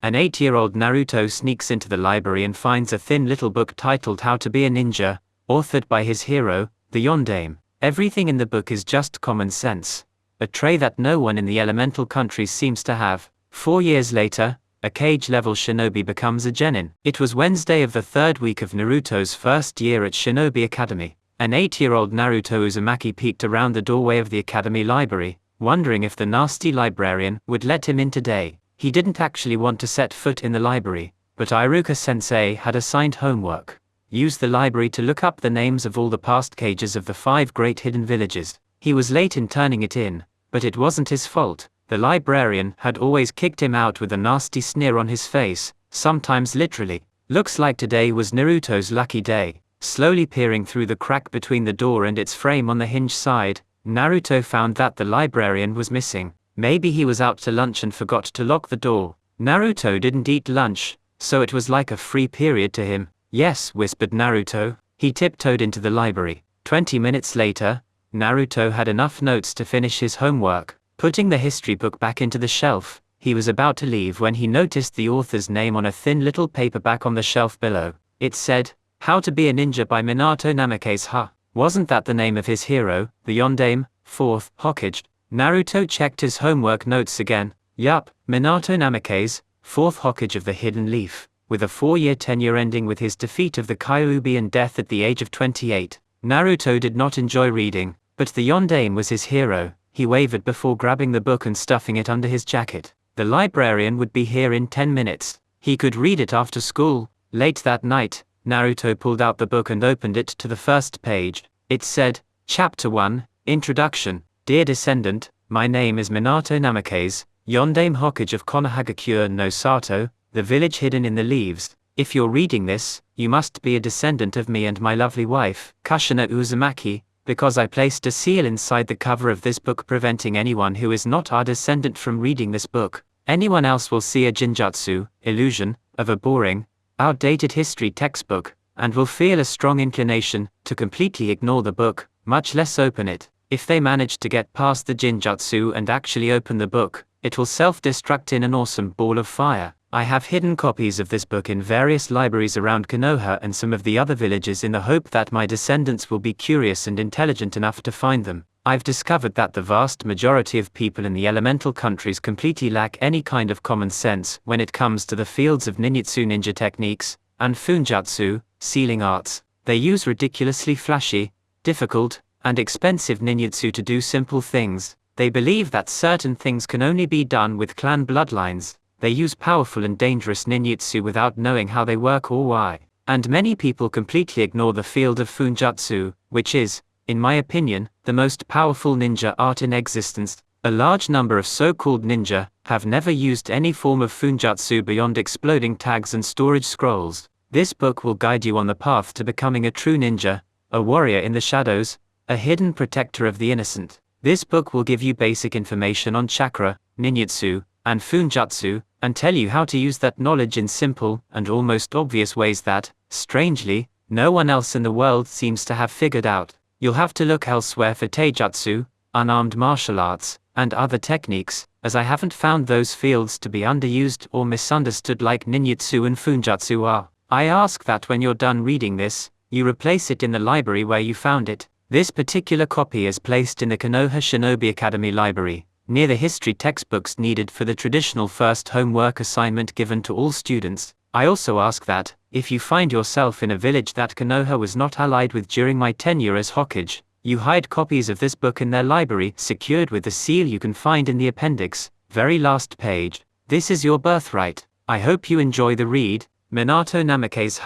An 8-year-old Naruto sneaks into the library and finds a thin little book titled How to Be a Ninja, authored by his hero, the Yondaime. Everything in the book is just common sense. A trait that no one in the elemental countries seems to have. 4 years later, a Kage-level Shinobi becomes a genin. It was Wednesday of the 3rd week of Naruto's first year at Shinobi Academy. An 8-year-old Naruto Uzumaki peeked around the doorway of the academy library, wondering if the nasty librarian would let him in today. He didn't actually want to set foot in the library, but Iruka-sensei had assigned homework. Use the library to look up the names of all the past cages of the 5 great hidden villages. He was late in turning it in, but it wasn't his fault. The librarian had always kicked him out with a nasty sneer on his face, sometimes literally. Looks like today was Naruto's lucky day. Slowly peering through the crack between the door and its frame on the hinge side, Naruto found that the librarian was missing. Maybe he was out to lunch and forgot to lock the door. Naruto didn't eat lunch, so it was like a free period to him. Yes, whispered Naruto. He tiptoed into the library. 20 minutes later, Naruto had enough notes to finish his homework. Putting the history book back into the shelf, he was about to leave when he noticed the author's name on a thin little paperback on the shelf below. It said, How to Be a Ninja by Minato Namake's. Wasn't that the name of his hero, the Yondaime, 4th Hokage? Naruto checked his homework notes again. Yup, Minato Namake's, 4th Hokage of the Hidden Leaf, with a 4-year tenure ending with his defeat of the Kyuubi and death at the age of 28. Naruto did not enjoy reading, but the Yondaime was his hero. He wavered before grabbing the book and stuffing it under his jacket. The librarian would be here in 10 minutes. He could read it after school. Late that night, Naruto pulled out the book and opened it to the first page. It said, Chapter 1, Introduction. Dear Descendant, my name is Minato Namake's, Yondaime Hokage of Konohagakure no Sato, the village hidden in the leaves. If you're reading this, you must be a descendant of me and my lovely wife, Kushina Uzumaki, because I placed a seal inside the cover of this book preventing anyone who is not our descendant from reading this book. Anyone else will see a jinjutsu, illusion, of a boring, outdated history textbook, and will feel a strong inclination to completely ignore the book, much less open it. If they manage to get past the jinjutsu and actually open the book, it will self-destruct in an awesome ball of fire. I have hidden copies of this book in various libraries around Konoha and some of the other villages in the hope that my descendants will be curious and intelligent enough to find them. I've discovered that the vast majority of people in the elemental countries completely lack any kind of common sense when it comes to the fields of ninjutsu ninja techniques, and funjutsu, sealing arts. They use ridiculously flashy, difficult, and expensive ninjutsu to do simple things. They believe that certain things can only be done with clan bloodlines. They use powerful and dangerous ninjutsu without knowing how they work or why. And many people completely ignore the field of funjutsu, which is, in my opinion, the most powerful ninja art in existence. A large number of so-called ninja have never used any form of funjutsu beyond exploding tags and storage scrolls. This book will guide you on the path to becoming a true ninja, a warrior in the shadows, a hidden protector of the innocent. This book will give you basic information on chakra, ninjutsu, and funjutsu, and tell you how to use that knowledge in simple and almost obvious ways that, strangely, no one else in the world seems to have figured out. You'll have to look elsewhere for taijutsu, unarmed martial arts, and other techniques, as I haven't found those fields to be underused or misunderstood like ninjutsu and funjutsu are. I ask that when you're done reading this, you replace it in the library where you found it. This particular copy is placed in the Konoha Shinobi Academy library, near the history textbooks needed for the traditional first homework assignment given to all students. I also ask that, if you find yourself in a village that Konoha was not allied with during my tenure as Hokage, you hide copies of this book in their library, secured with the seal you can find in the appendix, very last page. This is your birthright. I hope you enjoy the read. Minato Namake's.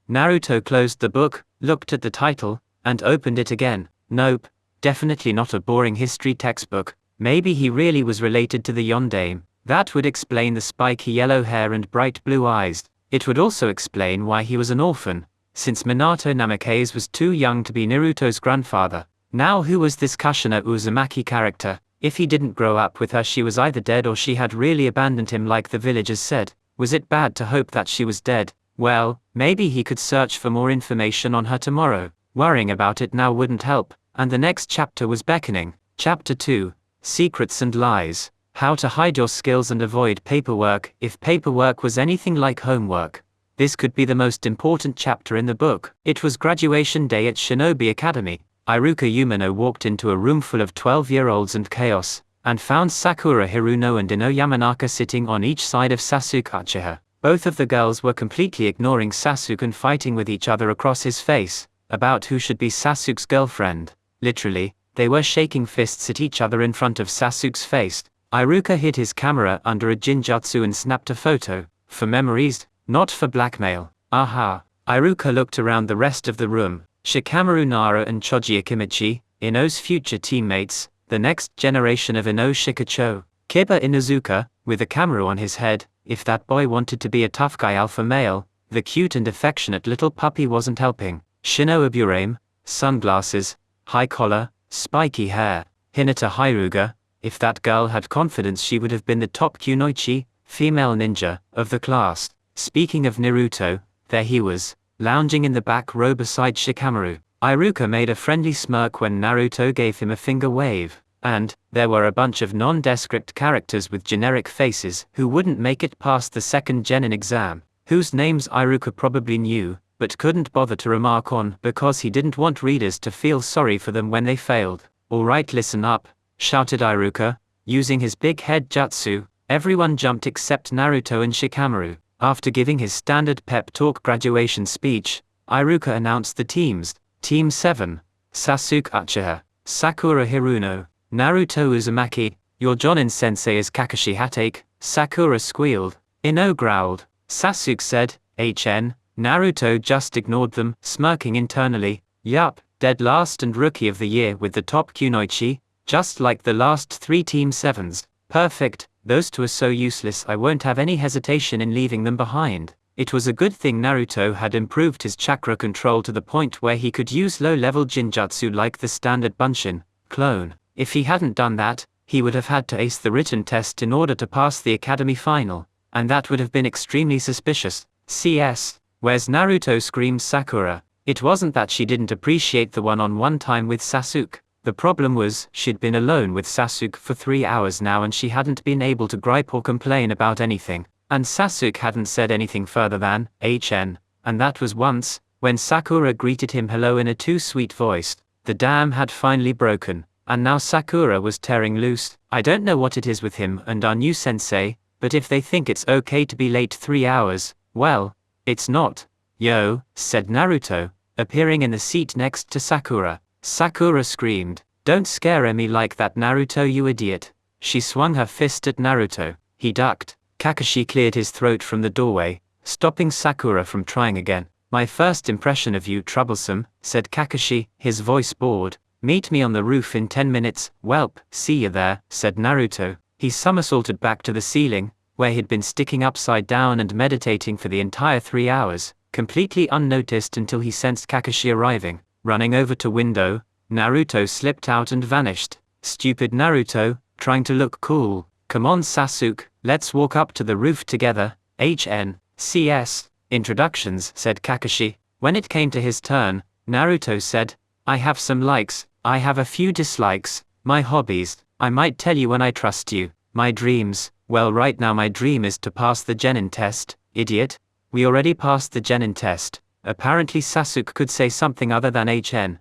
Naruto closed the book, looked at the title, and opened it again. Nope, definitely not a boring history textbook. Maybe he really was related to the Yondaime. That would explain the spiky yellow hair and bright blue eyes. It would also explain why he was an orphan, since Minato Namake's was too young to be Naruto's grandfather. Now who was this Kushina Uzumaki character? If he didn't grow up with her, she was either dead or she had really abandoned him like the villagers said. Was it bad to hope that she was dead? Well, maybe he could search for more information on her tomorrow. Worrying about it now wouldn't help, and the next chapter was beckoning. Chapter 2, Secrets and Lies. How to hide your skills and avoid paperwork. If paperwork was anything like homework, this could be the most important chapter in the book. It was graduation day at Shinobi Academy. Iruka Umino walked into a room full of 12-year-olds and chaos, and found Sakura Hiruno and Ino Yamanaka sitting on each side of Sasuke Uchiha. Both of the girls were completely ignoring Sasuke and fighting with each other across his face, about who should be Sasuke's girlfriend. Literally, they were shaking fists at each other in front of Sasuke's face. Iruka hid his camera under a jinjutsu and snapped a photo. For memories, not for blackmail. Aha. Iruka looked around the rest of the room. Shikamaru Nara and Choji Akimichi, Ino's future teammates, the next generation of Ino Shikacho. Kiba Inuzuka, with a camera on his head. If that boy wanted to be a tough guy alpha male, the cute and affectionate little puppy wasn't helping. Shino Aburame, sunglasses, high collar, spiky hair. Hinata Hyruga, if that girl had confidence she would have been the top kunoichi, female ninja, of the class. Speaking of Naruto, there he was, lounging in the back row beside Shikamaru. Iruka made a friendly smirk when Naruto gave him a finger wave. And, there were a bunch of nondescript characters with generic faces who wouldn't make it past the second genin exam, whose names Iruka probably knew, but couldn't bother to remark on because he didn't want readers to feel sorry for them when they failed. Alright, listen up, shouted Iruka, using his big head jutsu. Everyone jumped except Naruto and Shikamaru. After giving his standard pep talk graduation speech, Iruka announced the teams. Team 7, Sasuke Uchiha, Sakura Hiruno, Naruto Uzumaki. Your Jonin-sensei is Kakashi Hatake, Sakura squealed. Ino growled. Sasuke said, HN. Naruto just ignored them, smirking internally. Yup, dead last and rookie of the year with the top kunoichi, just like the last 3 Team 7s. Perfect, those two are so useless I won't have any hesitation in leaving them behind. It was a good thing Naruto had improved his chakra control to the point where he could use low-level jinjutsu like the standard Bunshin clone. If he hadn't done that, he would have had to ace the written test in order to pass the academy final, and that would have been extremely suspicious. CS. Where's Naruto? Screamed Sakura. It wasn't that she didn't appreciate the one-on-one time with Sasuke. The problem was, she'd been alone with Sasuke for 3 hours now and she hadn't been able to gripe or complain about anything. And Sasuke hadn't said anything further than, HN. And that was once, when Sakura greeted him hello in a too sweet voice. The dam had finally broken. And now Sakura was tearing loose. I don't know what it is with him and our new sensei, but if they think it's okay to be late 3 hours, well, it's not. Yo, said Naruto, appearing in the seat next to Sakura. Sakura screamed, don't scare me like that, Naruto, you idiot. She swung her fist at Naruto. He ducked. Kakashi cleared his throat from the doorway, stopping Sakura from trying again. My first impression of you troublesome, said Kakashi, his voice bored. Meet me on the roof in 10 minutes, whelp. See you there, said Naruto. He somersaulted back to the ceiling, where he'd been sticking upside down and meditating for the entire 3 hours, completely unnoticed until he sensed Kakashi arriving. Running over to window, Naruto slipped out and vanished. Stupid Naruto, trying to look cool. Come on Sasuke, let's walk up to the roof together. HN. CS. Introductions, said Kakashi. When it came to his turn, Naruto said, I have some likes, I have a few dislikes. My hobbies, I might tell you when I trust you. My dreams, well right now my dream is to pass the genin test, idiot. We already passed the genin test. Apparently Sasuke could say something other than HN.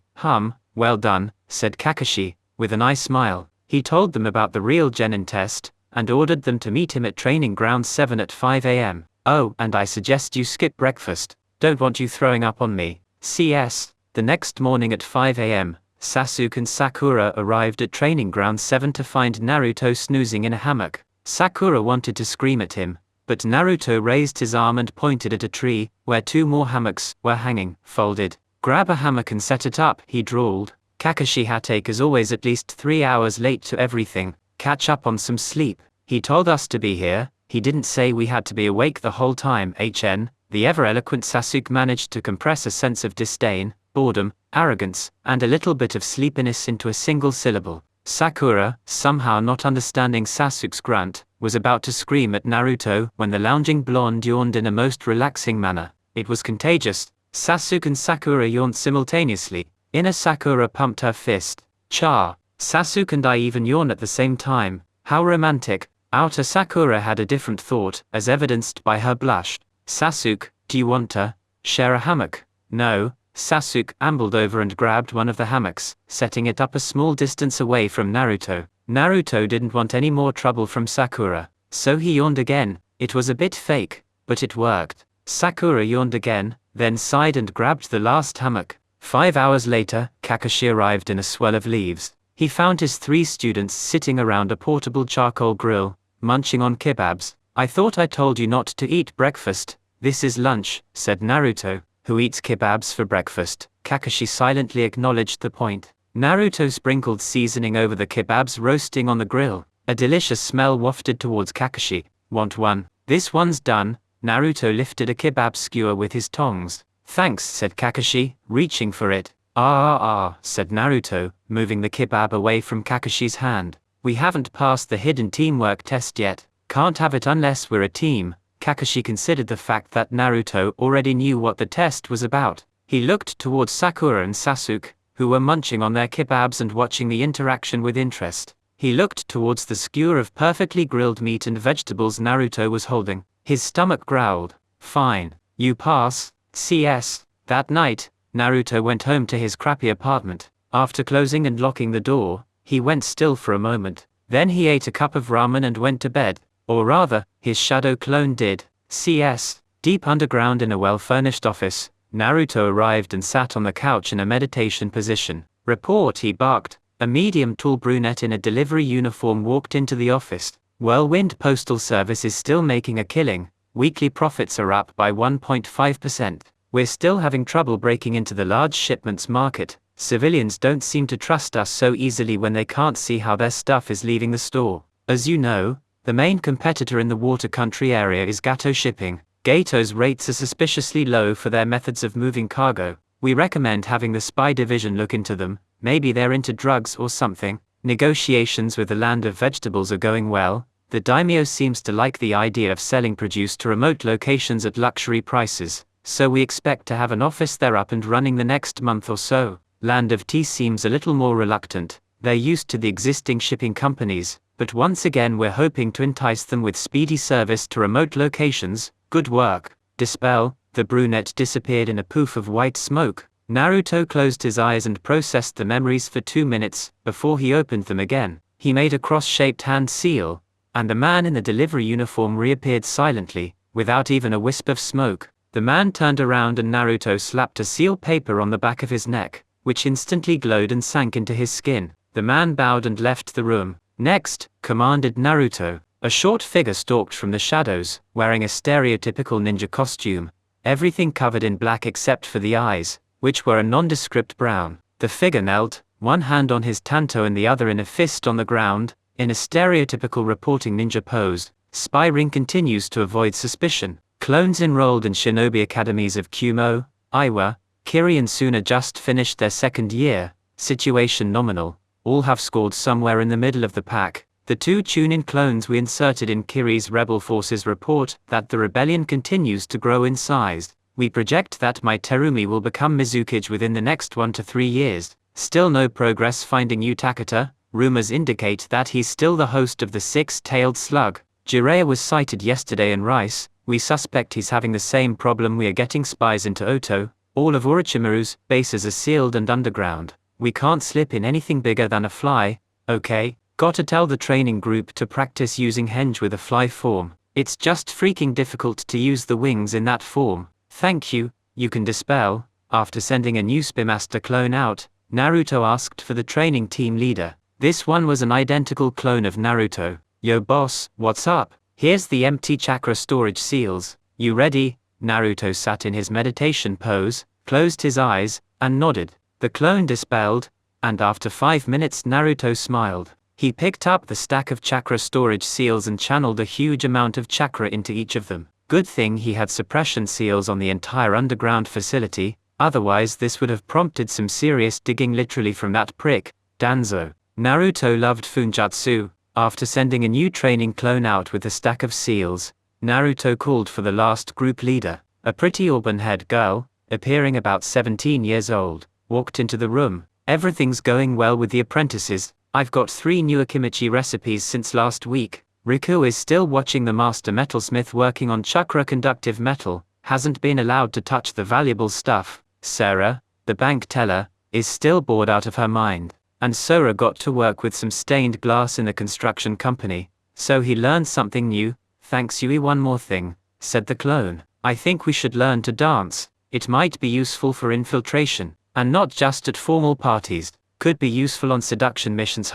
Well done, said Kakashi, with a nice smile. He told them about the real genin test, and ordered them to meet him at training ground 7 at 5 AM. Oh, and I suggest you skip breakfast. Don't want you throwing up on me. CS. The next morning at 5 AM, Sasuke and Sakura arrived at training ground 7 to find Naruto snoozing in a hammock. Sakura wanted to scream at him, but Naruto raised his arm and pointed at a tree, where 2 more hammocks were hanging, folded. Grab a hammock and set it up, he drawled. Kakashi Hatake is always at least 3 hours late to everything. Catch up on some sleep. He told us to be here, he didn't say we had to be awake the whole time. HN. The ever-eloquent Sasuke managed to compress a sense of disdain, boredom, arrogance, and a little bit of sleepiness into a single syllable. Sakura, somehow not understanding Sasuke's grunt, was about to scream at Naruto when the lounging blonde yawned in a most relaxing manner. It was contagious. Sasuke and Sakura yawned simultaneously. Inner Sakura pumped her fist. Cha! Sasuke and I even yawn at the same time. How romantic. Outer Sakura had a different thought, as evidenced by her blush. Sasuke, do you want to share a hammock? No. Sasuke ambled over and grabbed one of the hammocks, setting it up a small distance away from Naruto. Naruto didn't want any more trouble from Sakura, so he yawned again. It was a bit fake, but it worked. Sakura yawned again, then sighed and grabbed the last hammock. 5 hours later, Kakashi arrived in a swell of leaves. He found his 3 students sitting around a portable charcoal grill, munching on kebabs. I thought I told you not to eat breakfast. This is lunch, said Naruto. Who eats kebabs for breakfast? Kakashi silently acknowledged the point. Naruto sprinkled seasoning over the kebabs roasting on the grill. A delicious smell wafted towards Kakashi. Want one? This one's done. Naruto lifted a kebab skewer with his tongs. Thanks, said Kakashi, reaching for it. Said Naruto, moving the kebab away from Kakashi's hand. We haven't passed the hidden teamwork test yet. Can't have it unless we're a team. Kakashi considered the fact that Naruto already knew what the test was about. He looked towards Sakura and Sasuke, who were munching on their kebabs and watching the interaction with interest. He looked towards the skewer of perfectly grilled meat and vegetables Naruto was holding. His stomach growled. Fine. You pass. CS. That night, Naruto went home to his crappy apartment. After closing and locking the door, he went still for a moment. Then he ate a cup of ramen and went to bed. Or rather, his shadow clone did. CS. Deep underground in a well-furnished office, Naruto arrived and sat on the couch in a meditation position. Report, he barked. A medium-tall brunette in a delivery uniform walked into the office. Whirlwind Postal Service is still making a killing. Weekly profits are up by 1.5%. We're still having trouble breaking into the large shipments market. Civilians don't seem to trust us so easily when they can't see how their stuff is leaving the store. As you know, the main competitor in the water country area is Gato Shipping. Gato's rates are suspiciously low for their methods of moving cargo. We recommend having the spy division look into them. Maybe they're into drugs or something. Negotiations with the land of vegetables are going well. The daimyo seems to like the idea of selling produce to remote locations at luxury prices, so we expect to have an office there up and running the next month or so. Land of Tea seems a little more reluctant. They're used to the existing shipping companies, but once again we're hoping to entice them with speedy service to remote locations. Good work. Dispel. The brunette disappeared in a poof of white smoke. Naruto closed his eyes and processed the memories for 2 minutes, before he opened them again. He made a cross-shaped hand seal, and the man in the delivery uniform reappeared silently, without even a wisp of smoke. The man turned around and Naruto slapped a seal paper on the back of his neck, which instantly glowed and sank into his skin. The man bowed and left the room. Next, commanded Naruto. A short figure stalked from the shadows, wearing a stereotypical ninja costume, everything covered in black except for the eyes, which were a nondescript brown. The figure knelt, one hand on his tanto and the other in a fist on the ground, in a stereotypical reporting ninja pose. Spy Ring continues to avoid suspicion. Clones enrolled in shinobi academies of Kumo, Iwa, Kiri and Suna just finished their second year. Situation nominal. All have scored somewhere in the middle of the pack. The 2 Chunin clones we inserted in Kiri's rebel forces report that the rebellion continues to grow in size. We project that my Terumi will become Mizukage within the next 1 to 3 years. Still no progress finding Utakata. Rumors indicate that he's still the host of the 6-tailed slug. Jiraiya was sighted yesterday in Rice. We suspect he's having the same problem. We are getting spies into Oto. All of Orochimaru's bases are sealed and underground. We can't slip in anything bigger than a fly. Okay, gotta tell the training group to practice using henge with a fly form. It's just freaking difficult to use the wings in that form. Thank you, you can dispel. After sending a new Spymaster clone out, Naruto asked for the training team leader. This one was an identical clone of Naruto. Yo boss, what's up? Here's the empty chakra storage seals. You ready? Naruto sat in his meditation pose, closed his eyes, and nodded. The clone dispelled, and after 5 minutes Naruto smiled. He picked up the stack of chakra storage seals and channeled a huge amount of chakra into each of them. Good thing he had suppression seals on the entire underground facility, otherwise this would have prompted some serious digging literally from that prick, Danzo. Naruto loved Funjutsu. After sending a new training clone out with a stack of seals, Naruto called for the last group leader. A pretty auburn-haired girl, appearing about 17 years old, walked into the room. Everything's going well with the apprentices. I've got 3 new Akimichi recipes since last week. Riku is still watching the master metalsmith working on chakra conductive metal, hasn't been allowed to touch the valuable stuff. Sarah, the bank teller, is still bored out of her mind. And Sora got to work with some stained glass in the construction company, so he learned something new. Thanks Yui. One more thing, said the clone. I think we should learn to dance. It might be useful for infiltration, and not just at formal parties. Could be useful on seduction missions.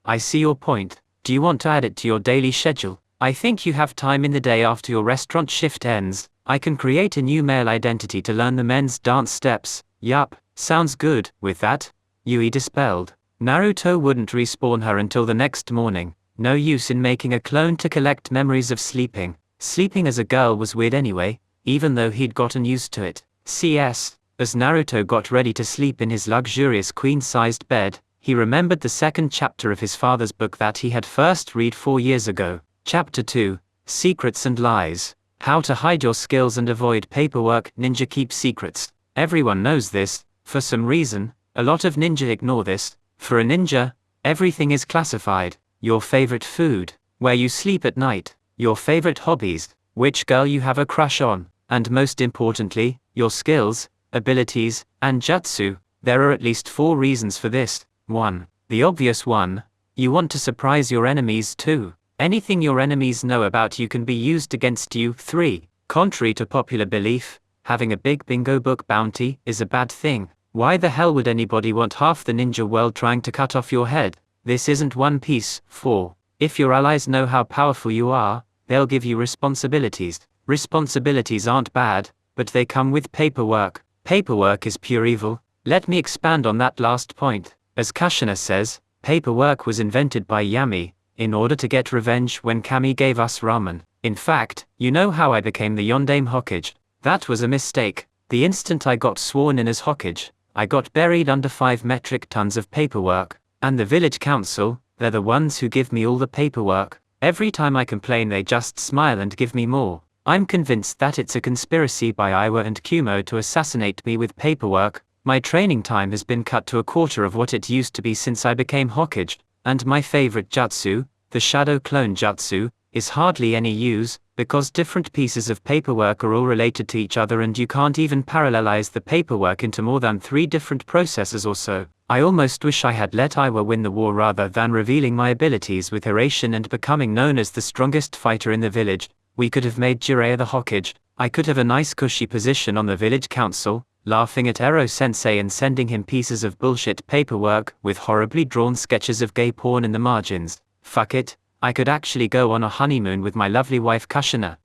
I see your point. Do you want to add it to your daily schedule? I think you have time in the day after your restaurant shift ends. I can create a new male identity to learn the men's dance steps. Yup, sounds good. With that, Yui dispelled. Naruto wouldn't respawn her until the next morning. No use in making a clone to collect memories of sleeping. Sleeping as a girl was weird anyway, even though he'd gotten used to it. CS. As Naruto got ready to sleep in his luxurious queen-sized bed, he remembered the second chapter of his father's book that he had first read 4 years ago. Chapter 2, Secrets and Lies. How to hide your skills and avoid paperwork. Ninja keep secrets. Everyone knows this. For some reason, a lot of ninja ignore this. For a ninja, everything is classified. Your favorite food, where you sleep at night, your favorite hobbies, which girl you have a crush on, and most importantly, your skills, abilities, and jutsu. There are at least 4 reasons for this. 1. The obvious one. You want to surprise your enemies too. Anything your enemies know about you can be used against you. 3. Contrary to popular belief, having a big bingo book bounty is a bad thing. Why the hell would anybody want half the ninja world trying to cut off your head? This isn't One Piece. 4. If your allies know how powerful you are, they'll give you responsibilities. Responsibilities aren't bad, but they come with paperwork. Paperwork is pure evil. Let me expand on that last point. As Kushina says, paperwork was invented by Yami, in order to get revenge when Kami gave us ramen. In fact, you know how I became the Yondaime Hokage? That was a mistake. The instant I got sworn in as Hokage, I got buried under 5 metric tons of paperwork. And the village council, they're the ones who give me all the paperwork. Every time I complain they just smile and give me more. I'm convinced that it's a conspiracy by Iwa and Kumo to assassinate me with paperwork. My training time has been cut to a quarter of what it used to be since I became Hokage, and my favorite jutsu, the Shadow Clone Jutsu, is hardly any use, because different pieces of paperwork are all related to each other and you can't even parallelize the paperwork into more than 3 different processes or so. I almost wish I had let Iwa win the war rather than revealing my abilities with Hiration and becoming known as the strongest fighter in the village. We could have made Jiraiya the Hokage. I could have a nice cushy position on the village council, laughing at Ero-sensei and sending him pieces of bullshit paperwork with horribly drawn sketches of gay porn in the margins. Fuck it, I could actually go on a honeymoon with my lovely wife Kushina.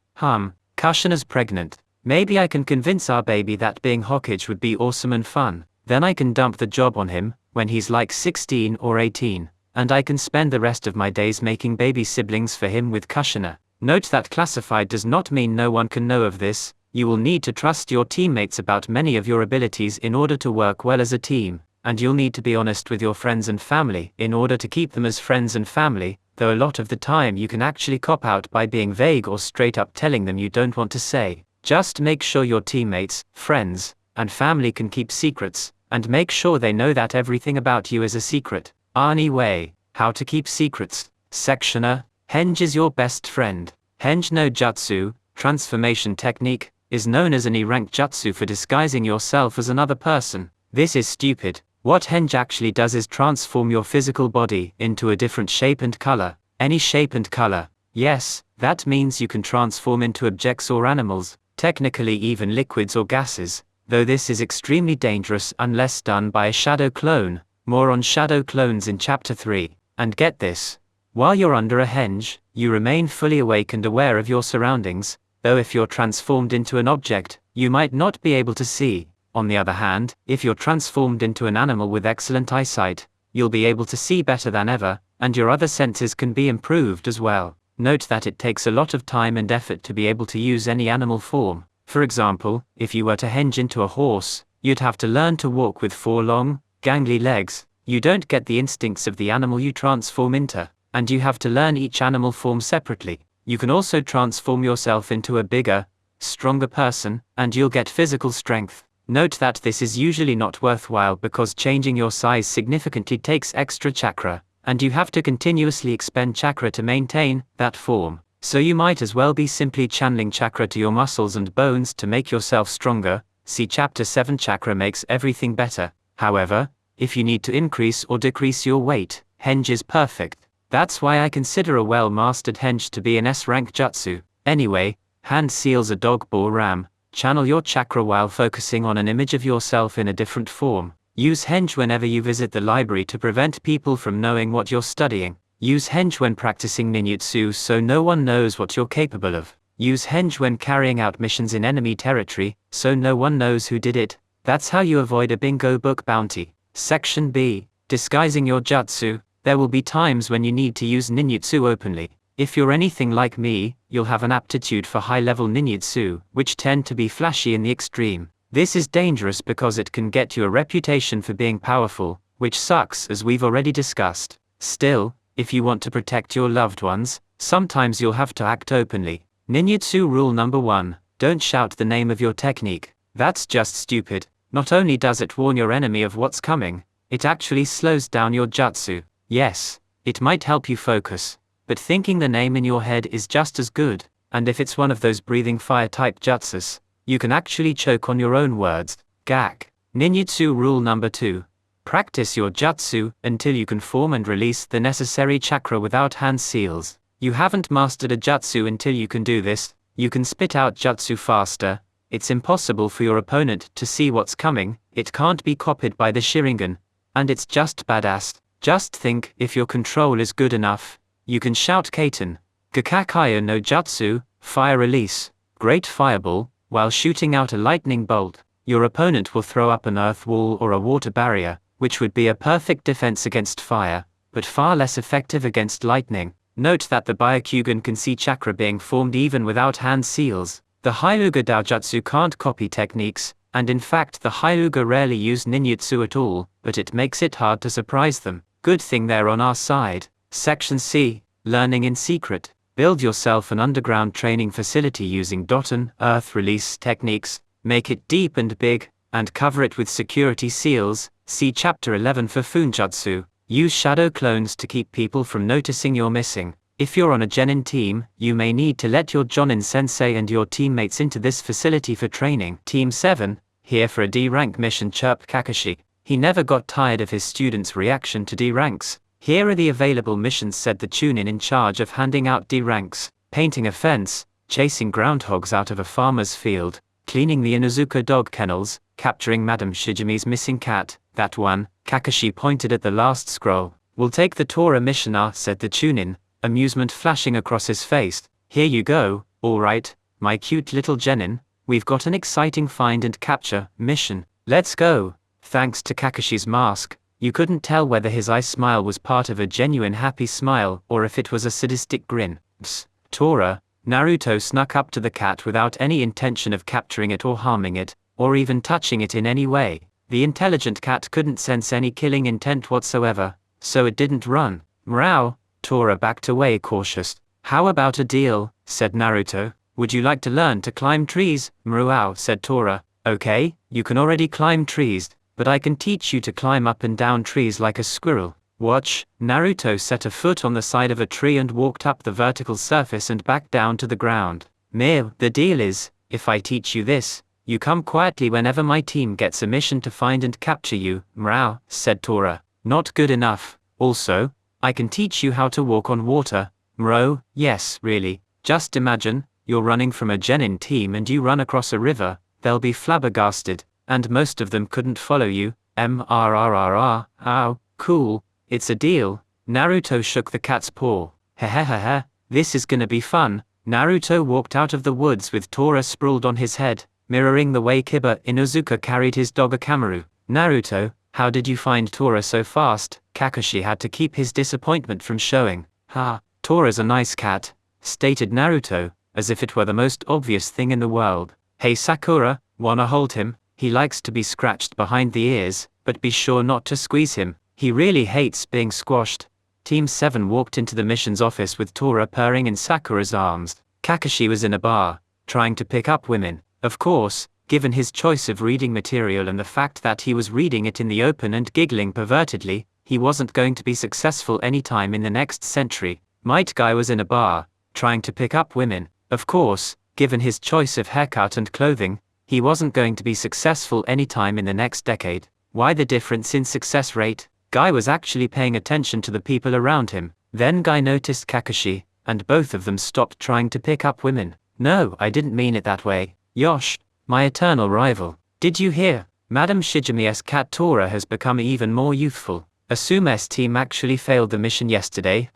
Kushina's pregnant. Maybe I can convince our baby that being Hokage would be awesome and fun. Then I can dump the job on him, when he's like 16 or 18, and I can spend the rest of my days making baby siblings for him with Kushina. Note that classified does not mean no one can know of this. You will need to trust your teammates about many of your abilities in order to work well as a team, and you'll need to be honest with your friends and family in order to keep them as friends and family, though a lot of the time you can actually cop out by being vague or straight up telling them you don't want to say. Just make sure your teammates, friends, and family can keep secrets, and make sure they know that everything about you is a secret. Anyway, how to keep secrets. Sectioner, Henge is your best friend. Henge no Jutsu, transformation technique, is known as an E-rank jutsu for disguising yourself as another person. This is stupid. What Henge actually does is transform your physical body into a different shape and color. Any shape and color. Yes, that means you can transform into objects or animals, technically even liquids or gases, though this is extremely dangerous unless done by a shadow clone. More on shadow clones in chapter 3. And get this. While you're under a henge, you remain fully awake and aware of your surroundings, though if you're transformed into an object, you might not be able to see. On the other hand, if you're transformed into an animal with excellent eyesight, you'll be able to see better than ever, and your other senses can be improved as well. Note that it takes a lot of time and effort to be able to use any animal form. For example, if you were to henge into a horse, you'd have to learn to walk with 4 long, gangly legs. You don't get the instincts of the animal you transform into, and you have to learn each animal form separately. You can also transform yourself into a bigger, stronger person, and you'll get physical strength. Note that this is usually not worthwhile because changing your size significantly takes extra chakra, and you have to continuously expend chakra to maintain that form. So you might as well be simply channeling chakra to your muscles and bones to make yourself stronger. See Chapter 7. Chakra makes everything better. However, if you need to increase or decrease your weight, henge is perfect. That's why I consider a well-mastered henge to be an S-rank jutsu. Anyway, hand seals a dog ball ram. Channel your chakra while focusing on an image of yourself in a different form. Use henge whenever you visit the library to prevent people from knowing what you're studying. Use henge when practicing ninjutsu so no one knows what you're capable of. Use henge when carrying out missions in enemy territory, so no one knows who did it. That's how you avoid a bingo book bounty. Section B. Disguising your jutsu. There will be times when you need to use ninjutsu openly. If you're anything like me, you'll have an aptitude for high-level ninjutsu, which tend to be flashy in the extreme. This is dangerous because it can get you a reputation for being powerful, which sucks as we've already discussed. Still, if you want to protect your loved ones, sometimes you'll have to act openly. Ninjutsu rule number 1. Don't shout the name of your technique. That's just stupid. Not only does it warn your enemy of what's coming, it actually slows down your jutsu. Yes, it might help you focus, but thinking the name in your head is just as good, and if it's one of those breathing fire type jutsus, you can actually choke on your own words. Gak. Ninjutsu rule number 2. Practice your jutsu until you can form and release the necessary chakra without hand seals. You haven't mastered a jutsu until you can do this. You can spit out jutsu faster. It's impossible for your opponent to see what's coming. It can't be copied by the Sharingan. And it's just badass. Just think, if your control is good enough, you can shout Kaiten, Gakakaya no Jutsu, fire release, great fireball, while shooting out a lightning bolt. Your opponent will throw up an earth wall or a water barrier, which would be a perfect defense against fire, but far less effective against lightning. Note that the Byakugan can see chakra being formed even without hand seals. The Hyuga Daojutsu can't copy techniques, and in fact the Hyuga rarely use ninjutsu at all, but it makes it hard to surprise them. Good thing they're on our side. Section C. Learning in secret. Build yourself an underground training facility using Doton, earth release techniques, make it deep and big, and cover it with security seals. See Chapter 11 for Funjutsu. Use shadow clones to keep people from noticing you're missing. If you're on a genin team, you may need to let your jonin sensei and your teammates into this facility for training. Team 7, here for a D-rank mission. Chirp Kakashi. He never got tired of his students' reaction to D-ranks. Here are the available missions, said the Chunin in charge of handing out D-ranks. Painting a fence, chasing groundhogs out of a farmer's field, cleaning the Inuzuka dog kennels, capturing Madame Shijumi's missing cat. That one. Kakashi pointed at the last scroll. We'll take the Tora mission, said the Chunin, amusement flashing across his face. Here you go. Alright, my cute little genin, we've got an exciting find and capture mission. Let's go. Thanks to Kakashi's mask, you couldn't tell whether his eye smile was part of a genuine happy smile or if it was a sadistic grin. Psst. Tora. Naruto snuck up to the cat without any intention of capturing it or harming it, or even touching it in any way. The intelligent cat couldn't sense any killing intent whatsoever, so it didn't run. Meow. Tora backed away cautious. How about a deal, said Naruto. Would you like to learn to climb trees? Meow, said Tora. Okay, you can already climb trees, but I can teach you to climb up and down trees like a squirrel. Watch. Naruto set a foot on the side of a tree and walked up the vertical surface and back down to the ground. Meow. The deal is, if I teach you this, you come quietly whenever my team gets a mission to find and capture you. Meow, said Tora. Not good enough. Also, I can teach you how to walk on water. Meow. Yes, really. Just imagine, you're running from a genin team and you run across a river. They'll be flabbergasted, and most of them couldn't follow you. Ow, cool, it's a deal. Naruto shook the cat's paw. Hehehehe, this is gonna be fun. Naruto walked out of the woods with Tora sprawled on his head, mirroring the way Kiba Inuzuka carried his dog Akamaru. Naruto, how did you find Tora so fast? Kakashi had to keep his disappointment from showing. Ha, Tora's a nice cat, stated Naruto, as if it were the most obvious thing in the world. Hey Sakura, wanna hold him? He likes to be scratched behind the ears, but be sure not to squeeze him. He really hates being squashed. Team 7 walked into the mission's office with Tora purring in Sakura's arms. Kakashi was in a bar, trying to pick up women. Of course, given his choice of reading material and the fact that he was reading it in the open and giggling pervertedly, he wasn't going to be successful anytime in the next century. Might Guy was in a bar, trying to pick up women. Of course, given his choice of haircut and clothing, he wasn't going to be successful anytime in the next decade. Why the difference in success rate? Guy was actually paying attention to the people around him. Then Guy noticed Kakashi, and both of them stopped trying to pick up women. No, I didn't mean it that way. Yosh, my eternal rival. Did you hear? Madame Shijumi's cat Tora has become even more youthful. Asume's team actually failed the mission yesterday.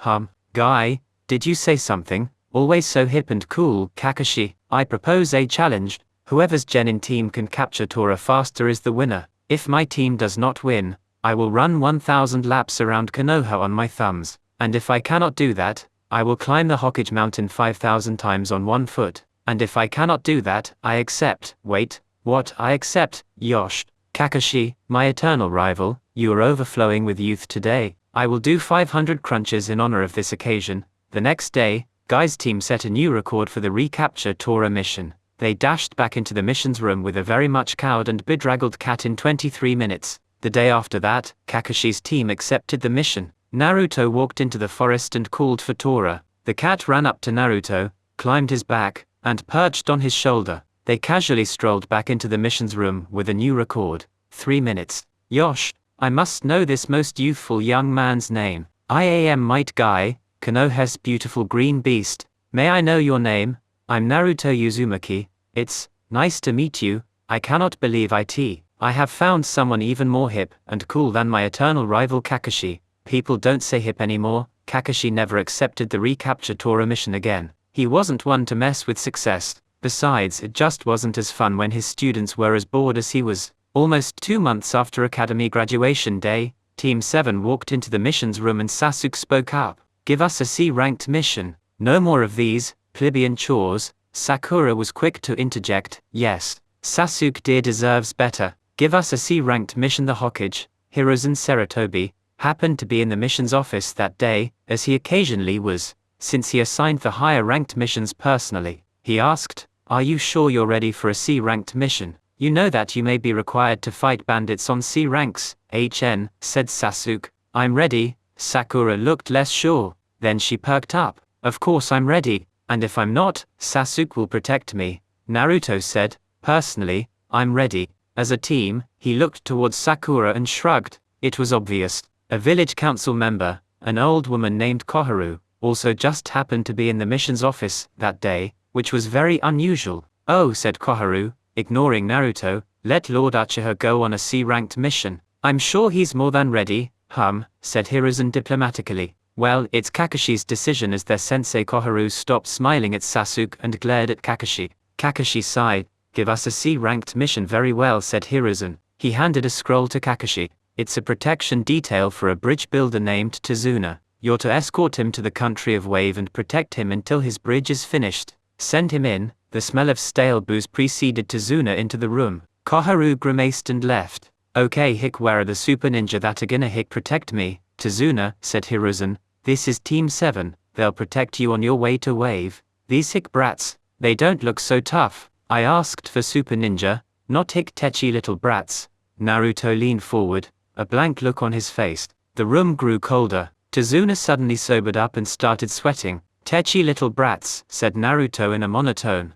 Guy, did you say something? Always so hip and cool. Kakashi, I propose a challenge. Whoever's genin team can capture Tora faster is the winner. If my team does not win, I will run 1000 laps around Konoha on my thumbs. And if I cannot do that, I will climb the Hokage mountain 5000 times on 1 foot. And if I cannot do that, I accept. Wait, what? I accept. Yosh. Kakashi, my eternal rival, you are overflowing with youth today. I will do 500 crunches in honor of this occasion. The next day, Guy's team set a new record for the recapture Tora mission. They dashed back into the missions room with a very much cowed and bedraggled cat in 23 minutes. The day after that, Kakashi's team accepted the mission. Naruto walked into the forest and called for Tora. The cat ran up to Naruto, climbed his back, and perched on his shoulder. They casually strolled back into the missions room with a new record. 3 minutes. Yosh, I must know this most youthful young man's name. I am Might Guy, Konoha's beautiful green beast. May I know your name? I'm Naruto Uzumaki. It's nice to meet you. I cannot believe I have found someone even more hip and cool than my eternal rival Kakashi. People don't say hip anymore. Kakashi never accepted the recapture Tora mission again. He wasn't one to mess with success. Besides, it just wasn't as fun when his students were as bored as he was. Almost 2 months after Academy graduation day, Team 7 walked into the missions room and Sasuke spoke up. Give us a C-ranked mission. No more of these plebeian chores. Sakura was quick to interject. Yes, Sasuke dear deserves better. Give us a C-ranked mission. The Hokage, Hiruzen Sarutobi, happened to be in the missions office that day, as he occasionally was, since he assigned the higher-ranked missions personally. He asked, are you sure you're ready for a C-ranked mission? You know that you may be required to fight bandits on C ranks. HN, said Sasuke. I'm ready. Sakura looked less sure. Then she perked up. Of course I'm ready, and if I'm not, Sasuke will protect me. Naruto said, personally, I'm ready. As a team, he looked towards Sakura and shrugged. It was obvious. A village council member, an old woman named Koharu, also just happened to be in the missions office that day, which was very unusual. Oh, said Koharu, ignoring Naruto, let Lord Uchiha go on a C-ranked mission. I'm sure he's more than ready. Said Hiruzen diplomatically. Well, it's Kakashi's decision. As their sensei Koharu stopped smiling at Sasuke and glared at Kakashi. Kakashi sighed. Give us a C-ranked mission. Very well, said Hiruzen. He handed a scroll to Kakashi. It's a protection detail for a bridge builder named Tazuna. You're to escort him to the country of Wave and protect him until his bridge is finished. Send him in. The smell of stale booze preceded Tazuna into the room. Koharu grimaced and left. Okay, where are the super ninja that are gonna protect me? Tazuna, said Hiruzen. This is Team 7. They'll protect you on your way to Wave. These brats, they don't look so tough. I asked for super ninja, not tetchy little brats. Naruto leaned forward, a blank look on his face. The room grew colder. Tazuna suddenly sobered up and started sweating. Tetchy little brats, said Naruto in a monotone.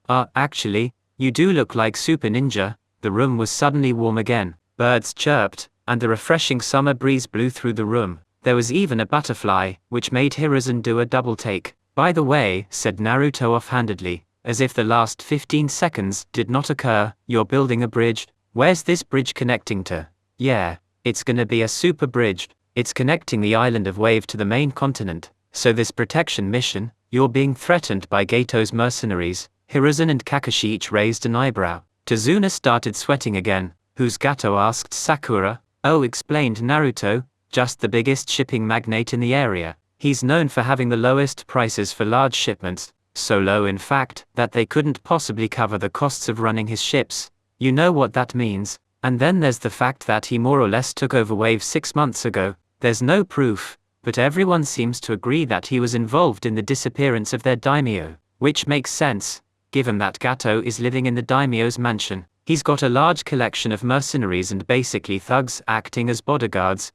Actually, you do look like super ninja. The room was suddenly warm again. Birds chirped, and the refreshing summer breeze blew through the room. There was even a butterfly, which made Hiruzen do a double take. By the way, said Naruto offhandedly, as if the last 15 seconds did not occur, you're building a bridge? Where's this bridge connecting to? Yeah, it's gonna be a super bridge. It's connecting the island of Wave to the main continent. So this protection mission, you're being threatened by Gato's mercenaries. Hiruzen and Kakashi each raised an eyebrow. Tazuna started sweating again. Who's Gato? Asked Sakura. Oh, explained Naruto, just the biggest shipping magnate in the area. He's known for having the lowest prices for large shipments, so low in fact, that they couldn't possibly cover the costs of running his ships. You know what that means. And then there's the fact that he more or less took over Wave 6 months ago. There's no proof, but everyone seems to agree that he was involved in the disappearance of their daimyo, which makes sense, given that Gato is living in the daimyo's mansion. He's got a large collection of mercenaries and basically thugs acting as bodyguards.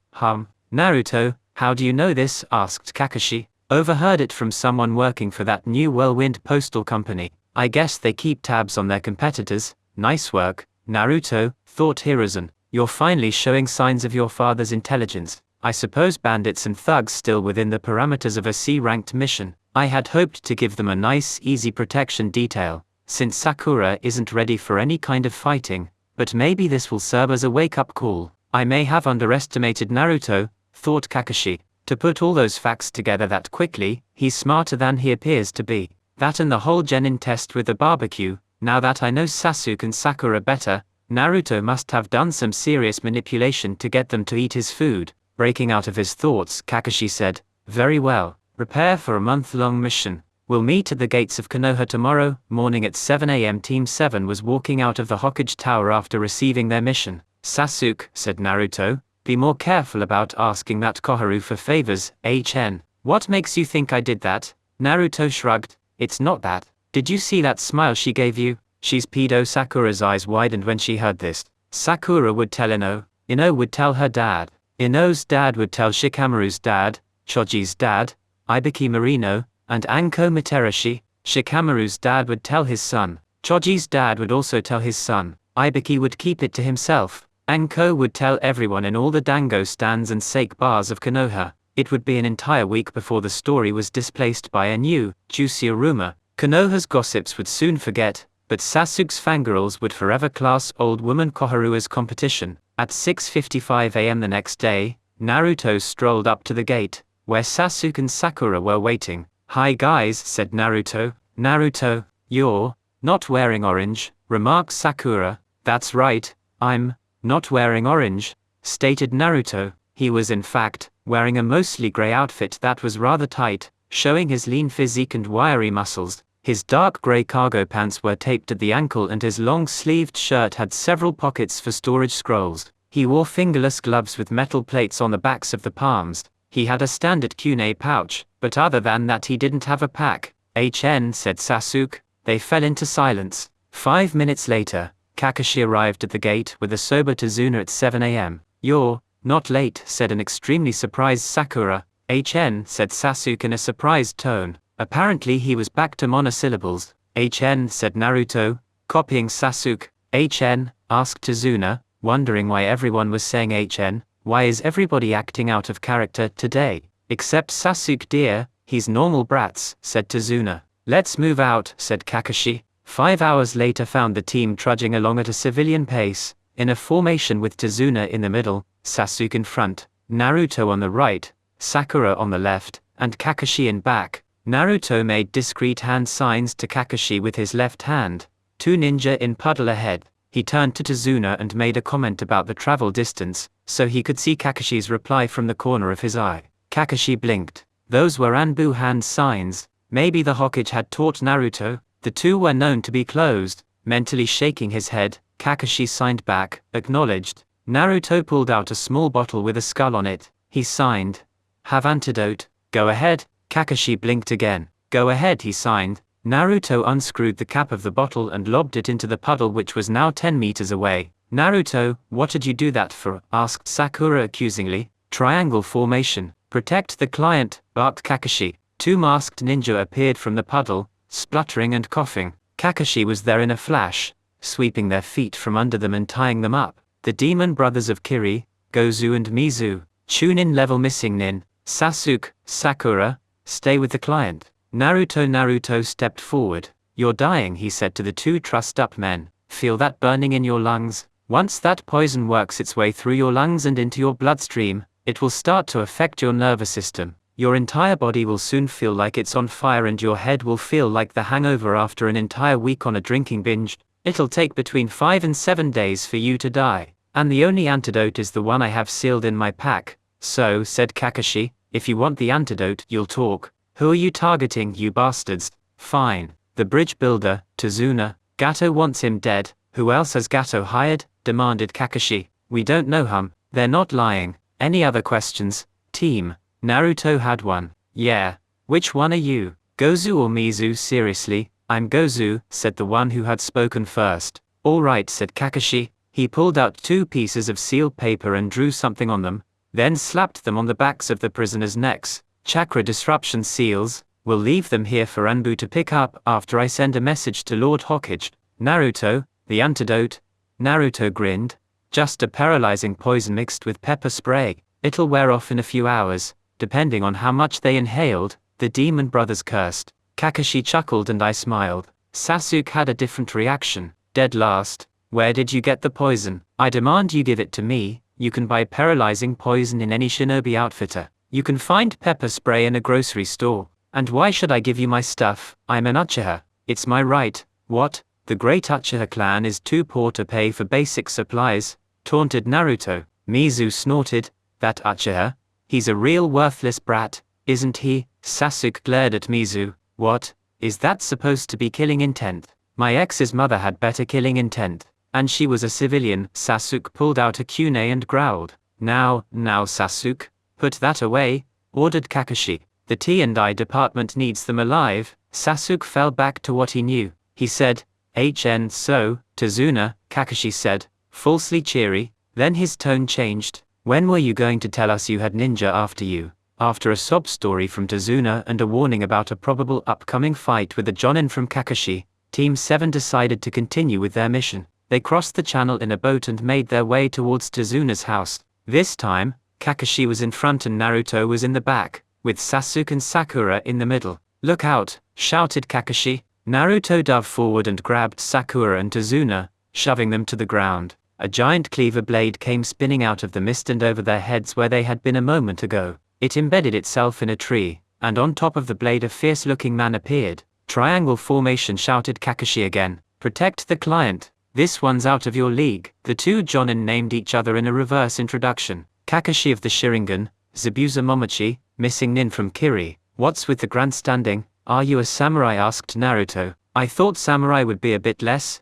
Naruto, how do you know this? Asked Kakashi. Overheard it from someone working for that new Whirlwind postal company. I guess they keep tabs on their competitors. Nice work, Naruto, thought Hiruzen. You're finally showing signs of your father's intelligence. I suppose bandits and thugs still within the parameters of a C-ranked mission. I had hoped to give them a nice, easy protection detail, since Sakura isn't ready for any kind of fighting, but maybe this will serve as a wake-up call. I may have underestimated Naruto, thought Kakashi. To put all those facts together that quickly, he's smarter than he appears to be. That and the whole genin test with the barbecue. Now that I know Sasuke and Sakura better, Naruto must have done some serious manipulation to get them to eat his food. Breaking out of his thoughts, Kakashi said, very well, prepare for a month-long mission. We'll meet at the gates of Konoha tomorrow morning at 7 a.m. Team 7 was walking out of the Hokage Tower after receiving their mission. Sasuke, said Naruto, be more careful about asking that Koharu for favors, HN. What makes you think I did that? Naruto shrugged, it's not that. Did you see that smile she gave you? She's pedo. Sakura's eyes widened when she heard this. Sakura would tell Ino. Ino would tell her dad. Ino's dad would tell Shikamaru's dad, Choji's dad, Ibiki Marino, and Anko Materashi. Shikamaru's dad would tell his son. Choji's dad would also tell his son. Ibiki would keep it to himself. Anko would tell everyone in all the dango stands and sake bars of Konoha. It would be an entire week before the story was displaced by a new, juicier rumor. Konoha's gossips would soon forget, but Sasuke's fangirls would forever class old woman Koharu as competition. At 6:55 a.m. the next day, Naruto strolled up to the gate, where Sasuke and Sakura were waiting. Hi guys, said Naruto. Naruto, you're not wearing orange, remarked Sakura. That's right, I'm not wearing orange, stated Naruto. He was in fact wearing a mostly grey outfit that was rather tight, showing his lean physique and wiry muscles. His dark grey cargo pants were taped at the ankle and his long-sleeved shirt had several pockets for storage scrolls. He wore fingerless gloves with metal plates on the backs of the palms. He had a standard kunai pouch, but other than that he didn't have a pack. HN, said Sasuke. They fell into silence. 5 minutes later, Kakashi arrived at the gate with a sober Tazuna at 7 a.m. You're not late, said an extremely surprised Sakura. HN, said Sasuke in a surprised tone. Apparently he was back to monosyllables. HN, said Naruto, copying Sasuke. HN, asked Tazuna, wondering why everyone was saying HN. Why is everybody acting out of character today? Except Sasuke dear, he's normal brats, said Tazuna. Let's move out, said Kakashi. 5 hours later found the team trudging along at a civilian pace, in a formation with Tazuna in the middle, Sasuke in front, Naruto on the right, Sakura on the left, and Kakashi in back. Naruto made discreet hand signs to Kakashi with his left hand. 2 ninja in puddle ahead. He turned to Tazuna and made a comment about the travel distance, so he could see Kakashi's reply from the corner of his eye. Kakashi blinked. Those were Anbu hand signs. Maybe the Hokage had taught Naruto. The two were known to be closed. Mentally shaking his head, Kakashi signed back, acknowledged. Naruto pulled out a small bottle with a skull on it. He signed. Have antidote. Go ahead. Kakashi blinked again. Go ahead, he signed. Naruto unscrewed the cap of the bottle and lobbed it into the puddle which was now 10 meters away. Naruto, what did you do that for? Asked Sakura accusingly. Triangle formation. Protect the client, barked Kakashi. 2 masked ninja appeared from the puddle, spluttering and coughing. Kakashi was there in a flash, sweeping their feet from under them and tying them up. The demon brothers of Kiri, Gozu and Mizu. Chunin level missing nin. Sasuke, Sakura, stay with the client. Naruto stepped forward. You're dying, he said to the 2 trussed-up men. Feel that burning in your lungs? Once that poison works its way through your lungs and into your bloodstream, it will start to affect your nervous system. Your entire body will soon feel like it's on fire and your head will feel like the hangover after an entire week on a drinking binge. It'll take between 5 and 7 days for you to die. And the only antidote is the one I have sealed in my pack. So, said Kakashi, if you want the antidote, you'll talk. Who are you targeting, you bastards? Fine. The bridge builder, Tazuna. Gato wants him dead. Who else has Gato hired? Demanded Kakashi. We don't know. They're not lying. Any other questions? Team. Naruto had one. Yeah. Which one are you? Gozu or Mizu? Seriously, I'm Gozu, said the one who had spoken first. All right, said Kakashi. He pulled out 2 pieces of sealed paper and drew something on them, then slapped them on the backs of the prisoners' necks. Chakra disruption seals. We'll leave them here for Anbu to pick up after I send a message to Lord Hokage. Naruto, the antidote. Naruto grinned. Just a paralyzing poison mixed with pepper spray. It'll wear off in a few hours, depending on how much they inhaled, the demon brothers cursed. Kakashi chuckled and I smiled. Sasuke had a different reaction. Dead last. Where did you get the poison? I demand you give it to me. You can buy paralyzing poison in any shinobi outfitter. You can find pepper spray in a grocery store. And why should I give you my stuff? I'm an Uchiha. It's my right. What? The great Uchiha clan is too poor to pay for basic supplies, taunted Naruto. Mizu snorted. That Uchiha? He's a real worthless brat, isn't he? Sasuke glared at Mizu. What? Is that supposed to be killing intent? My ex's mother had better killing intent. And she was a civilian. Sasuke pulled out a kunai and growled. Now, Sasuke, put that away, ordered Kakashi. The T&I department needs them alive. Sasuke fell back to what he knew. He said, so, Tazuna, Kakashi said, falsely cheery. Then his tone changed. When were you going to tell us you had ninja after you? After a sob story from Tazuna and a warning about a probable upcoming fight with the Jonin from Kakashi, Team 7 decided to continue with their mission. They crossed the channel in a boat and made their way towards Tazuna's house. This time, Kakashi was in front and Naruto was in the back, with Sasuke and Sakura in the middle. Look out, shouted Kakashi. Naruto dove forward and grabbed Sakura and Tazuna, shoving them to the ground. A giant cleaver blade came spinning out of the mist and over their heads where they had been a moment ago. It embedded itself in a tree, and on top of the blade a fierce-looking man appeared. Triangle formation, shouted Kakashi again. Protect the client. This one's out of your league. The 2 Jonin named each other in a reverse introduction. Kakashi of the Sharingan, Zabuza Momochi, missing Nin from Kiri. What's with the grandstanding? Are you a samurai? Asked Naruto. I thought samurai would be a bit less,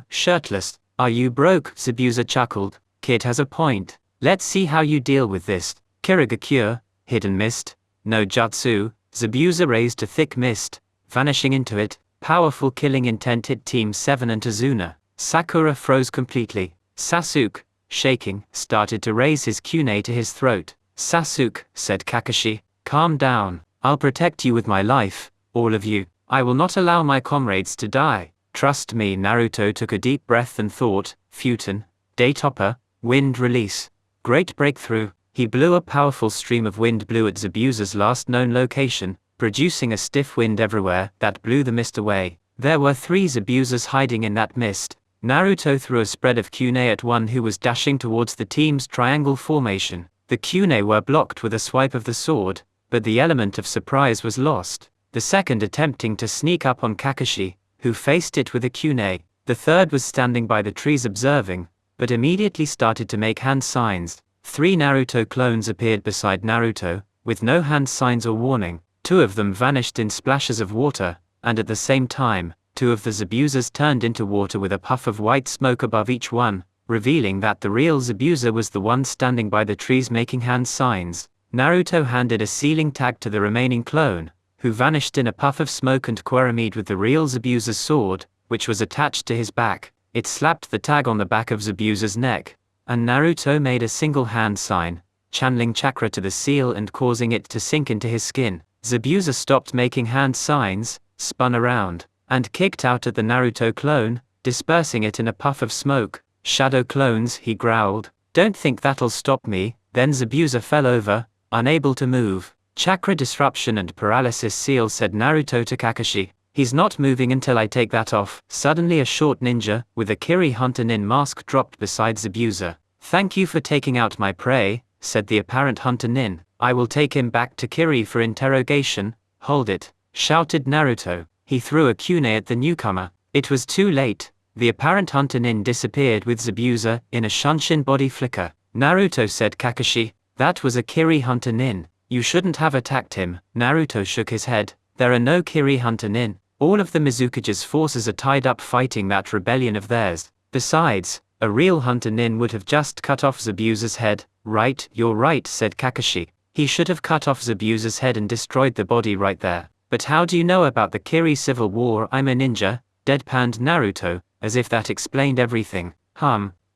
shirtless. Are you broke? Zabuza chuckled. Kid has a point. Let's see how you deal with this. Kirigakure, hidden mist. No jutsu. Zabuza raised a thick mist, vanishing into it. Powerful killing intent hit Team 7 and Tazuna. Sakura froze completely. Sasuke, shaking, started to raise his kunai to his throat. Sasuke, said Kakashi, calm down. I'll protect you with my life, all of you. I will not allow my comrades to die. Trust me. Naruto took a deep breath and thought, Futon, Daytopper, wind release. Great breakthrough. He blew a powerful stream of wind blew at Zabuza's last known location, producing a stiff wind everywhere that blew the mist away. There were 3 Zabuzas hiding in that mist. Naruto threw a spread of kunai at one who was dashing towards the team's triangle formation. The kunai were blocked with a swipe of the sword, but the element of surprise was lost. The second attempting to sneak up on Kakashi, who faced it with a kunai. The third was standing by the trees observing, but immediately started to make hand signs. 3 Naruto clones appeared beside Naruto, with no hand signs or warning. 2 of them vanished in splashes of water, and at the same time, 2 of the Zabuzas turned into water with a puff of white smoke above each one, revealing that the real Zabuza was the one standing by the trees making hand signs. Naruto handed a sealing tag to the remaining clone, who vanished in a puff of smoke and quaramied with the real Zabuza's sword, which was attached to his back. It slapped the tag on the back of Zabuza's neck, and Naruto made a single hand sign, channeling chakra to the seal and causing it to sink into his skin. Zabuza stopped making hand signs, spun around, and kicked out at the Naruto clone, dispersing it in a puff of smoke. Shadow clones, he growled. Don't think that'll stop me. Then Zabuza fell over, unable to move. Chakra disruption and paralysis seal, said Naruto to Kakashi. He's not moving until I take that off. Suddenly a short ninja, with a Kiri Hunter Nin mask dropped beside Zabuza. Thank you for taking out my prey, said the apparent Hunter Nin. I will take him back to Kiri for interrogation. Hold it, shouted Naruto. He threw a kunai at the newcomer. It was too late. The apparent Hunter Nin disappeared with Zabuza in a Shunshin body flicker. Naruto, said Kakashi. That was a Kiri Hunter Nin. You shouldn't have attacked him. Naruto shook his head. There are no Kiri Hunter Nin. All of the Mizukage's forces are tied up fighting that rebellion of theirs. Besides, a real Hunter Nin would have just cut off Zabuza's head. Right, you're right, said Kakashi. He should have cut off Zabuza's head and destroyed the body right there. But how do you know about the Kiri civil war? I'm a ninja, deadpanned Naruto. as if that explained everything.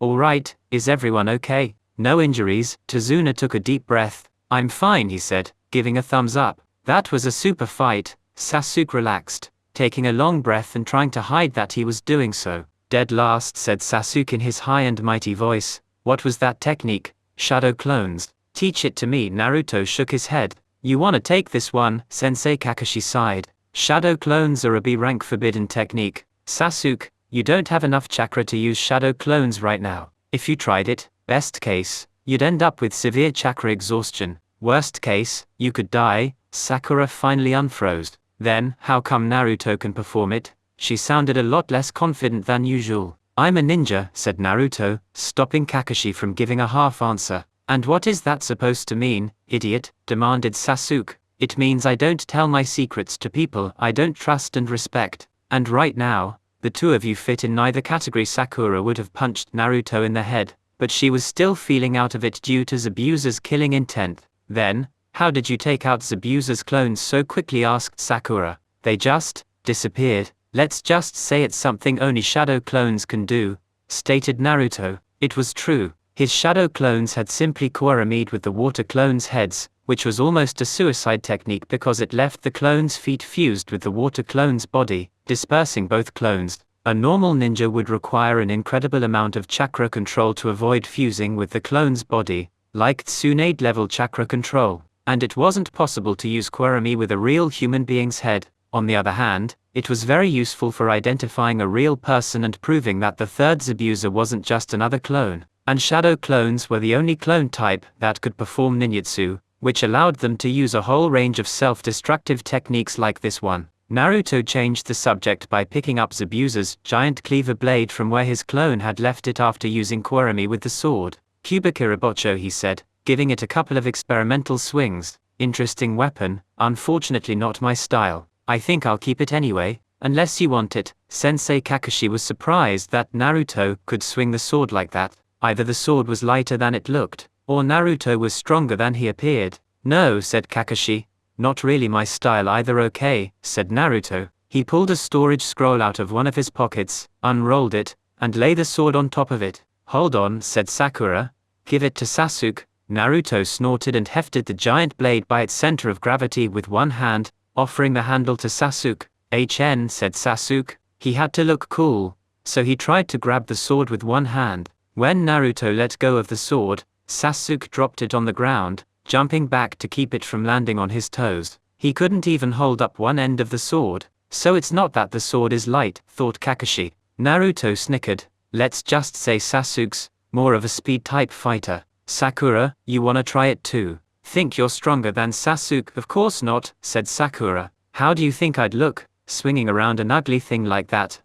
Alright, is everyone okay? No injuries? Tazuna took a deep breath. I'm fine, he said, giving a thumbs up. That was a super fight. Sasuke relaxed, taking a long breath and trying to hide that he was doing so. Dead last, said Sasuke in his high and mighty voice. What was that technique? Shadow clones. Teach it to me. Naruto shook his head. You wanna take this one? Sensei Kakashi sighed. Shadow clones are a B rank forbidden technique. Sasuke, you don't have enough chakra to use shadow clones right now. If you tried it, best case, you'd end up with severe chakra exhaustion. Worst case, you could die. Sakura finally unfroze. Then, how come Naruto can perform it? She sounded a lot less confident than usual. I'm a ninja, said Naruto, stopping Kakashi from giving a half answer. And what is that supposed to mean, idiot? Demanded Sasuke. It means I don't tell my secrets to people I don't trust and respect. And right now, the two of you fit in neither category. Sakura would have punched Naruto in the head, but she was still feeling out of it due to Zabuza's killing intent. Then, how did you take out Zabuza's clones so quickly? Asked Sakura. They just disappeared. Let's just say it's something only shadow clones can do, stated Naruto. It was true. His shadow clones had simply Kurami'd with the water clones' heads, which was almost a suicide technique because it left the clones' feet fused with the water clones' body, dispersing both clones. A normal ninja would require an incredible amount of chakra control to avoid fusing with the clone's body, like Tsunade level chakra control, and it wasn't possible to use Kurami with a real human being's head. On the other hand, it was very useful for identifying a real person and proving that the third Zabuza wasn't just another clone. And shadow clones were the only clone type that could perform ninjutsu, which allowed them to use a whole range of self-destructive techniques like this one. Naruto changed the subject by picking up Zabuza's giant cleaver blade from where his clone had left it after using Kurami with the sword. Kubikirabocho, he said, giving it a couple of experimental swings. Interesting weapon, unfortunately not my style. I think I'll keep it anyway, unless you want it. Sensei Kakashi was surprised that Naruto could swing the sword like that. Either the sword was lighter than it looked, or Naruto was stronger than he appeared. No, said Kakashi. Not really my style either. Okay, said Naruto. He pulled a storage scroll out of one of his pockets, unrolled it, and lay the sword on top of it. Hold on, said Sakura. Give it to Sasuke. Naruto snorted and hefted the giant blade by its center of gravity with one hand, offering the handle to Sasuke. Said Sasuke. He had to look cool, so he tried to grab the sword with one hand. When Naruto let go of the sword, Sasuke dropped it on the ground, jumping back to keep it from landing on his toes. He couldn't even hold up one end of the sword. So it's not that the sword is light, thought Kakashi. Naruto snickered. Let's just say Sasuke's more of a speed type fighter. Sakura, you wanna try it too? Think you're stronger than Sasuke? Of course not, said Sakura. How do you think I'd look, swinging around an ugly thing like that?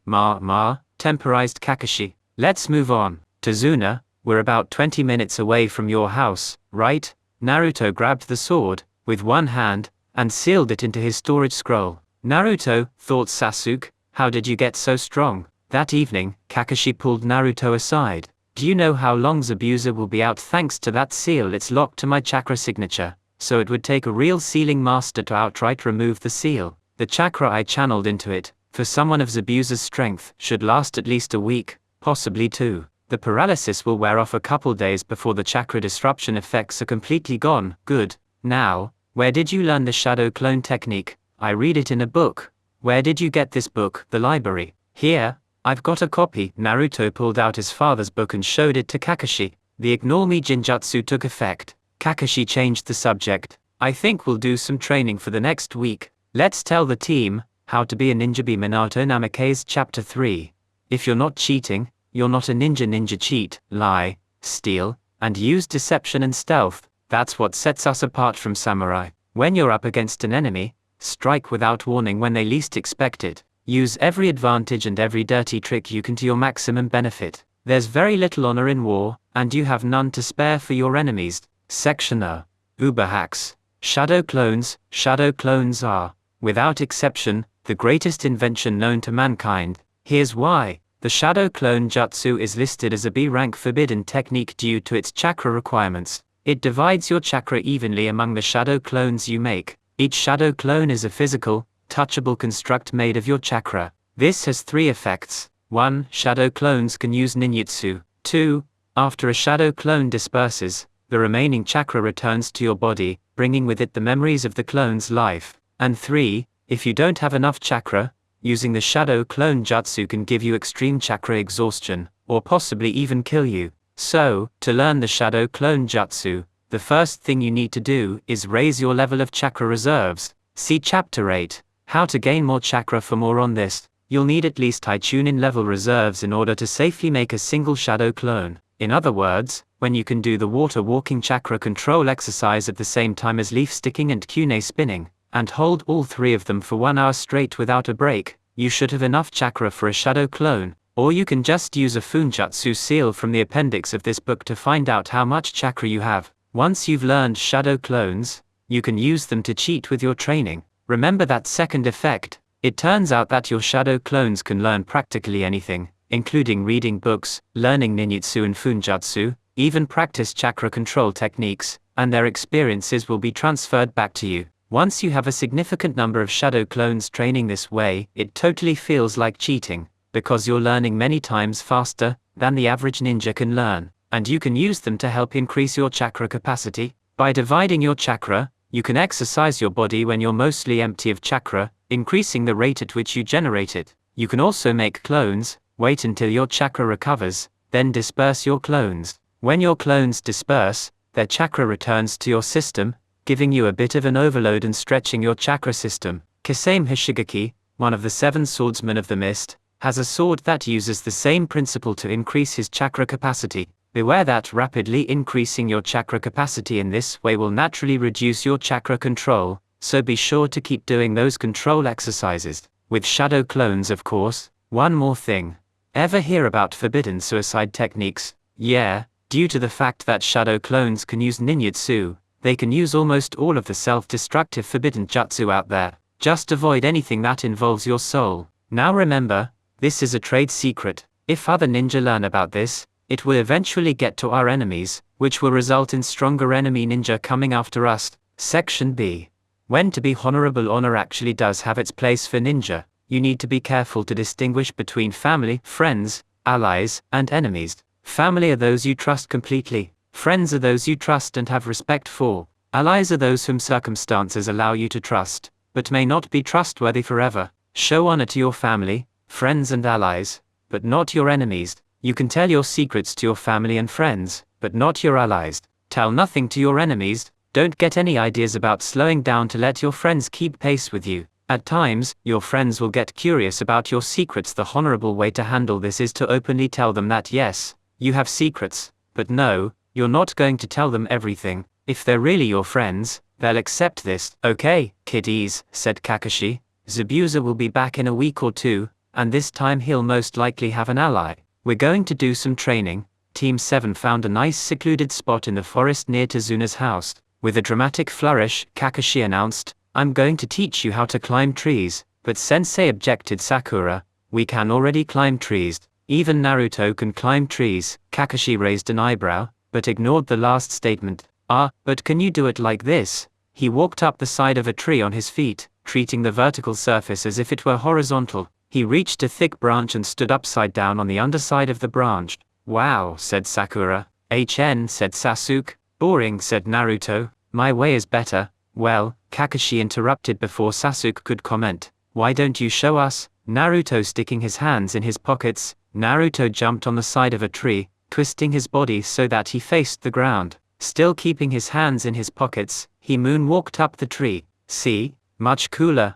Temporized Kakashi. Let's move on. Tazuna, we're about 20 minutes away from your house, right? Naruto grabbed the sword, with one hand, and sealed it into his storage scroll. Naruto, thought Sasuke, how did you get so strong? That evening, Kakashi pulled Naruto aside. Do you know how long Zabuza will be out? Thanks to that seal, it's locked to my chakra signature, so it would take a real sealing master to outright remove the seal. The chakra I channeled into it, for someone of Zabuza's strength, should last at least a week, possibly 2. The paralysis will wear off a couple days before the chakra disruption effects are completely gone. Good. Now, where did you learn the shadow clone technique? I read it in a book. Where did you get this book? The library. Here, I've got a copy. Naruto pulled out his father's book and showed it to Kakashi. The ignore me Jinjutsu took effect. Kakashi changed the subject. I think we'll do some training for the next week. Let's tell the team how to be a ninja. Be Minato Namake's Chapter 3. If you're not cheating, you're not a ninja. Ninja cheat, lie, steal, and use deception and stealth. That's what sets us apart from samurai. When you're up against an enemy, strike without warning when they least expect it. Use every advantage and every dirty trick you can to your maximum benefit. There's very little honor in war, and you have none to spare for your enemies. Section A. Uber hacks. Shadow clones. Shadow clones are, without exception, the greatest invention known to mankind. Here's why. The shadow clone jutsu is listed as a B rank forbidden technique due to its chakra requirements. It divides your chakra evenly among the shadow clones you make. Each shadow clone is a physical, touchable construct made of your chakra. This has 3 effects. 1. Shadow clones can use ninjutsu. 2. After a shadow clone disperses, the remaining chakra returns to your body, bringing with it the memories of the clone's life. And 3. If you don't have enough chakra, using the shadow clone jutsu can give you extreme chakra exhaustion, or possibly even kill you. So, to learn the shadow clone jutsu, the first thing you need to do is raise your level of chakra reserves. See Chapter 8, How to Gain More Chakra for more on this. You'll need at least high tunin level reserves in order to safely make a single shadow clone. In other words, when you can do the water walking chakra control exercise at the same time as leaf sticking and kune spinning, and hold all three of them for 1 hour straight without a break, you should have enough chakra for a shadow clone. Or you can just use a funjutsu seal from the appendix of this book to find out how much chakra you have. Once you've learned shadow clones, you can use them to cheat with your training. Remember that second effect. It turns out that your shadow clones can learn practically anything, including reading books, learning ninjutsu and funjutsu, even practice chakra control techniques, and their experiences will be transferred back to you. Once you have a significant number of shadow clones training this way, it totally feels like cheating, because you're learning many times faster than the average ninja can learn, and you can use them to help increase your chakra capacity. By dividing your chakra, you can exercise your body when you're mostly empty of chakra, increasing the rate at which you generate it. You can also make clones, wait until your chakra recovers, then disperse your clones. When your clones disperse, their chakra returns to your system, giving you a bit of an overload and stretching your chakra system. Kasame Hashigaki, one of the 7 swordsmen of the mist, has a sword that uses the same principle to increase his chakra capacity. Beware that rapidly increasing your chakra capacity in this way will naturally reduce your chakra control, so be sure to keep doing those control exercises. With shadow clones, of course. One more thing. Ever hear about forbidden suicide techniques? Yeah, due to the fact that shadow clones can use ninjutsu, they can use almost all of the self-destructive forbidden jutsu out there. Just avoid anything that involves your soul. Now remember, this is a trade secret. If other ninja learn about this, it will eventually get to our enemies, which will result in stronger enemy ninja coming after us. Section B. When to be honorable. Honor actually does have its place for ninja. You need to be careful to distinguish between family, friends, allies, and enemies. Family are those you trust completely. Friends are those you trust and have respect for. Allies are those whom circumstances allow you to trust, but may not be trustworthy forever. Show honor to your family, friends and allies, but not your enemies. You can tell your secrets to your family and friends, but not your allies. Tell nothing to your enemies. Don't get any ideas about slowing down to let your friends keep pace with you. At times, your friends will get curious about your secrets. The honorable way to handle this is to openly tell them that yes, you have secrets, but no, you're not going to tell them everything. If they're really your friends, they'll accept this. Okay, kiddies, said Kakashi. Zabuza will be back in a week or 2, and this time he'll most likely have an ally. We're going to do some training. Team 7 found a nice secluded spot in the forest near Tezuna's house. With a dramatic flourish, Kakashi announced, I'm going to teach you how to climb trees. But Sensei objected. Sakura, we can already climb trees. Even Naruto can climb trees. Kakashi raised an eyebrow, but ignored the last statement. But can you do it like this? He walked up the side of a tree on his feet, treating the vertical surface as if it were horizontal. He reached a thick branch and stood upside down on the underside of the branch. Wow, said Sakura. Said Sasuke. Boring, said Naruto. My way is better. Well, Kakashi interrupted before Sasuke could comment. Why don't you show us? Naruto sticking his hands in his pockets. Naruto jumped on the side of a tree, twisting his body so that he faced the ground. Still keeping his hands in his pockets, he moonwalked up the tree. See? Much cooler,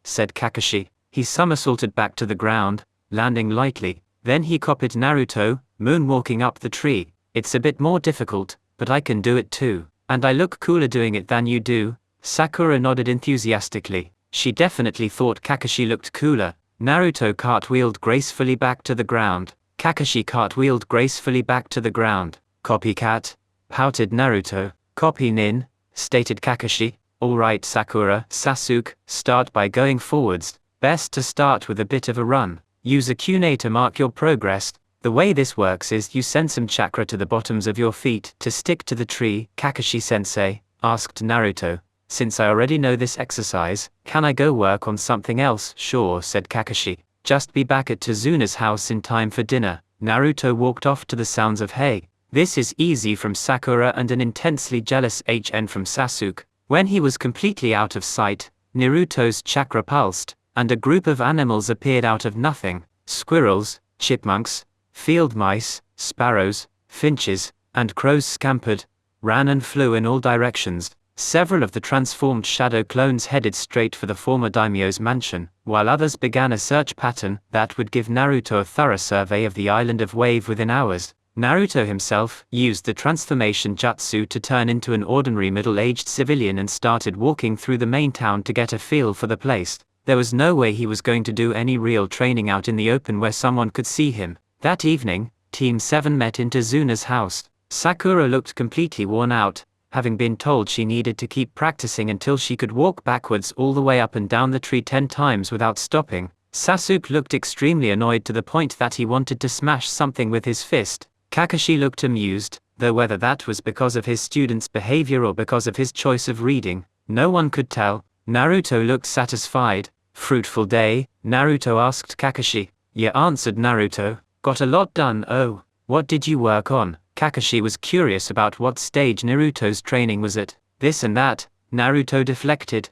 said Kakashi. He somersaulted back to the ground, landing lightly. Then he copied Naruto, moonwalking up the tree. It's a bit more difficult, but I can do it too. And I look cooler doing it than you do. Sakura nodded enthusiastically. She definitely thought Kakashi looked cooler. Naruto cartwheeled gracefully back to the ground. Kakashi cartwheeled gracefully back to the ground. Copycat, pouted Naruto. Copy nin, stated Kakashi. Alright Sakura, Sasuke, start by going forwards. Best to start with a bit of a run. Use a kune to mark your progress. The way this works is you send some chakra to the bottoms of your feet to stick to the tree. Kakashi-sensei asked Naruto. Since I already know this exercise, can I go work on something else? Sure, said Kakashi. just be back at Tazuna's house in time for dinner. Naruto walked off to the sounds of "Hey, this is easy" from Sakura and an intensely jealous "HN" from Sasuke. When he was completely out of sight, Naruto's chakra pulsed, and a group of animals appeared out of nothing. Squirrels, chipmunks, field mice, sparrows, finches, and crows scampered, ran and flew in all directions. Several of the transformed shadow clones headed straight for the former daimyo's mansion, while others began a search pattern that would give Naruto a thorough survey of the island of Wave within hours. Naruto himself used the transformation jutsu to turn into an ordinary middle-aged civilian and started walking through the main town to get a feel for the place. There was no way he was going to do any real training out in the open where someone could see him. That evening, Team 7 met in Tazuna's house. Sakura looked completely worn out, having been told she needed to keep practicing until she could walk backwards all the way up and down the tree 10 times without stopping. Sasuke looked extremely annoyed to the point that he wanted to smash something with his fist. Kakashi looked amused, though whether that was because of his student's behavior or because of his choice of reading, no one could tell. Naruto looked satisfied. "Fruitful day?" Naruto asked Kakashi. "Yeah," answered Naruto. "Got a lot done." "Oh, what did you work on?" Kakashi was curious about what stage Naruto's training was at. "This and that," Naruto deflected.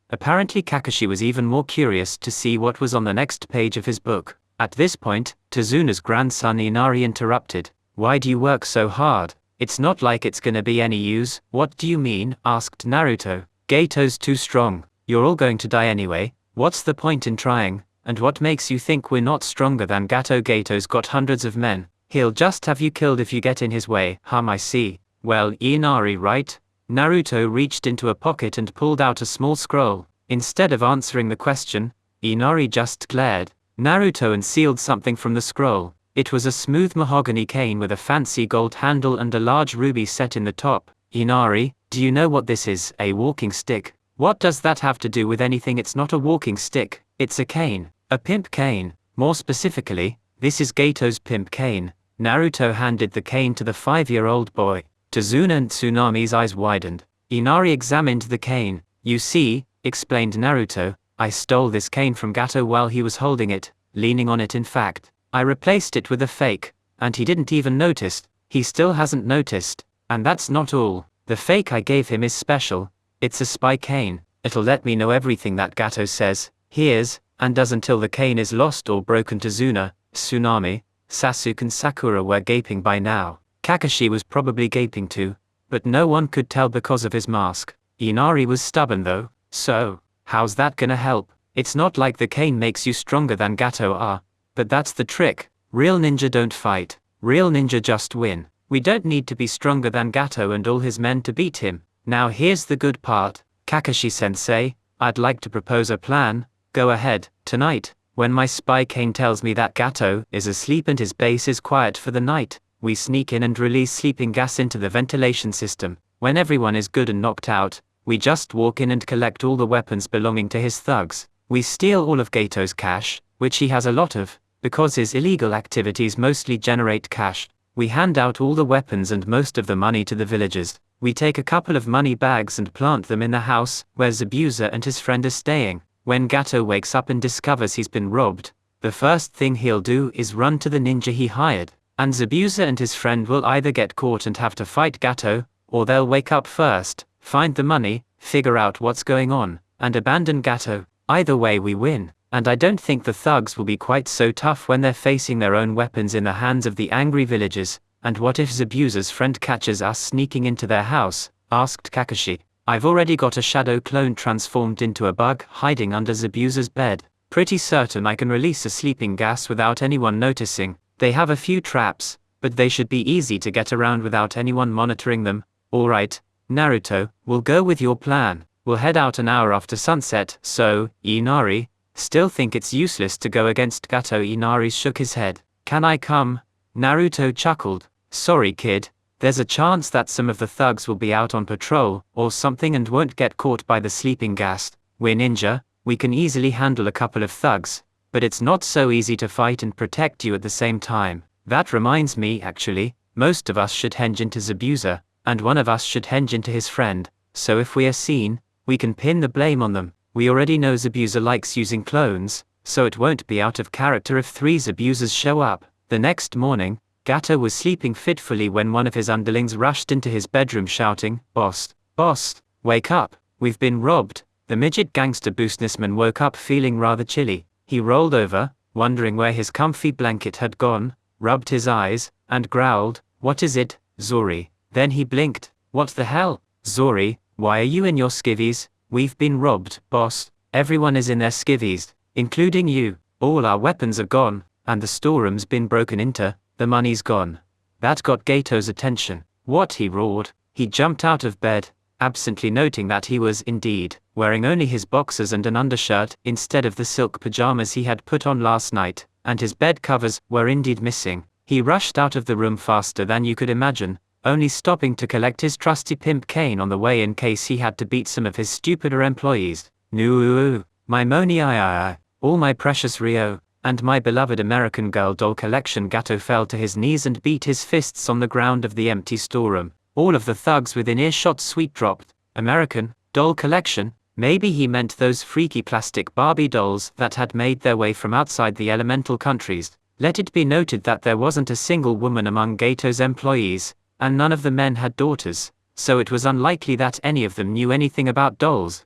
Apparently Kakashi was even more curious to see what was on the next page of his book. At this point, Tazuna's grandson Inari interrupted. "Why do you work so hard? It's not like it's gonna be any use." "What do you mean?" asked Naruto. "Gato's too strong. You're all going to die anyway. What's the point in trying? And what makes you think we're not stronger than Gato? Gato's got hundreds of men. He'll just have you killed if you get in his way." I see. Well, Inari, right?" Naruto reached into a pocket and pulled out a small scroll. Instead of answering the question, Inari just glared. Naruto unsealed something from the scroll. It was a smooth mahogany cane with a fancy gold handle and a large ruby set in the top. "Inari, do you know what this is?" "A walking stick." "What does that have to do with anything?" "It's not a walking stick, it's a cane. A pimp cane. More specifically, this is Gato's pimp cane." Naruto handed the cane to the 5-year-old boy. Tazuna and Tsunami's eyes widened. Inari examined the cane. "You see," explained Naruto, "I stole this cane from Gato while he was holding it, leaning on it. In fact, I replaced it with a fake, and he didn't even notice." "He still hasn't noticed. And that's not all. The fake I gave him is special. It's a spy cane. It'll let me know everything that Gato says, hears, and does until the cane is lost or broken." Tazuna, Tsunami, Sasuke and Sakura were gaping by now. Kakashi was probably gaping too, but no one could tell because of his mask. Inari was stubborn though. "So, how's that gonna help? It's not like the cane makes you stronger than Gato." But that's the trick. Real ninja don't fight. Real ninja just win. We don't need to be stronger than Gato and all his men to beat him. Now here's the good part. Kakashi-sensei, I'd like to propose a plan." "Go ahead." "Tonight, when my spy cane tells me that Gato is asleep and his base is quiet for the night, we sneak in and release sleeping gas into the ventilation system. When everyone is good and knocked out, we just walk in and collect all the weapons belonging to his thugs. We steal all of Gato's cash, which he has a lot of, because his illegal activities mostly generate cash. We hand out all the weapons and most of the money to the villagers. We take a couple of money bags and plant them in the house where Zabuza and his friend are staying. When Gato wakes up and discovers he's been robbed, the first thing he'll do is run to the ninja he hired. And Zabuza and his friend will either get caught and have to fight Gato, or they'll wake up first, find the money, figure out what's going on, and abandon Gato. Either way we win. And I don't think the thugs will be quite so tough when they're facing their own weapons in the hands of the angry villagers." "And what if Zabuza's friend catches us sneaking into their house?" asked Kakashi. "I've already got a shadow clone transformed into a bug hiding under Zabuza's bed. Pretty certain I can release a sleeping gas without anyone noticing. They have a few traps, but they should be easy to get around without anyone monitoring them." "Alright, Naruto, we'll go with your plan. We'll head out an hour after sunset." "So, Inari, still think it's useless to go against Gato?" Inari shook his head. "Can I come?" Naruto chuckled. "Sorry kid, there's a chance that some of the thugs will be out on patrol or something and won't get caught by the sleeping gas. We're ninja, we can easily handle a couple of thugs, but it's not so easy to fight and protect you at the same time. That reminds me actually, most of us should henge into Zabuza, and one of us should henge into his friend, so if we are seen, we can pin the blame on them. We already know Zabuza likes using clones, so it won't be out of character if 3's abusers show up. The next morning, Gato was sleeping fitfully when one of his underlings rushed into his bedroom shouting, "Boss, boss, wake up, we've been robbed." The midget gangster businessman woke up feeling rather chilly. He rolled over, wondering where his comfy blanket had gone, rubbed his eyes, and growled, "What is it, Zori?" Then he blinked. "What the hell, Zori, why are you in your skivvies?" "We've been robbed, boss. Everyone is in their skivvies, including you. All our weapons are gone, and the storeroom's been broken into. The money's gone." That got Gato's attention. "What?" he roared. He jumped out of bed, absently noting that he was, indeed, wearing only his boxers and an undershirt instead of the silk pajamas he had put on last night, and his bed covers were indeed missing. He rushed out of the room faster than you could imagine, only stopping to collect his trusty pimp cane on the way in case he had to beat some of his stupider employees. "No, my Moni I, all my precious Rio, and my beloved American Girl doll collection." Gato fell to his knees and beat his fists on the ground of the empty storeroom. All of the thugs within earshot sweet dropped. American doll collection? Maybe he meant those freaky plastic Barbie dolls that had made their way from outside the elemental countries. Let it be noted that there wasn't a single woman among Gato's employees, and none of the men had daughters, so it was unlikely that any of them knew anything about dolls.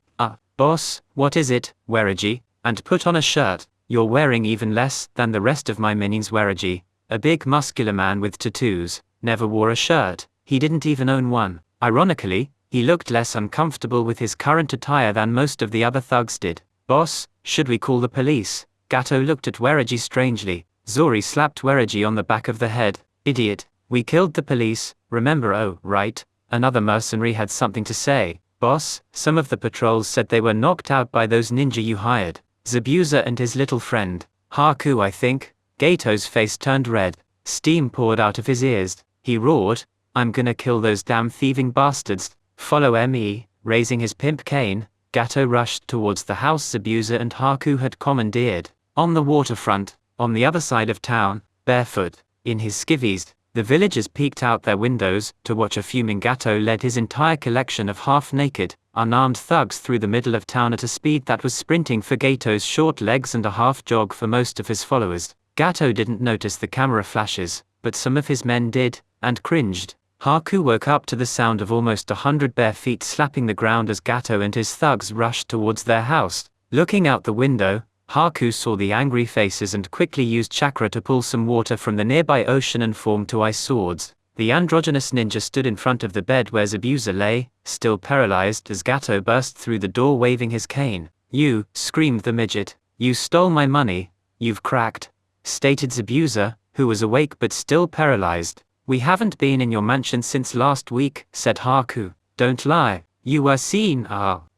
Boss, what is it, Wereji? And put on a shirt. You're wearing even less than the rest of my minions." Wereji, a big muscular man with tattoos, never wore a shirt. He didn't even own one. Ironically, he looked less uncomfortable with his current attire than most of the other thugs did. "Boss, should we call the police?" Gato looked at Wereji strangely. Zori slapped Wereji on the back of the head. "Idiot, we killed the police, remember?" "Oh, right." Another mercenary had something to say. "Boss, some of the patrols said they were knocked out by those ninja you hired. Zabuza and his little friend, Haku, I think." Gato's face turned red. Steam poured out of his ears. He roared, "I'm gonna kill those damn thieving bastards. Follow me." Raising his pimp cane, Gato rushed towards the house Zabuza and Haku had commandeered. On the waterfront, on the other side of town, barefoot, in his skivvies, the villagers peeked out their windows to watch a fuming Gato led his entire collection of half-naked, unarmed thugs through the middle of town at a speed that was sprinting for Gato's short legs and a half-jog for most of his followers. Gato didn't notice the camera flashes, but some of his men did, and cringed. Haku woke up to the sound of almost 100 bare feet slapping the ground as Gato and his thugs rushed towards their house. Looking out the window, Haku saw the angry faces and quickly used chakra to pull some water from the nearby ocean and form two ice swords. The androgynous ninja stood in front of the bed where Zabuza lay, still paralyzed as Gato burst through the door waving his cane. "You," screamed the midget, "you stole my money, you've cracked," stated Zabuza, who was awake but still paralyzed. "We haven't been in your mansion since last week," said Haku. "Don't lie, you were seen."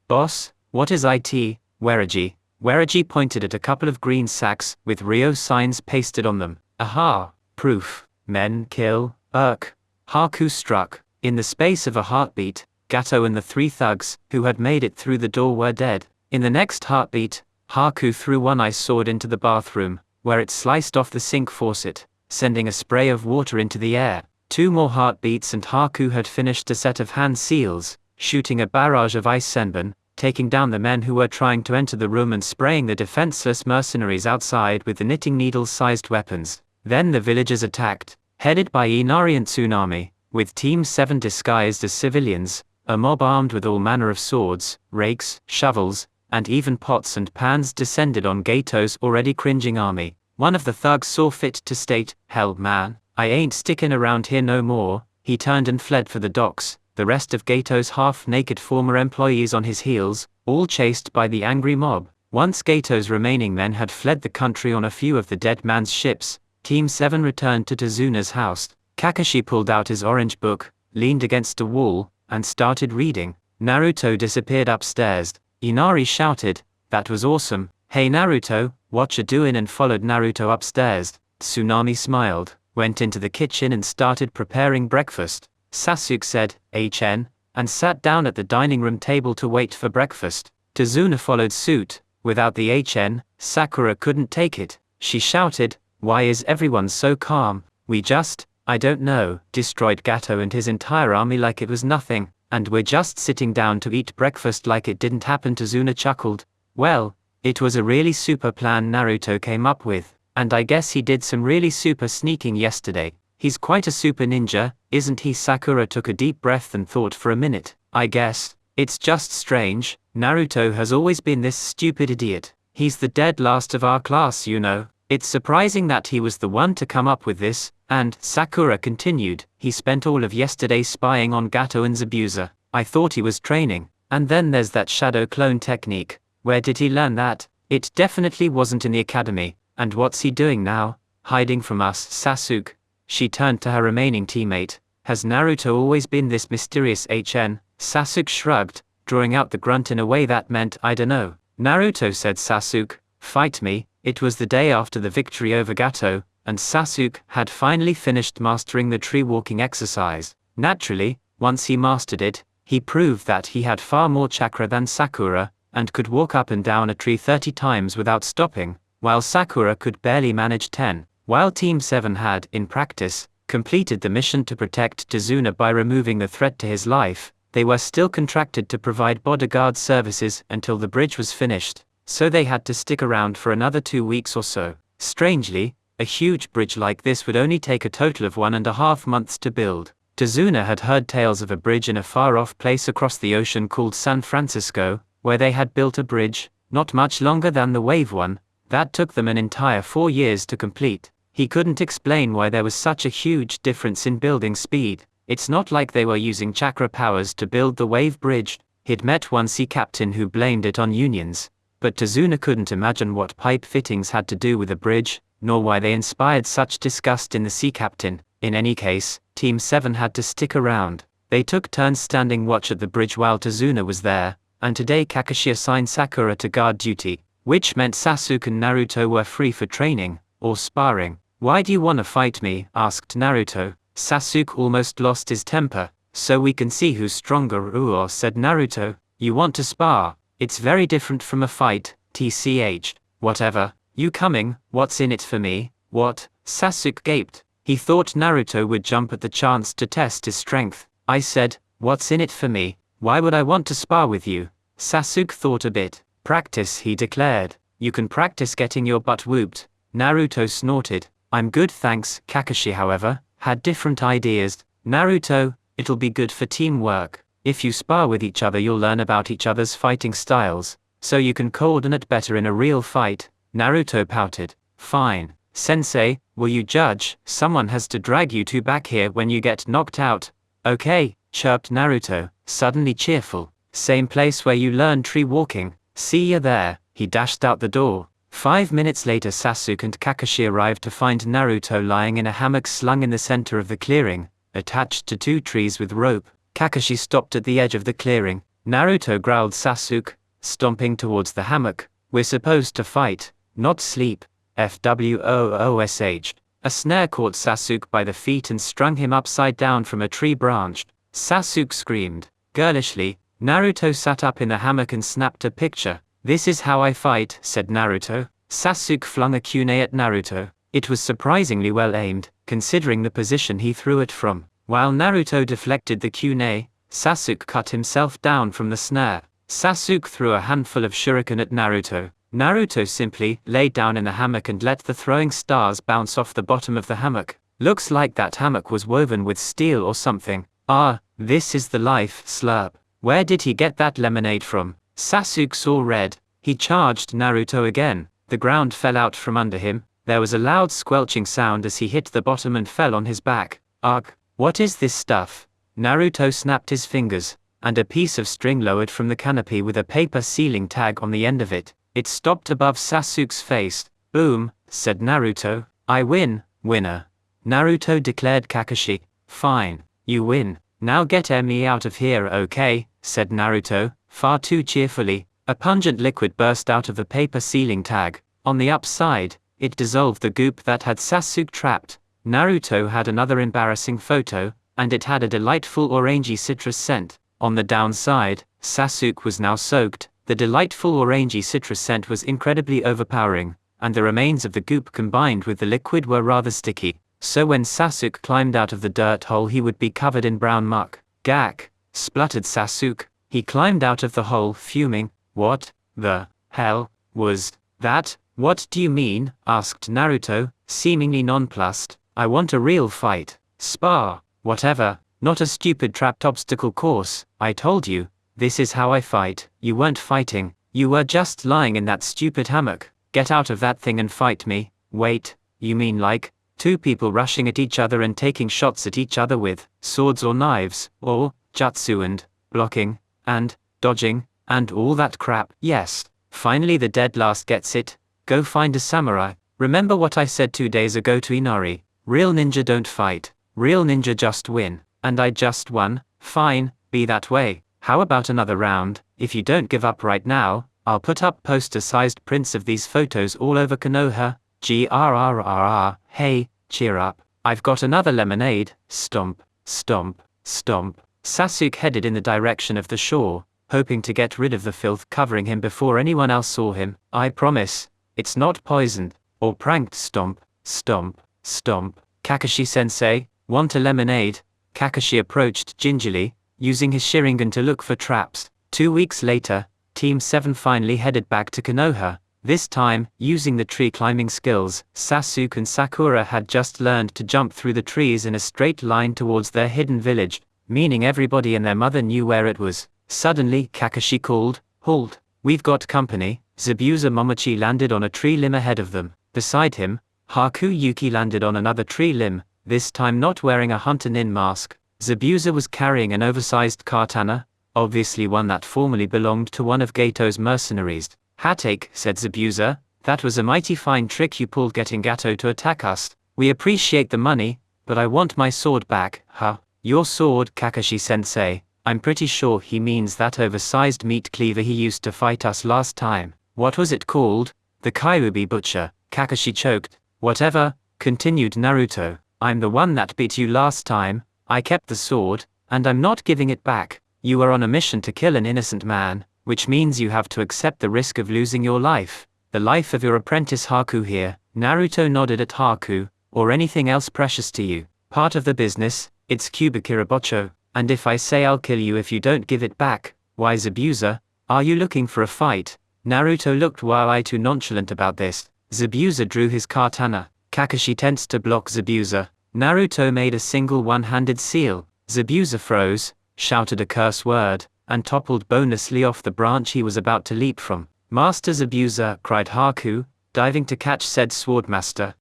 "Boss, what is it, Wereji?" Wereji pointed at a couple of green sacks with Rio signs pasted on them. "Aha, proof. Men kill, Haku struck. In the space of a heartbeat, Gato and the 3 thugs who had made it through the door were dead. In the next heartbeat, Haku threw one ice sword into the bathroom, where it sliced off the sink faucet, sending a spray of water into the air. 2 more heartbeats and Haku had finished a set of hand seals, shooting a barrage of ice senbon, taking down the men who were trying to enter the room and spraying the defenseless mercenaries outside with the knitting needle-sized weapons. Then the villagers attacked, headed by Inari and Tsunami, with Team 7 disguised as civilians, a mob armed with all manner of swords, rakes, shovels, and even pots and pans descended on Gato's already cringing army. One of the thugs saw fit to state, "Hell man, I ain't sticking around here no more." He turned and fled for the docks, the rest of Gato's half-naked former employees on his heels, all chased by the angry mob. Once Gato's remaining men had fled the country on a few of the dead man's ships, Team 7 returned to Tazuna's house. Kakashi pulled out his orange book, leaned against a wall, and started reading. Naruto disappeared upstairs. Inari shouted, "That was awesome. Hey Naruto, what you doing?" and followed Naruto upstairs. Tsunami smiled, went into the kitchen and started preparing breakfast. Sasuke said, "HN," and sat down at the dining room table to wait for breakfast. Tazuna followed suit. Without the HN, Sakura couldn't take it. She shouted, "Why is everyone so calm? We just, I don't know, destroyed Gato and his entire army like it was nothing, and we're just sitting down to eat breakfast like it didn't happen." Tazuna chuckled. "Well, It was a really super plan Naruto came up with, and I guess he did some really super sneaking yesterday. He's quite a super ninja, isn't he? Sakura took a deep breath and thought for a minute. I guess. It's just strange, Naruto has always been this stupid idiot. He's the dead last of our class, you know. It's surprising that he was the one to come up with this, and, Sakura continued, he spent all of yesterday spying on Gato and Zabuza. I thought he was training. And then there's that shadow clone technique. Where did he learn that? It definitely wasn't in the academy. And what's he doing now? Hiding from us, Sasuke. She turned to her remaining teammate. Has Naruto always been this mysterious HN? Sasuke shrugged, drawing out the grunt in a way that meant I dunno. Naruto, said Sasuke, fight me. It was the day after the victory over Gato, and Sasuke had finally finished mastering the tree walking exercise. Naturally, once he mastered it, he proved that he had far more chakra than Sakura, and could walk up and down a tree 30 times without stopping, while Sakura could barely manage 10. While Team 7 had, in practice, completed the mission to protect Tazuna by removing the threat to his life, they were still contracted to provide bodyguard services until the bridge was finished, so they had to stick around for another 2 weeks or so. Strangely, a huge bridge like this would only take a total of 1.5 months to build. Tazuna had heard tales of a bridge in a far-off place across the ocean called San Francisco, where they had built a bridge, not much longer than the wave one, that took them an entire 4 years to complete. He couldn't explain why there was such a huge difference in building speed. It's not like they were using chakra powers to build the wave bridge. He'd met one sea captain who blamed it on unions, but Tazuna couldn't imagine what pipe fittings had to do with a bridge, nor why they inspired such disgust in the sea captain. In any case, Team 7 had to stick around. They took turns standing watch at the bridge while Tazuna was there, and today Kakashi assigned Sakura to guard duty, which meant Sasuke and Naruto were free for training, or sparring. Why do you wanna fight me? Asked Naruto. Sasuke almost lost his temper. So we can see who's stronger, said Naruto. You want to spar? It's very different from a fight, tch. Whatever. You coming? What's in it for me? What? Sasuke gaped. He thought Naruto would jump at the chance to test his strength. I said, what's in it for me? Why would I want to spar with you? Sasuke thought a bit. Practice, he declared. You can practice getting your butt whooped. Naruto snorted. I'm good thanks. Kakashi, however, had different ideas. Naruto, it'll be good for teamwork. If you spar with each other you'll learn about each other's fighting styles, so you can coordinate better in a real fight. Naruto pouted. Fine. Sensei, will you judge? Someone has to drag you two back here when you get knocked out. Okay, chirped Naruto, suddenly cheerful. Same place where you learned tree walking. See ya there. He dashed out the door. 5 minutes later Sasuke and Kakashi arrived to find Naruto lying in a hammock slung in the center of the clearing, attached to 2 trees with rope. Kakashi stopped at the edge of the clearing. Naruto growled. Sasuke, stomping towards the hammock. We're supposed to fight, not sleep. FWOOSH. A snare caught Sasuke by the feet and strung him upside down from a tree branch. Sasuke screamed. Girlishly, Naruto sat up in the hammock and snapped a picture. This is how I fight, said Naruto. Sasuke flung a kunai at Naruto. It was surprisingly well aimed, considering the position he threw it from. While Naruto deflected the kunai, Sasuke cut himself down from the snare. Sasuke threw a handful of shuriken at Naruto. Naruto simply laid down in the hammock and let the throwing stars bounce off the bottom of the hammock. Looks like that hammock was woven with steel or something. Ah, this is the life, slurp. Where did he get that lemonade from? Sasuke saw red. He charged Naruto again. The ground fell out from under him. There was a loud squelching sound as he hit the bottom and fell on his back. Ugh, what is this stuff? Naruto snapped his fingers, and a piece of string lowered from the canopy with a paper sealing tag on the end of it. It stopped above Sasuke's face. Boom, said Naruto. I win, winner. Naruto declared. Kakashi. Fine, you win. Now get me out of here, okay, said Naruto, far too cheerfully. A pungent liquid burst out of the paper sealing tag. On the upside, it dissolved the goop that had Sasuke trapped. Naruto had another embarrassing photo, and it had a delightful orangey citrus scent. On the downside, Sasuke was now soaked. The delightful orangey citrus scent was incredibly overpowering, and the remains of the goop combined with the liquid were rather sticky. So when Sasuke climbed out of the dirt hole he would be covered in brown muck. Gak, spluttered Sasuke. He climbed out of the hole fuming. What the hell? Was that? What do you mean? Asked Naruto, seemingly nonplussed. I want a real fight. Spar. Whatever. Not a stupid trapped obstacle course. I told you. This is how I fight. You weren't fighting. You were just lying in that stupid hammock. Get out of that thing and fight me. Wait. You mean like two people rushing at each other and taking shots at each other with swords or knives, or jutsu and blocking, and dodging, and all that crap? Yes. Finally the dead last gets it. Go find a samurai. Remember what I said 2 days ago to Inari. Real ninja don't fight. Real ninja just win. And I just won. Fine, be that way. How about another round? If you don't give up right now, I'll put up poster-sized prints of these photos all over Konoha. Grrrr. Hey, cheer up. I've got another lemonade. Stomp, stomp, stomp. Sasuke headed in the direction of the shore, hoping to get rid of the filth covering him before anyone else saw him. I promise, it's not poisoned, or pranked. Stomp, stomp, stomp. Kakashi-sensei, want a lemonade? Kakashi approached gingerly, using his Sharingan to look for traps. 2 weeks later, Team 7 finally headed back to Konoha. This time, using the tree climbing skills, Sasuke and Sakura had just learned to jump through the trees in a straight line towards their hidden village, meaning everybody and their mother knew where it was. Suddenly, Kakashi called, "Halt! We've got company." Zabuza Momochi landed on a tree limb ahead of them. Beside him, Hakuyuki landed on another tree limb, this time not wearing a hunter nin mask. Zabuza was carrying an oversized katana, obviously one that formerly belonged to one of Gato's mercenaries. "Hatake," said Zabuza, "that was a mighty fine trick you pulled getting Gato to attack us. We appreciate the money, but I want my sword back." "Huh? Your sword?" "Kakashi-sensei, I'm pretty sure he means that oversized meat cleaver he used to fight us last time." "What was it called?" "The Kyuubi Butcher." Kakashi choked. "Whatever," continued Naruto, "I'm the one that beat you last time. I kept the sword, and I'm not giving it back. You are on a mission to kill an innocent man, which means you have to accept the risk of losing your life. The life of your apprentice Haku here." Naruto nodded at Haku. "Or anything else precious to you. Part of the business, it's Kyubikirabocho. And if I say I'll kill you if you don't give it back, why Zabuza, are you looking for a fight?" Naruto looked why too nonchalant about this. Zabuza drew his katana. Kakashi tensed to block Zabuza. Naruto made a single one-handed seal. Zabuza froze, shouted a curse word, and toppled bonelessly off the branch he was about to leap from. "Master Zabuza," cried Haku, diving to catch said swordmaster.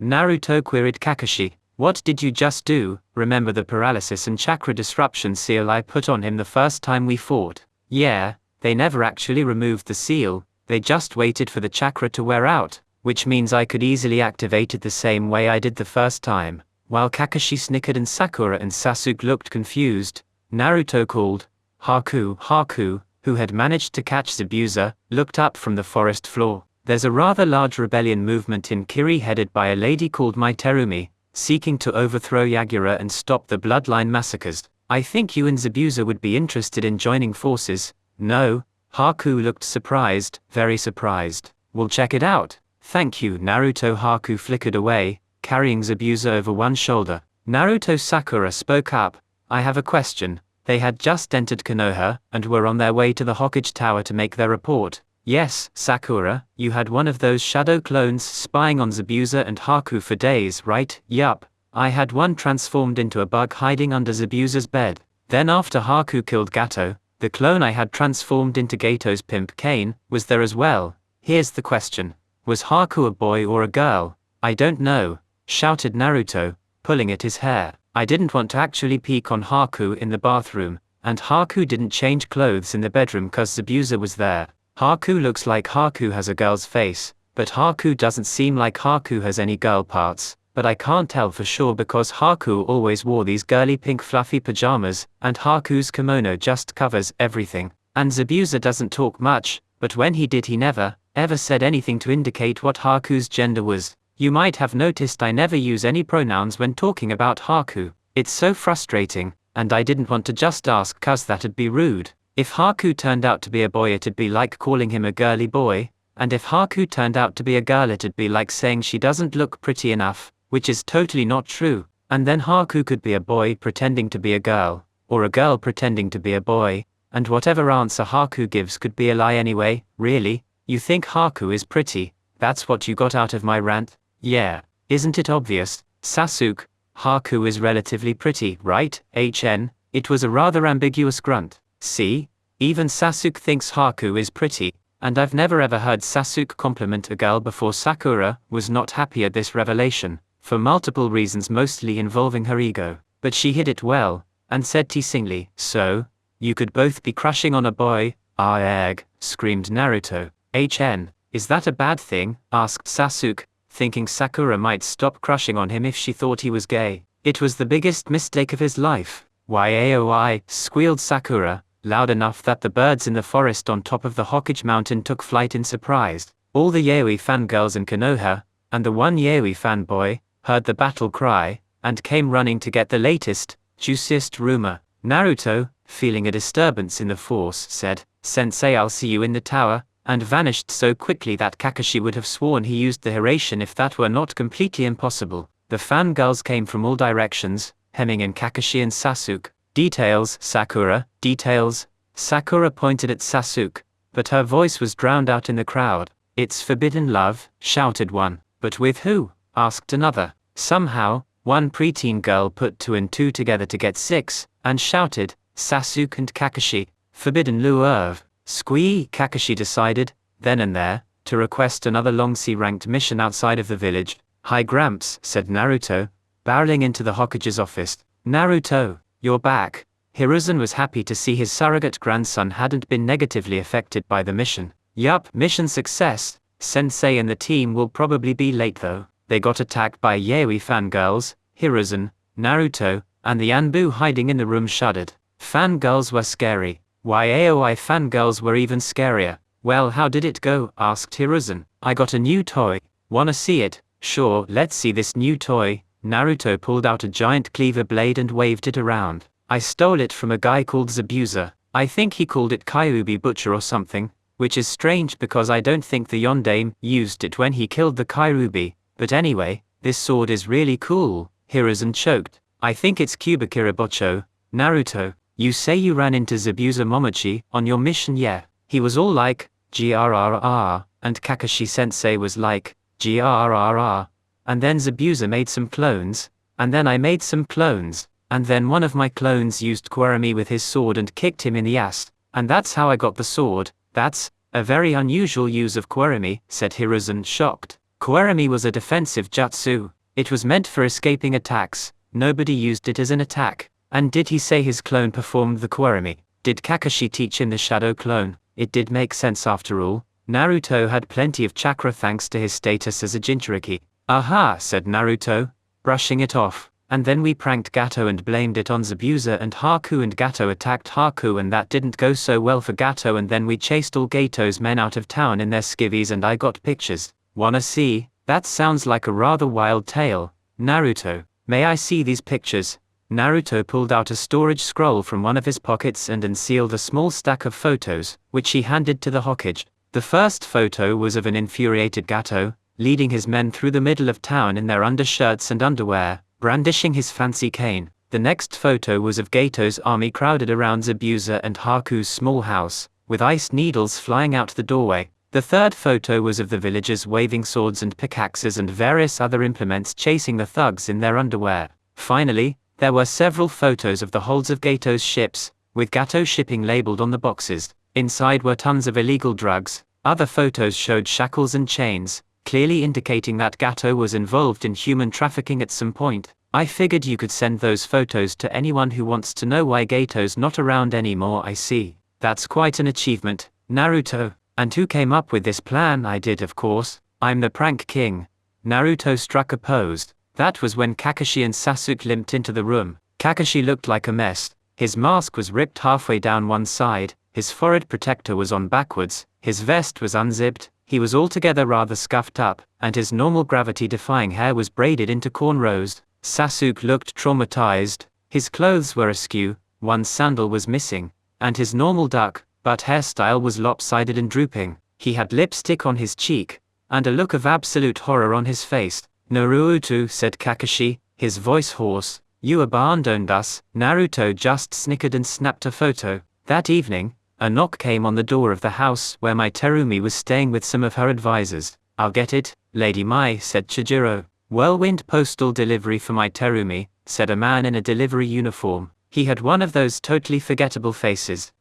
Naruto queried Kakashi. "What did you just do? Remember the paralysis and chakra disruption seal I put on him the first time we fought?" "Yeah, they never actually removed the seal, they just waited for the chakra to wear out, which means I could easily activate it the same way I did the first time." While Kakashi snickered and Sakura and Sasuke looked confused, Naruto called. Haku, who had managed to catch Zabuza, looked up from the forest floor. "There's a rather large rebellion movement in Kiri headed by a lady called Maiterumi, seeking to overthrow Yagura and stop the bloodline massacres. I think you and Zabuza would be interested in joining forces." "No." Haku looked surprised, very surprised. "We'll check it out." "Thank you." Naruto. Haku flickered away, carrying Zabuza over one shoulder. Naruto. Sakura spoke up. "I have a question." They had just entered Konoha, and were on their way to the Hokage Tower to make their report. "Yes, Sakura, you had one of those shadow clones spying on Zabuza and Haku for days, right?" "Yup. I had one transformed into a bug hiding under Zabuza's bed. Then after Haku killed Gato, the clone I had transformed into Gato's pimp Kane was there as well." "Here's the question. Was Haku a boy or a girl?" "I don't know," shouted Naruto, pulling at his hair. "I didn't want to actually peek on Haku in the bathroom, and Haku didn't change clothes in the bedroom cause Zabuza was there. Haku looks like Haku has a girl's face, but Haku doesn't seem like Haku has any girl parts, but I can't tell for sure because Haku always wore these girly pink fluffy pajamas, and Haku's kimono just covers everything. And Zabuza doesn't talk much, but when he did he never, ever said anything to indicate what Haku's gender was. You might have noticed I never use any pronouns when talking about Haku. It's so frustrating, and I didn't want to just ask cause that'd be rude. If Haku turned out to be a boy it'd be like calling him a girly boy, and if Haku turned out to be a girl it'd be like saying she doesn't look pretty enough, which is totally not true. And then Haku could be a boy pretending to be a girl, or a girl pretending to be a boy, and whatever answer Haku gives could be a lie anyway. Really? You think Haku is pretty, that's what you got out of my rant? Yeah, isn't it obvious, Sasuke? Haku is relatively pretty, right, HN? It was a rather ambiguous grunt. See? Even Sasuke thinks Haku is pretty, and I've never ever heard Sasuke compliment a girl before. Sakura was not happy at this revelation, for multiple reasons mostly involving her ego, but she hid it well, and said teasingly, "So, you could both be crushing on a boy?" "Ah egg," screamed Naruto. "HN, is that a bad thing?" asked Sasuke, thinking Sakura might stop crushing on him if she thought he was gay. It was the biggest mistake of his life. "Yaoi," squealed Sakura, loud enough that the birds in the forest on top of the Hokage mountain took flight in surprise. All the Yaoi fangirls in Konoha, and the one Yaoi fanboy, heard the battle cry, and came running to get the latest, juiciest rumor. Naruto, feeling a disturbance in the force, said, "Sensei, I'll see you in the tower," and vanished so quickly that Kakashi would have sworn he used the Hiraishin if that were not completely impossible. The fangirls came from all directions, hemming in Kakashi and Sasuke. "Details, Sakura, details." Sakura pointed at Sasuke, but her voice was drowned out in the crowd. "It's forbidden love," shouted one. "But with who?" asked another. Somehow, one preteen girl put 2 and 2 together to get 6, and shouted, "Sasuke and Kakashi, forbidden love." Squee! Kakashi decided, then and there, to request another long C-ranked mission outside of the village. "Hi Gramps," said Naruto, barreling into the Hokage's office. "Naruto, you're back." Hiruzen was happy to see his surrogate grandson hadn't been negatively affected by the mission. "Yup, mission success. Sensei and the team will probably be late though. They got attacked by Yaoi fangirls." Hiruzen, Naruto, and the Anbu hiding in the room shuddered. Fangirls were scary. Yaoi fangirls were even scarier. "Well, how did it go?" asked Hiruzen. "I got a new toy. Wanna see it?" "Sure, let's see this new toy." Naruto pulled out a giant cleaver blade and waved it around. "I stole it from a guy called Zabuza. I think he called it Kyuubi Butcher or something, which is strange because I don't think the Yondaime used it when he killed the Kyuubi, but anyway, this sword is really cool." Hiruzen choked. "I think it's Kubikirabocho." "Naruto, you say you ran into Zabuza Momochi on your mission?" "Yeah." He was all like, "GRRR," and Kakashi sensei was like, "GRRR." And then Zabuza made some clones, and then I made some clones, and then one of my clones used Kurami with his sword and kicked him in the ass, and that's how I got the sword. "That's a very unusual use of Kurami," said Hiruzen, shocked. Kurami was a defensive jutsu. It was meant for escaping attacks. Nobody used it as an attack. And did he say his clone performed the Kurami? Did Kakashi teach him the shadow clone? It did make sense after all. Naruto had plenty of chakra thanks to his status as a Jinchuriki. "Aha," said Naruto, brushing it off. "And then we pranked Gato and blamed it on Zabuza and Haku, and Gato attacked Haku, and that didn't go so well for Gato, and then we chased all Gato's men out of town in their skivvies and I got pictures. Wanna see?" "That sounds like a rather wild tale. Naruto, may I see these pictures?" Naruto pulled out a storage scroll from one of his pockets and unsealed a small stack of photos, which he handed to the Hokage. The first photo was of an infuriated Gato, leading his men through the middle of town in their undershirts and underwear, brandishing his fancy cane. The next photo was of Gato's army crowded around Zabuza and Haku's small house, with ice needles flying out the doorway. The third photo was of the villagers waving swords and pickaxes and various other implements chasing the thugs in their underwear. Finally, there were several photos of the holds of Gato's ships, with Gato shipping labeled on the boxes. Inside were tons of illegal drugs. Other photos showed shackles and chains, clearly indicating that Gato was involved in human trafficking at some point. "I figured you could send those photos to anyone who wants to know why Gato's not around anymore." "I see. That's quite an achievement, Naruto. And who came up with this plan?" "I did, of course. I'm the prank king." Naruto struck a pose. That was when Kakashi and Sasuke limped into the room. Kakashi looked like a mess. His mask was ripped halfway down one side, his forehead protector was on backwards, his vest was unzipped, he was altogether rather scuffed up, and his normal gravity-defying hair was braided into cornrows. Sasuke looked traumatized. His clothes were askew, one sandal was missing, and his normal but hairstyle was lopsided and drooping. He had lipstick on his cheek, and a look of absolute horror on his face. "Naruto," said Kakashi, his voice hoarse, "you abandoned us." Naruto just snickered and snapped a photo. That evening, A knock came on the door of the house where my Terumi was staying with some of her advisors. "I'll get it, Lady Mai," said Chijiro. "Whirlwind postal delivery for my Terumi," said a man in a delivery uniform. He had one of those totally forgettable faces.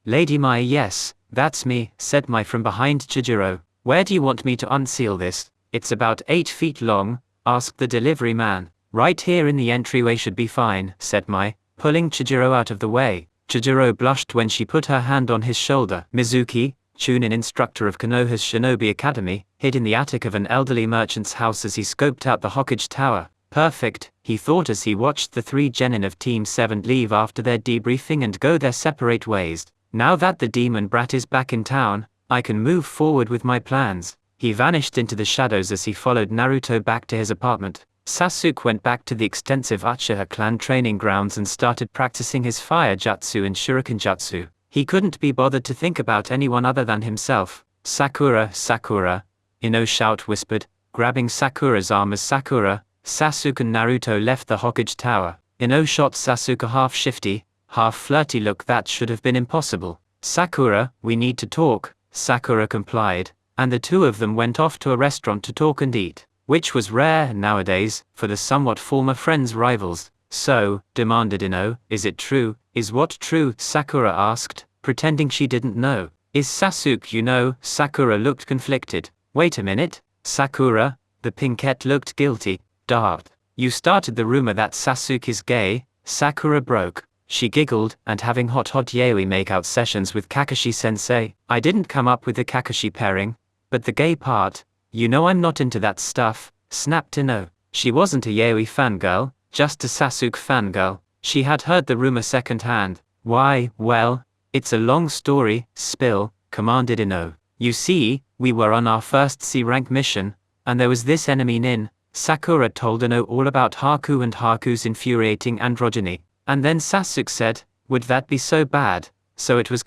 Lady Mai, yes, that's me," said Mai from behind Chijiro. "Where do you want me to unseal this?" "It's about 8 feet long," asked the delivery man. "Right here in the entryway should be fine," said Mai, pulling Chijiro out of the way. Chijiro blushed when she put her hand on his shoulder. Mizuki, Chunin instructor of Konoha's Shinobi Academy, hid in the attic of an elderly merchant's house as he scoped out the Hokage Tower. Perfect, he thought as he watched the 3 genin of Team 7 leave after their debriefing and go their separate ways. Now that the demon brat is back in town, I can move forward with my plans. He vanished into the shadows as he followed Naruto back to his apartment. Sasuke went back to the extensive Uchiha clan training grounds and started practicing his fire jutsu and shuriken jutsu. He couldn't be bothered to think about anyone other than himself. "Sakura, Sakura," Ino shout whispered, grabbing Sakura's arm as Sasuke and Naruto left the Hokage Tower. Ino shot Sasuke a half-shifty, half-flirty look that should have been impossible. "Sakura, we need to talk," Sakura complied, and the two of them went off to a restaurant to talk and eat, which was rare nowadays for the somewhat former friends rivals. "So," demanded Ino, "is it true?" "Is what true?" Sakura asked, pretending she didn't know. "Is Sasuke, you know?" Sakura looked conflicted. "Wait a minute, Sakura," the pinkette looked guilty. "Dart. You started the rumor that Sasuke is gay," Sakura broke. She giggled, and having hot yaoi makeout sessions with Kakashi-sensei. "I didn't come up with the Kakashi pairing, but the gay part, you know I'm not into that stuff," snapped Ino. She wasn't a yaoi fangirl, just a Sasuke fangirl. She had heard the rumor secondhand. "Why, well, it's a long story, spill," commanded Ino. "You see, we were on our first C-rank mission, and there was this enemy Nin." Sakura told Ino all about Haku and Haku's infuriating androgyny. And then Sasuke said, "Would that be so bad?" So it was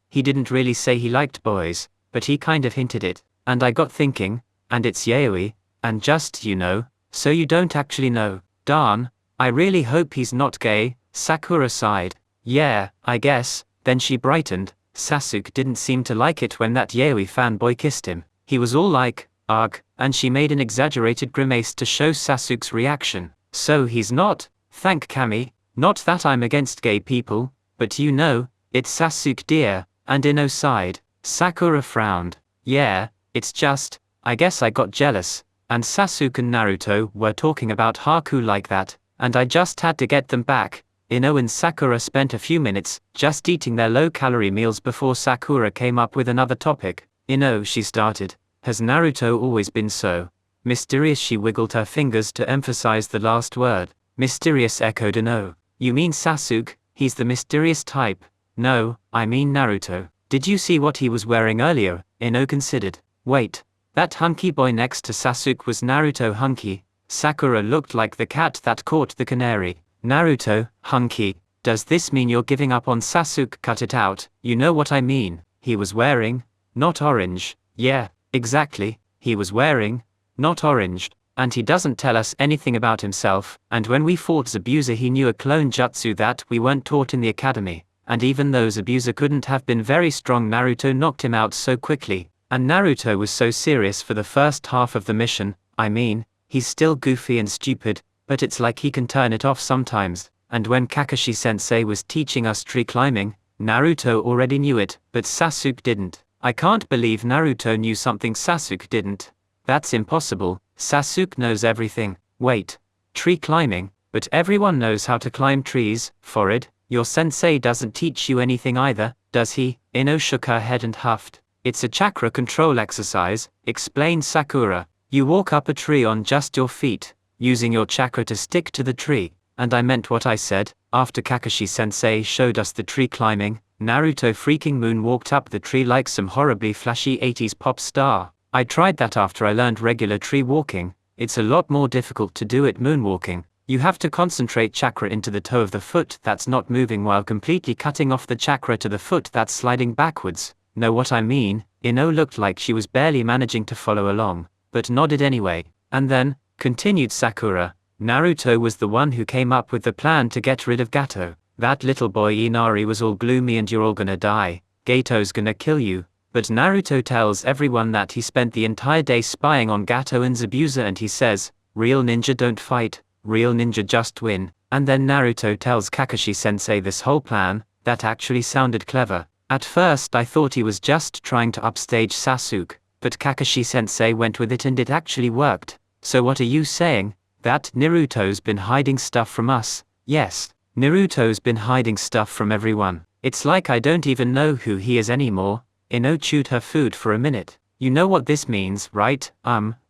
he didn't really say he liked boys, but he kind of hinted it. And I got thinking, and it's yaoi, and just, you know, so you don't actually know. Darn, I really hope he's not gay, Sakura sighed. "Yeah, I guess." Then she brightened. Sasuke didn't seem to like it when that yaoi fanboy kissed him. He was all like, "Ugh," and she made an exaggerated grimace to show Sasuke's reaction. "So he's not, thank Kami. Not that I'm against gay people, but you know, it's Sasuke dear," and Ino sighed. Sakura frowned. "Yeah, it's just, I guess I got jealous, and Sasuke and Naruto were talking about Haku like that, and I just had to get them back." Ino and Sakura spent a few minutes just eating their low-calorie meals before Sakura came up with another topic. "Ino," she started, "has Naruto always been so mysterious?" She wiggled her fingers to emphasize the last word. "Mysterious," echoed Ino. "You mean Sasuke, he's the mysterious type?" "No, I mean Naruto. Did you see what he was wearing earlier?" Ino considered. "Wait, that hunky boy next to Sasuke was Naruto hunky?" Sakura looked like the cat that caught the canary. "Naruto, hunky, does this mean you're giving up on Sasuke?" "Cut it out, you know what I mean. He was wearing, not orange." "Yeah, exactly, he was wearing, not orange. And he doesn't tell us anything about himself, and when we fought Zabuza he knew a clone jutsu that we weren't taught in the academy, and even though Zabuza couldn't have been very strong, Naruto knocked him out so quickly, and Naruto was so serious for the first half of the mission. I mean, he's still goofy and stupid, but it's like he can turn it off sometimes, and when Kakashi-sensei was teaching us tree climbing, Naruto already knew it, but Sasuke didn't. I can't believe Naruto knew something Sasuke didn't. That's impossible. Sasuke knows everything." "Wait, tree climbing? But everyone knows how to climb trees, Forid. Your sensei doesn't teach you anything either, does he?" Ino shook her head and huffed. "It's a chakra control exercise," explained Sakura. "You walk up a tree on just your feet, using your chakra to stick to the tree." And I meant what I said. After Kakashi-sensei showed us the tree climbing, Naruto freaking moonwalked up the tree like some horribly flashy 80s pop star. I tried that after I learned regular tree walking. It's a lot more difficult to do it moonwalking. You have to concentrate chakra into the toe of the foot that's not moving while completely cutting off the chakra to the foot that's sliding backwards. Know what I mean? Ino looked like she was barely managing to follow along, but nodded anyway. "And then," continued Sakura, "Naruto was the one who came up with the plan to get rid of Gato. That little boy Inari was all gloomy and you're all gonna die, Gato's gonna kill you. But Naruto tells everyone that he spent the entire day spying on Gato and Zabuza and he says, real ninja don't fight, real ninja just win. And then Naruto tells Kakashi-sensei this whole plan, that actually sounded clever. At first I thought he was just trying to upstage Sasuke, but Kakashi-sensei went with it and it actually worked. So what are you saying? That Naruto's been hiding stuff from us? Yes, Naruto's been hiding stuff from everyone. It's like I don't even know who he is anymore. Ino chewed her food for a minute. You know what this means, right?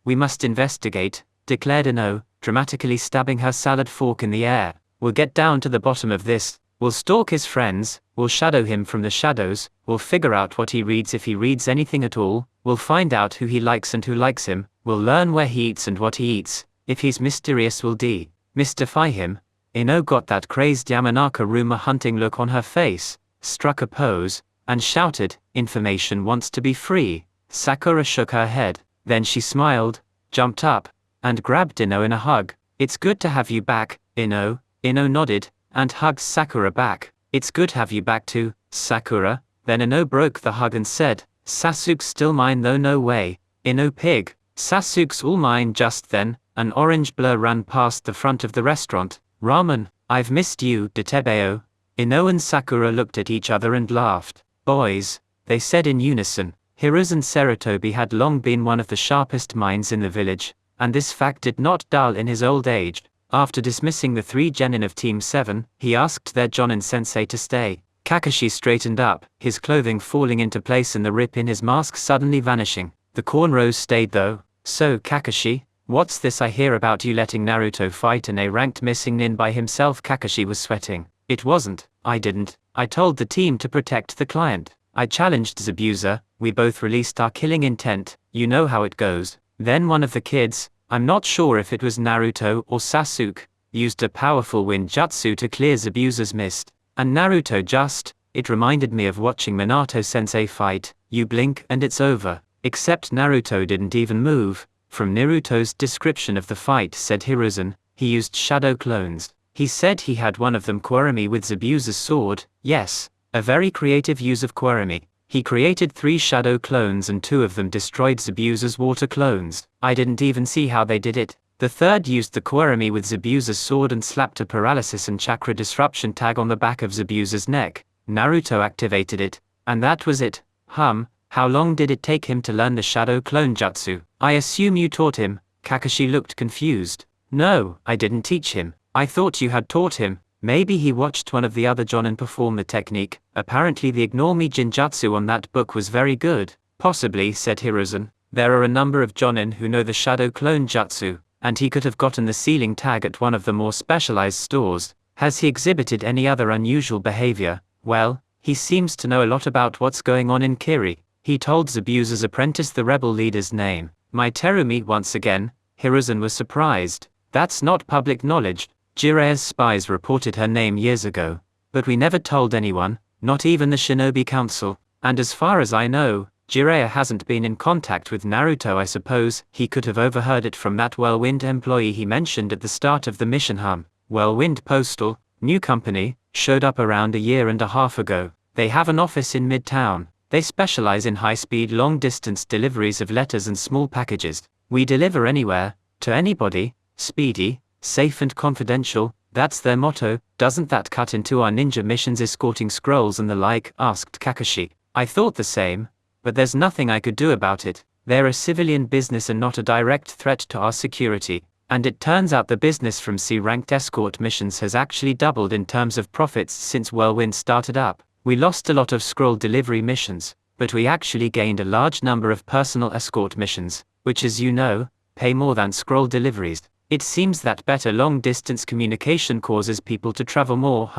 We must investigate, declared Ino, dramatically stabbing her salad fork in the air. We'll get down to the bottom of this. We'll stalk his friends, we'll shadow him from the shadows, we'll figure out what he reads if he reads anything at all, we'll find out who he likes and who likes him, we'll learn where he eats and what he eats. If he's mysterious we'll demystify him. Ino got that crazed Yamanaka rumor hunting look on her face, struck a pose, and shouted, information wants to be free. Sakura shook her head, then she smiled, jumped up, and grabbed Ino in a hug. It's good to have you back, Ino. Ino nodded, and hugged Sakura back. It's good to have you back too, Sakura. Then Ino broke the hug and said, Sasuke's still mine though no way, Ino pig. Sasuke's all mine. Just then, an orange blur ran past the front of the restaurant. Ramen, I've missed you, Detebeo. Ino and Sakura looked at each other and laughed. Boys, they said in unison. Hiruzen Sarutobi had long been one of the sharpest minds in the village, and this fact did not dull in his old age. After dismissing the 3 genin of Team 7, he asked their Jonin sensei to stay. Kakashi straightened up, his clothing falling into place and the rip in his mask suddenly vanishing. The cornrows stayed though. So Kakashi, what's this I hear about you letting Naruto fight an A-ranked missing nin by himself? Kakashi was sweating. It wasn't, I didn't. I told the team to protect the client. I challenged Zabuza, we both released our killing intent, you know how it goes. Then one of the kids, I'm not sure if it was Naruto or Sasuke, used a powerful wind jutsu to clear Zabuza's mist. And Naruto it reminded me of watching Minato-sensei fight, you blink and it's over. Except Naruto didn't even move. From Naruto's description of the fight, said Hiruzen, he used shadow clones. He said he had one of them Kurumi with Zabuza's sword. Yes, a very creative use of Kurumi. He created 3 shadow clones and 2 of them destroyed Zabuza's water clones. I didn't even see how they did it. The 3rd used the Kurumi with Zabuza's sword and slapped a paralysis and chakra disruption tag on the back of Zabuza's neck. Naruto activated it, and that was it. How long did it take him to learn the shadow clone jutsu? I assume you taught him. Kakashi looked confused. No, I didn't teach him. I thought you had taught him. Maybe he watched one of the other jonin perform the technique. Apparently the Ignore Me Jinjutsu on that book was very good. Possibly, said Hiruzen. There are a number of jonin who know the shadow clone jutsu, and he could have gotten the ceiling tag at one of the more specialized stores. Has he exhibited any other unusual behavior? Well, he seems to know a lot about what's going on in Kiri. He told Zabuza's apprentice the rebel leader's name. My Terumi. Once again, Hiruzen was surprised. That's not public knowledge. Jiraiya's spies reported her name years ago, but we never told anyone, not even the Shinobi Council. And as far as I know, Jiraiya hasn't been in contact with Naruto. I suppose he could have overheard it from that Whirlwind employee he mentioned at the start of the mission. Whirlwind Postal, new company, showed up around a year and a half ago. They have an office in Midtown. They specialize in high-speed long-distance deliveries of letters and small packages. We deliver anywhere, to anybody, speedy, safe and confidential. That's their motto. Doesn't that cut into our ninja missions escorting scrolls and the like? Asked Kakashi. I thought the same, but there's nothing I could do about it. They're a civilian business and not a direct threat to our security. And it turns out the business from C-ranked escort missions has actually doubled in terms of profits since Whirlwind started up. We lost a lot of scroll delivery missions, but we actually gained a large number of personal escort missions, which, as you know, pay more than scroll deliveries. It seems that better long-distance communication causes people to travel more.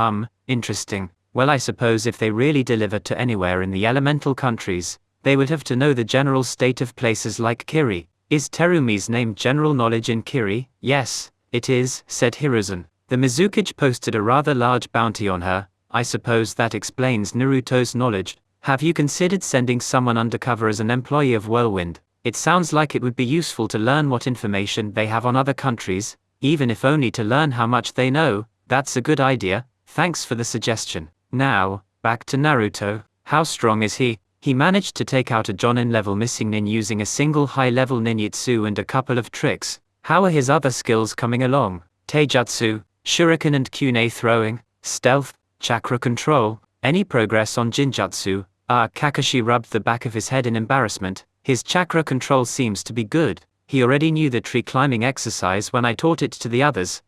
Interesting. Well, I suppose if they really delivered to anywhere in the elemental countries, they would have to know the general state of places like Kiri. Is Terumi's name general knowledge in Kiri? Yes, it is, said Hiruzen. The Mizukage posted a rather large bounty on her. I suppose that explains Naruto's knowledge. Have you considered sending someone undercover as an employee of Whirlwind? It sounds like it would be useful to learn what information they have on other countries, even if only to learn how much they know. That's a good idea. Thanks for the suggestion. Now, back to Naruto. How strong is he? He managed to take out a genin level missing nin using a single high level ninjutsu and a couple of tricks. How are his other skills coming along? Taijutsu, shuriken and kyune throwing, stealth, chakra control, any progress on jinjutsu? Kakashi rubbed the back of his head in embarrassment. His chakra control seems to be good. He already knew the tree climbing exercise when I taught it to the others.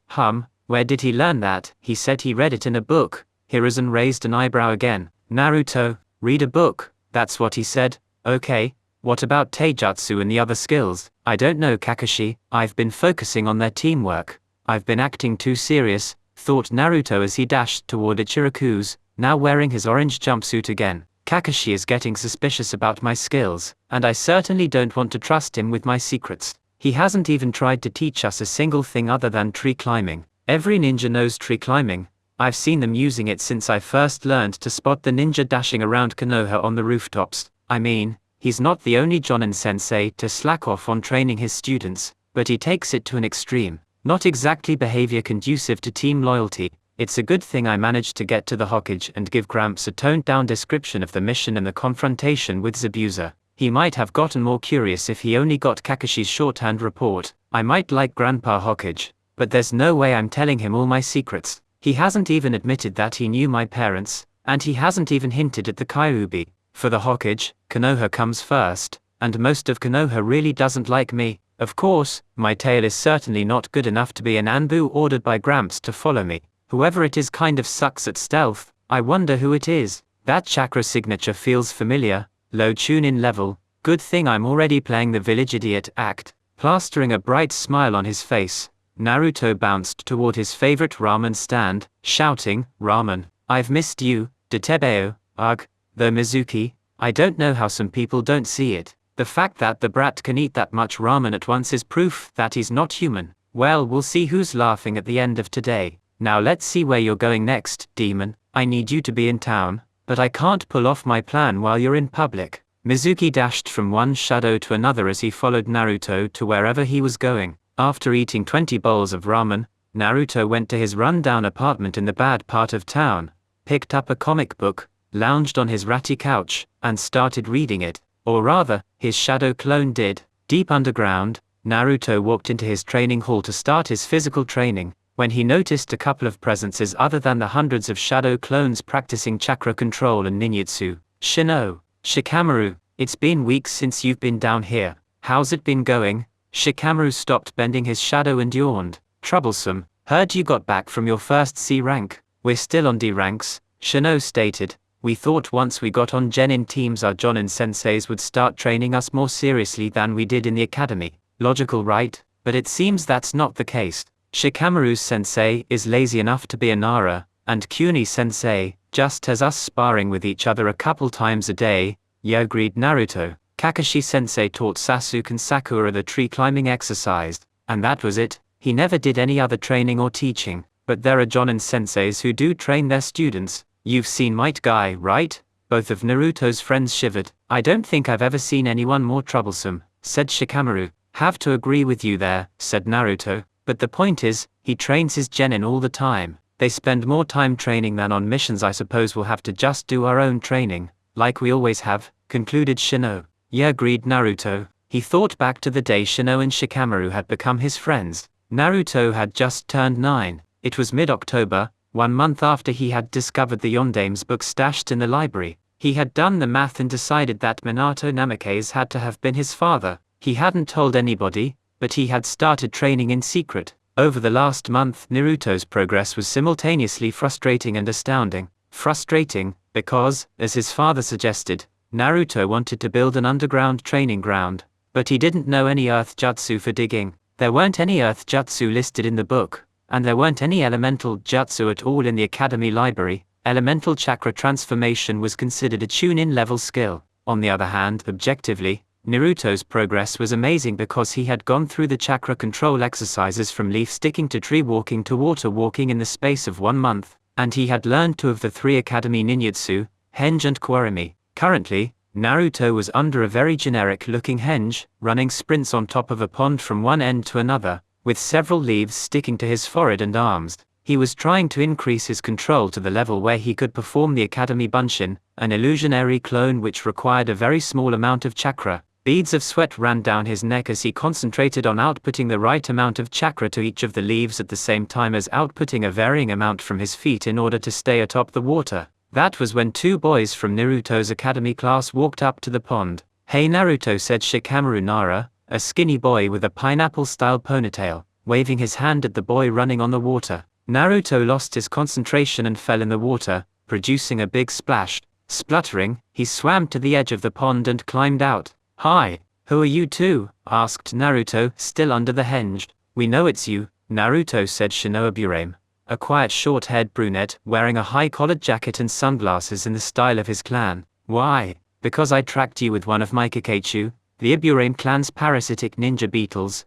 Where did he learn that? He said he read it in a book. Hiruzen raised an eyebrow again. Naruto, read a book. That's what he said. Okay, what about taijutsu and the other skills? I don't know, Kakashi. I've been focusing on their teamwork. I've been acting too serious, thought Naruto as he dashed toward Ichiraku's, now wearing his orange jumpsuit again. Kakashi is getting suspicious about my skills, and I certainly don't want to trust him with my secrets. He hasn't even tried to teach us a single thing other than tree climbing. Every ninja knows tree climbing. I've seen them using it since I first learned to spot the ninja dashing around Konoha on the rooftops. I mean, he's not the only Jonin sensei to slack off on training his students, but he takes it to an extreme. Not exactly behavior conducive to team loyalty. It's a good thing I managed to get to the Hokage and give Gramps a toned-down description of the mission and the confrontation with Zabuza. He might have gotten more curious if he only got Kakashi's shorthand report. I might like Grandpa Hokage, but there's no way I'm telling him all my secrets. He hasn't even admitted that he knew my parents, and he hasn't even hinted at the Kyuubi. For the Hokage, Konoha comes first, and most of Konoha really doesn't like me. Of course, my tail is certainly not good enough to be an Anbu ordered by Gramps to follow me. Whoever it is kind of sucks at stealth. I wonder who it is. That chakra signature feels familiar. Low tune-in level. Good thing I'm already playing the village idiot act. Plastering a bright smile on his face, Naruto bounced toward his favorite ramen stand, shouting, "Ramen, I've missed you, Detebeo, ugh." Though Mizuki, I don't know how some people don't see it. The fact that the brat can eat that much ramen at once is proof that he's not human. Well, we'll see who's laughing at the end of today. Now let's see where you're going next, demon. I need you to be in town, but I can't pull off my plan while you're in public. Mizuki dashed from one shadow to another as he followed Naruto to wherever he was going. After eating 20 bowls of ramen, Naruto went to his run-down apartment in the bad part of town, picked up a comic book, lounged on his ratty couch, and started reading it. Or rather, his shadow clone did. Deep underground, Naruto walked into his training hall to start his physical training, when he noticed a couple of presences other than the hundreds of shadow clones practicing chakra control and ninjutsu. Shikamaru, it's been weeks since you've been down here. How's it been going? Shikamaru stopped bending his shadow and yawned. Troublesome. Heard you got back from your first C rank. We're still on D ranks, Shino stated. We thought once we got on genin teams our Jonin senseis would start training us more seriously than we did in the academy. Logical, right? But it seems that's not the case. Shikamaru's sensei is lazy enough to be a Nara, and Kyune sensei just has us sparring with each other a couple times a day. Yeah, agreed Naruto. Kakashi sensei taught Sasuke and Sakura the tree climbing exercise, and that was it. He never did any other training or teaching. But there are Jonin senseis who do train their students. You've seen Might Guy, right? Both of Naruto's friends shivered. I don't think I've ever seen anyone more troublesome, said Shikamaru. Have to agree with you there, said Naruto. But the point is, he trains his genin all the time. They spend more time training than on missions. I suppose we'll have to just do our own training, like we always have, concluded Shino. Yeah, agreed Naruto. He thought back to the day Shino and Shikamaru had become his friends. Naruto had just turned 9. It was mid-October, 1 month after he had discovered the Yondaime's book stashed in the library. He had done the math and decided that Minato Namikaze had to have been his father. He hadn't told anybody, but he had started training in secret. Over the last month, Naruto's progress was simultaneously frustrating and astounding. Frustrating, because, as his father suggested, Naruto wanted to build an underground training ground, but he didn't know any earth jutsu for digging. There weren't any earth jutsu listed in the book, and there weren't any elemental jutsu at all in the academy library. Elemental chakra transformation was considered a tune-in level skill. On the other hand, objectively, Naruto's progress was amazing because he had gone through the chakra control exercises from leaf sticking to tree walking to water walking in the space of 1 month, and he had learned 2 of the 3 academy ninjutsu, henge and kwarimi. Currently, Naruto was under a very generic-looking henge, running sprints on top of a pond from one end to another, with several leaves sticking to his forehead and arms. He was trying to increase his control to the level where he could perform the Academy Bunshin, an illusionary clone which required a very small amount of chakra. Beads of sweat ran down his neck as he concentrated on outputting the right amount of chakra to each of the leaves at the same time as outputting a varying amount from his feet in order to stay atop the water. That was when two boys from Naruto's academy class walked up to the pond. "Hey Naruto," said Shikamaru Nara, a skinny boy with a pineapple-style ponytail, waving his hand at the boy running on the water. Naruto lost his concentration and fell in the water, producing a big splash. Spluttering, he swam to the edge of the pond and climbed out. "Hi, who are you two?" asked Naruto, still under the henge. "We know it's you," Naruto said. Shinobi, a quiet short-haired brunette, wearing a high-collared jacket and sunglasses in the style of his clan. "Why?" "Because I tracked you with one of my Kakachu, the Iburame clan's parasitic ninja beetles."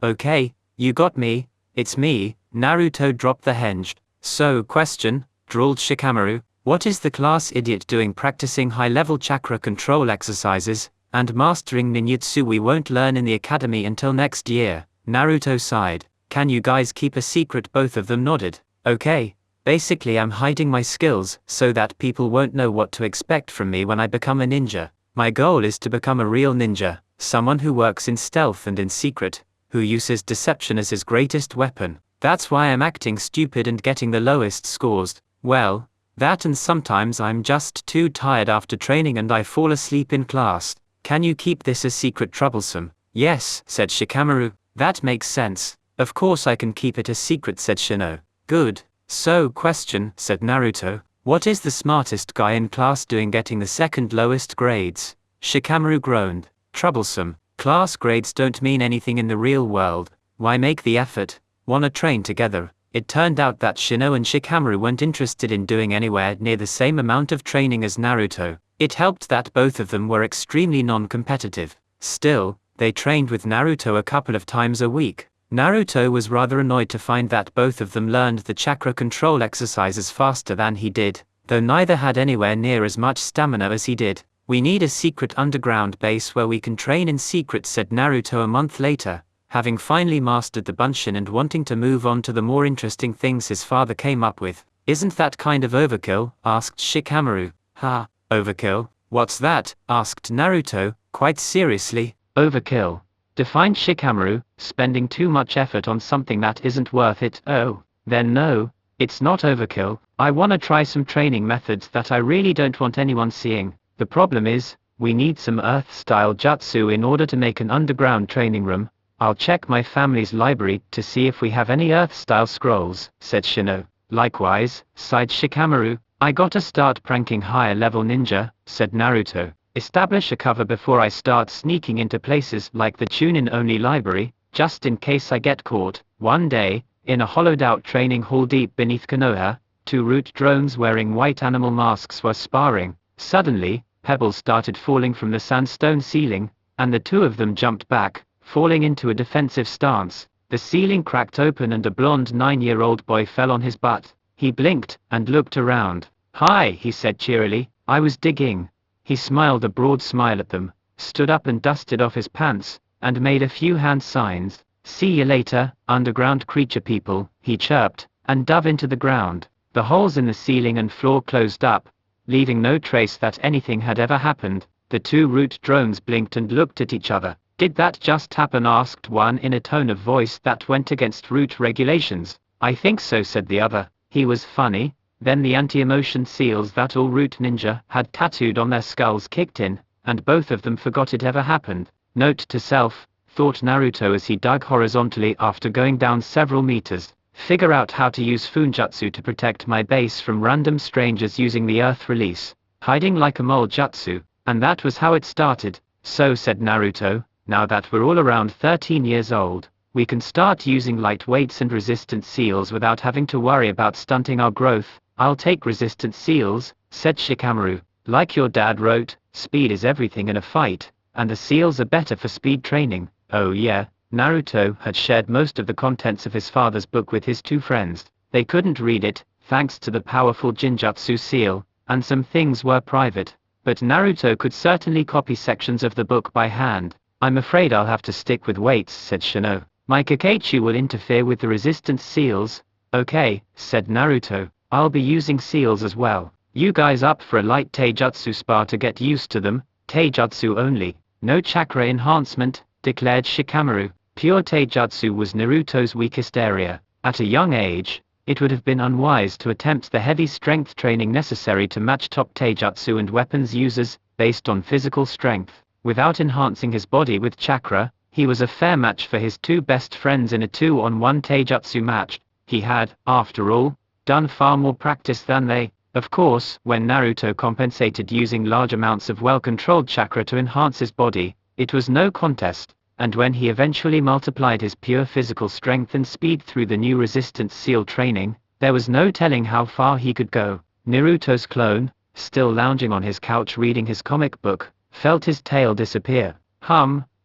Okay, you got me." "It's me." Naruto dropped the henge. "So, question," drawled Shikamaru, "what is the class idiot doing practicing high-level chakra control exercises and mastering ninjutsu we won't learn in the academy until next year?" Naruto sighed. "Can you guys keep a secret?" Both of them nodded. "Okay. Basically I'm hiding my skills so that people won't know what to expect from me when I become a ninja. My goal is to become a real ninja, someone who works in stealth and in secret, who uses deception as his greatest weapon. That's why I'm acting stupid and getting the lowest scores." "Well, that and sometimes I'm just too tired after training and I fall asleep in class. Can you keep this a secret?" "Troublesome." "Yes," said Shikamaru, "that makes sense. Of course I can keep it a secret," said Shino. "Good. So, question," said Naruto, "what is the smartest guy in class doing getting the second lowest grades?" Shikamaru groaned. "Troublesome. Class grades don't mean anything in the real world. Why make the effort? Wanna train together?" It turned out that Shino and Shikamaru weren't interested in doing anywhere near the same amount of training as Naruto. It helped that both of them were extremely non-competitive. Still, they trained with Naruto a couple of times a week. Naruto was rather annoyed to find that both of them learned the chakra control exercises faster than he did, though neither had anywhere near as much stamina as he did. "We need a secret underground base where we can train in secret," said Naruto a month later, having finally mastered the Bunshin and wanting to move on to the more interesting things his father came up with. "Isn't that kind of overkill?" asked Shikamaru. "Ha, overkill? What's that?" asked Naruto, quite seriously. "Overkill," defined Shikamaru, "spending too much effort on something that isn't worth it." "Oh, then no, it's not overkill. I wanna try some training methods that I really don't want anyone seeing. The problem is, we need some Earth-style jutsu in order to make an underground training room. I'll check my family's library to see if we have any Earth-style scrolls," said Shino. "Likewise," sighed Shikamaru. "I gotta start pranking higher-level ninja," said Naruto. "Establish a cover before I start sneaking into places like the Chunin-only library, just in case I get caught." One day, in a hollowed-out training hall deep beneath Konoha, two root drones wearing white animal masks were sparring. Suddenly, pebbles started falling from the sandstone ceiling, and the two of them jumped back, falling into a defensive stance. The ceiling cracked open and a blonde 9-year-old boy fell on his butt. He blinked and looked around. "Hi," he said cheerily, "I was digging." He smiled a broad smile at them, stood up and dusted off his pants, and made a few hand signs. "See you later, underground creature people," he chirped, and dove into the ground. The holes in the ceiling and floor closed up, leaving no trace that anything had ever happened. The two root drones blinked and looked at each other. "Did that just happen?" asked one in a tone of voice that went against root regulations. "I think so," said the other. He was funny. Then the anti-emotion seals that all root ninja had tattooed on their skulls kicked in, and both of them forgot it ever happened. Note to self, thought Naruto as he dug horizontally after going down several meters. Figure out how to use Funjutsu to protect my base from random strangers using the earth release. Hiding like a mole jutsu. And that was how it started. "So," said Naruto, "now that we're all around 13 years old, we can start using light weights and resistant seals without having to worry about stunting our growth." "I'll take resistant seals," said Shikamaru. "Like your dad wrote, speed is everything in a fight, and the seals are better for speed training." Oh yeah, Naruto had shared most of the contents of his father's book with his two friends. They couldn't read it, thanks to the powerful Jinjutsu seal, and some things were private. But Naruto could certainly copy sections of the book by hand. "I'm afraid I'll have to stick with weights," said Shino. "My Kakachu will interfere with the resistance seals," Okay, said Naruto, I'll be using seals as well. You guys up for a light taijutsu spa to get used to them? Taijutsu only, no chakra enhancement, declared Shikamaru. Pure taijutsu was Naruto's weakest area. At a young age, it would have been unwise to attempt the heavy strength training necessary to match top taijutsu and weapons users, based on physical strength. Without enhancing his body with chakra, he was a fair match for his two best friends in a 2-on-1 taijutsu match. He had, after all, done far more practice than they. Of course, when Naruto compensated using large amounts of well-controlled chakra to enhance his body, it was no contest, and when he eventually multiplied his pure physical strength and speed through the new resistance seal training, there was no telling how far he could go. Naruto's clone, still lounging on his couch reading his comic book, felt his tail disappear.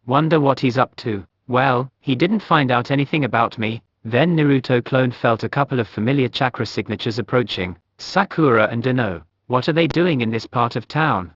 Wonder what he's up to. Well, he didn't find out anything about me. Then Naruto clone felt a couple of familiar chakra signatures approaching. Sakura and Ino. What are they doing in this part of town?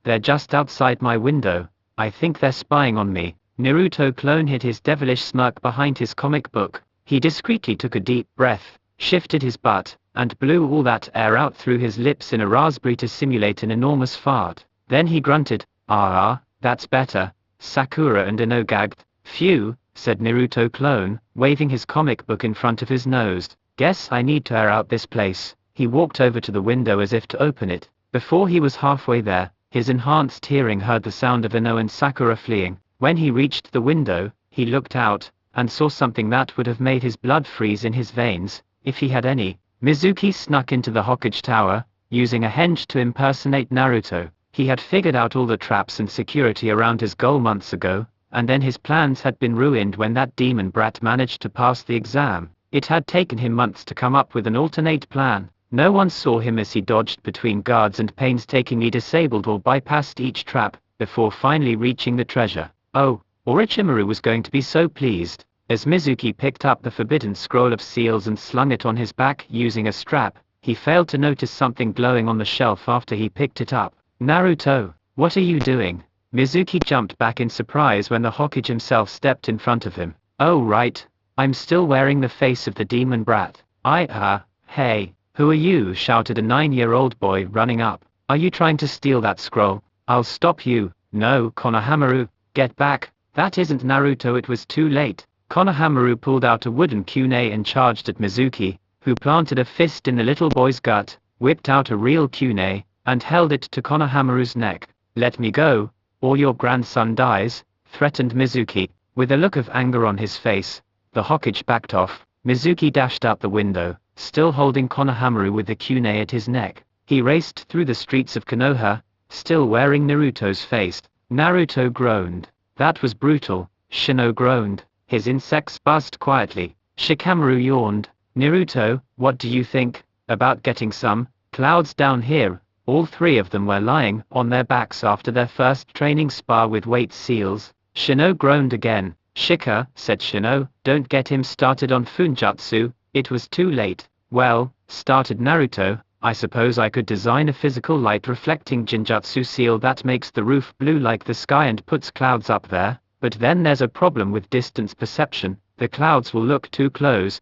They're just outside my window. I think they're spying on me. Naruto clone hid his devilish smirk behind his comic book. He discreetly took a deep breath, shifted his butt, and blew all that air out through his lips in a raspberry to simulate an enormous fart. Then he grunted, that's better. Sakura and Ino gagged. Phew, said Naruto clone, waving his comic book in front of his nose. Guess I need to air out this place. He walked over to the window as if to open it. Before he was halfway there, his enhanced hearing heard the sound of Ino and Sakura fleeing. When he reached the window, he looked out, and saw something that would have made his blood freeze in his veins, if he had any. Mizuki snuck into the Hokage Tower, using a henge to impersonate Naruto. He had figured out all the traps and security around his goal months ago, and then his plans had been ruined when that demon brat managed to pass the exam. It had taken him months to come up with an alternate plan. No one saw him as he dodged between guards and painstakingly disabled or bypassed each trap, before finally reaching the treasure. Oh, Orochimaru was going to be so pleased. As Mizuki picked up the forbidden scroll of seals and slung it on his back using a strap, he failed to notice something glowing on the shelf after he picked it up. Naruto, what are you doing? Mizuki jumped back in surprise when the Hokage himself stepped in front of him. Oh right, I'm still wearing the face of the demon brat. Hey, who are you? Shouted a 9-year-old boy running up. Are you trying to steal that scroll? I'll stop you. No, Konohamaru, get back. That isn't Naruto. It was too late. Konohamaru pulled out a wooden kunai and charged at Mizuki, who planted a fist in the little boy's gut, whipped out a real kunai, and held it to Konohamaru's neck. Let me go, or your grandson dies, threatened Mizuki. With a look of anger on his face, the Hokage backed off. Mizuki dashed out the window, still holding Konohamaru with the kunai at his neck. He raced through the streets of Konoha, still wearing Naruto's face. Naruto groaned. That was brutal. Shino groaned. His insects buzzed quietly. Shikamaru yawned. Naruto, what do you think about getting some clouds down here? All three of them were lying on their backs after their first training spar with weight seals. Shino groaned again. Shika, said Shino, don't get him started on Funjutsu. It was too late. Well, started Naruto, I suppose I could design a physical light reflecting Jinjutsu seal that makes the roof blue like the sky and puts clouds up there, but then there's a problem with distance perception. The clouds will look too close,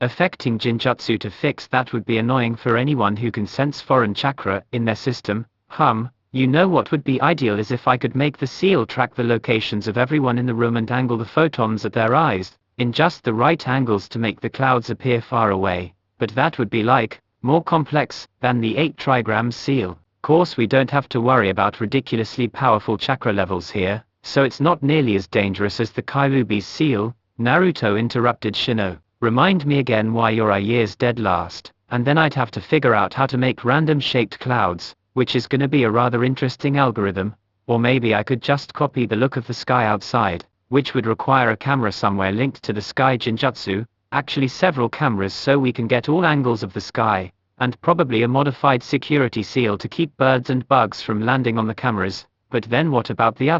affecting Jinjutsu. To fix that would be annoying for anyone who can sense foreign chakra in their system. You know what would be ideal is if I could make the seal track the locations of everyone in the room and angle the photons at their eyes, in just the right angles to make the clouds appear far away. But that would be more complex than the 8 trigram seal. Course we don't have to worry about ridiculously powerful chakra levels here, so it's not nearly as dangerous as the Kyuubi's seal. Naruto interrupted Shino. Remind me again why your year's dead last, and then I'd have to figure out how to make random shaped clouds, which is gonna be a rather interesting algorithm. Or maybe I could just copy the look of the sky outside, which would require a camera somewhere linked to the sky Jinjutsu, actually several cameras so we can get all angles of the sky, and probably a modified security seal to keep birds and bugs from landing on the cameras. But then what about the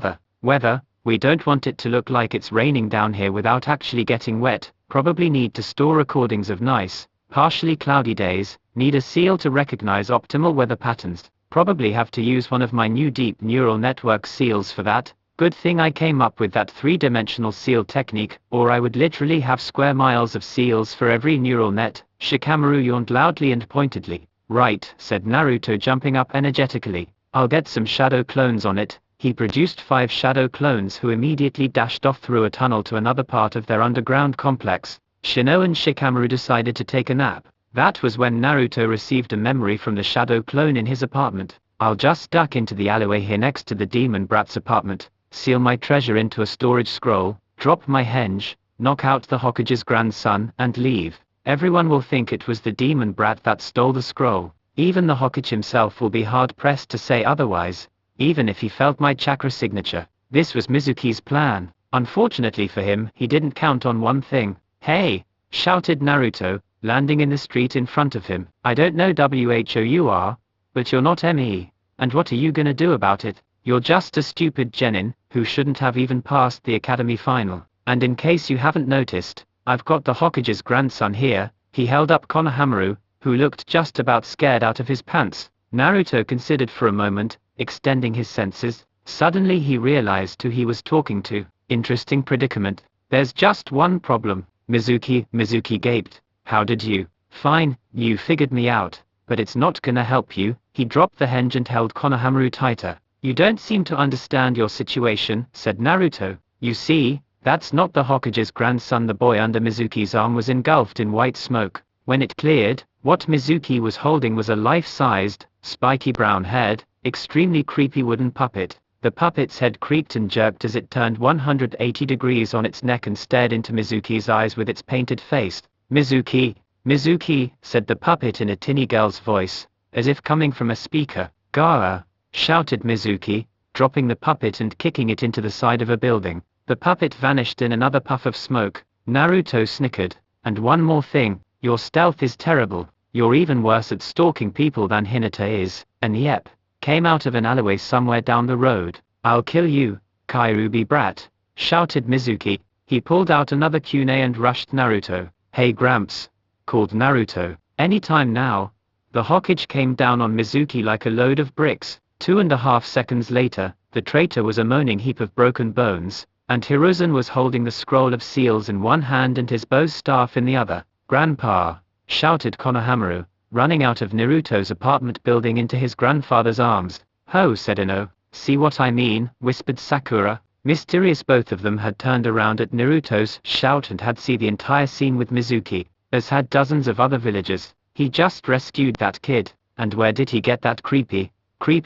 weather? We don't want it to look like it's raining down here without actually getting wet. Probably need to store recordings of nice, partially cloudy days. Need a seal to recognize optimal weather patterns. Probably have to use one of my new deep neural network seals for that. Good thing I came up with that three-dimensional seal technique, or I would literally have square miles of seals for every neural net. Shikamaru yawned loudly and pointedly. Right, said Naruto, jumping up energetically. I'll get some shadow clones on it. He produced 5 shadow clones who immediately dashed off through a tunnel to another part of their underground complex. Shino and Shikamaru decided to take a nap. That was when Naruto received a memory from the shadow clone in his apartment. I'll just duck into the alleyway here next to the demon brat's apartment, seal my treasure into a storage scroll, drop my henge, knock out the Hokage's grandson, and leave. Everyone will think it was the demon brat that stole the scroll. Even the Hokage himself will be hard-pressed to say otherwise, even if he felt my chakra signature. This was Mizuki's plan. Unfortunately for him, he didn't count on one thing. Hey! Shouted Naruto, landing in the street in front of him. I don't know who you are, but you're not me. And what are you gonna do about it? You're just a stupid genin, who shouldn't have even passed the academy final. And in case you haven't noticed, I've got the Hokage's grandson here. He held up Konohamaru, who looked just about scared out of his pants. Naruto considered for a moment, extending his senses. Suddenly he realized who he was talking to. Interesting predicament. There's just one problem. Mizuki gaped. How did you? Fine, you figured me out, but it's not gonna help you. He dropped the henge and held Konohamaru tighter. You don't seem to understand your situation, said Naruto. You see, that's not the Hokage's grandson. The boy under Mizuki's arm was engulfed in white smoke. When it cleared, what Mizuki was holding was a life-sized, spiky brown-haired, extremely creepy wooden puppet. The puppet's head creaked and jerked as it turned 180 degrees on its neck and stared into Mizuki's eyes with its painted face. Mizuki, said the puppet in a tinny girl's voice, as if coming from a speaker. Gaara, shouted Mizuki, dropping the puppet and kicking it into the side of a building. The puppet vanished in another puff of smoke. Naruto snickered. And one more thing, your stealth is terrible. You're even worse at stalking people than Hinata is. And yep, came out of an alleyway somewhere down the road. I'll kill you, Kyuubi brat, shouted Mizuki. He pulled out another kunai and rushed Naruto. Hey Gramps, called Naruto. Anytime now. The Hokage came down on Mizuki like a load of bricks. 2.5 seconds later, the traitor was a moaning heap of broken bones, and Hiruzen was holding the scroll of seals in one hand and his bow staff in the other. Grandpa, shouted Konohamaru, running out of Naruto's apartment building into his grandfather's arms. Ho, said Ino. See what I mean, whispered Sakura. Mysterious, both of them had turned around at Naruto's shout and had seen the entire scene with Mizuki, as had dozens of other villagers. He just rescued that kid. And where did he get that creepy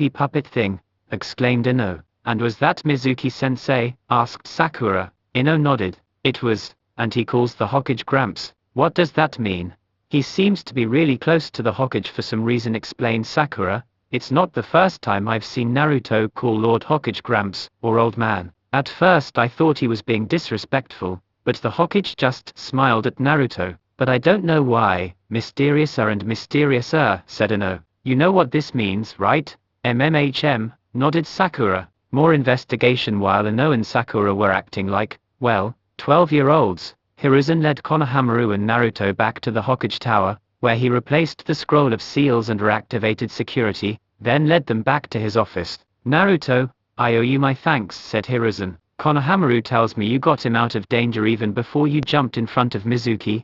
puppet thing? Exclaimed Ino. And was that Mizuki-sensei? Asked Sakura. Ino nodded. It was. And he calls the Hokage Gramps. What does that mean? He seems to be really close to the Hokage for some reason, explained Sakura. It's not the first time I've seen Naruto call Lord Hokage Gramps, or old man. At first I thought he was being disrespectful, but the Hokage just smiled at Naruto. But I don't know why. Mysteriouser and mysteriouser, said Ino. You know what this means, right? Nodded Sakura. More investigation. While Ino and Sakura were acting like, well, 12-year-olds, Hiruzen led Konohamaru and Naruto back to the Hokage Tower, where he replaced the scroll of seals and reactivated security, then led them back to his office. Naruto, I owe you my thanks, said Hiruzen. Konohamaru tells me you got him out of danger even before you jumped in front of Mizuki.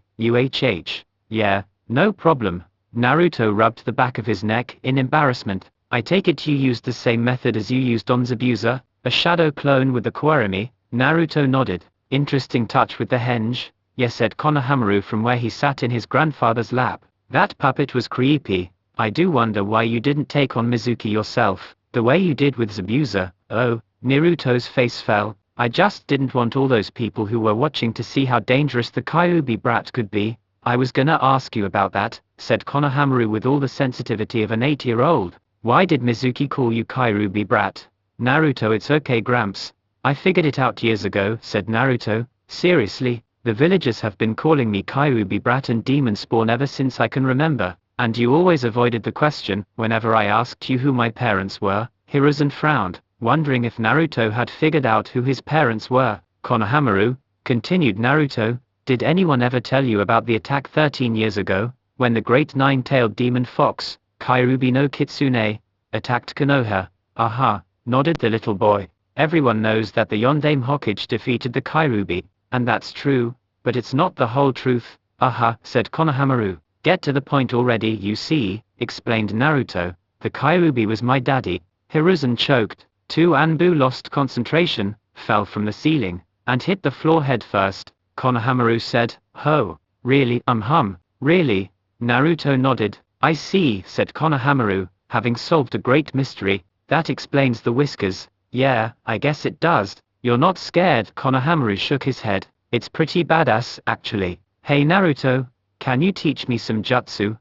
Yeah, no problem. Naruto rubbed the back of his neck in embarrassment. I take it you used the same method as you used on Zabuza, a shadow clone with the Kurarimi? Naruto nodded. Interesting touch with the henge. Yes, said Konohamaru from where he sat in his grandfather's lap. That puppet was creepy. I do wonder why you didn't take on Mizuki yourself, the way you did with Zabuza. Oh, Naruto's face fell. I just didn't want all those people who were watching to see how dangerous the Kyuubi brat could be. I was gonna ask you about that, said Konohamaru with all the sensitivity of an 8-year-old. Why did Mizuki call you Kyuubi brat? Naruto, it's okay Gramps. I figured it out years ago, said Naruto. Seriously, the villagers have been calling me Kyuubi brat and demon spawn ever since I can remember. And you always avoided the question whenever I asked you who my parents were. Hiruzen frowned, wondering if Naruto had figured out who his parents were. Konohamaru, continued Naruto, did anyone ever tell you about the attack 13 years ago, when the great nine-tailed demon fox, Kyuubi no Kitsune, attacked Konoha? Aha, nodded the little boy. Everyone knows that the Yondaime Hokage defeated the Kyrubi, and that's true, but it's not the whole truth. Aha, said Konohamaru. Get to the point already, you see, explained Naruto. The Kyrubi was my daddy. Hiruzen choked. 2 Anbu lost concentration, fell from the ceiling, and hit the floor head first. Konohamaru said, "Ho, really? Really?" Naruto nodded. "I see," said Konohamaru, having solved a great mystery. "That explains the whiskers." "Yeah, I guess it does." "You're not scared?" Konohamaru shook his head. "It's pretty badass, actually." "Hey Naruto, can you teach me some jutsu?"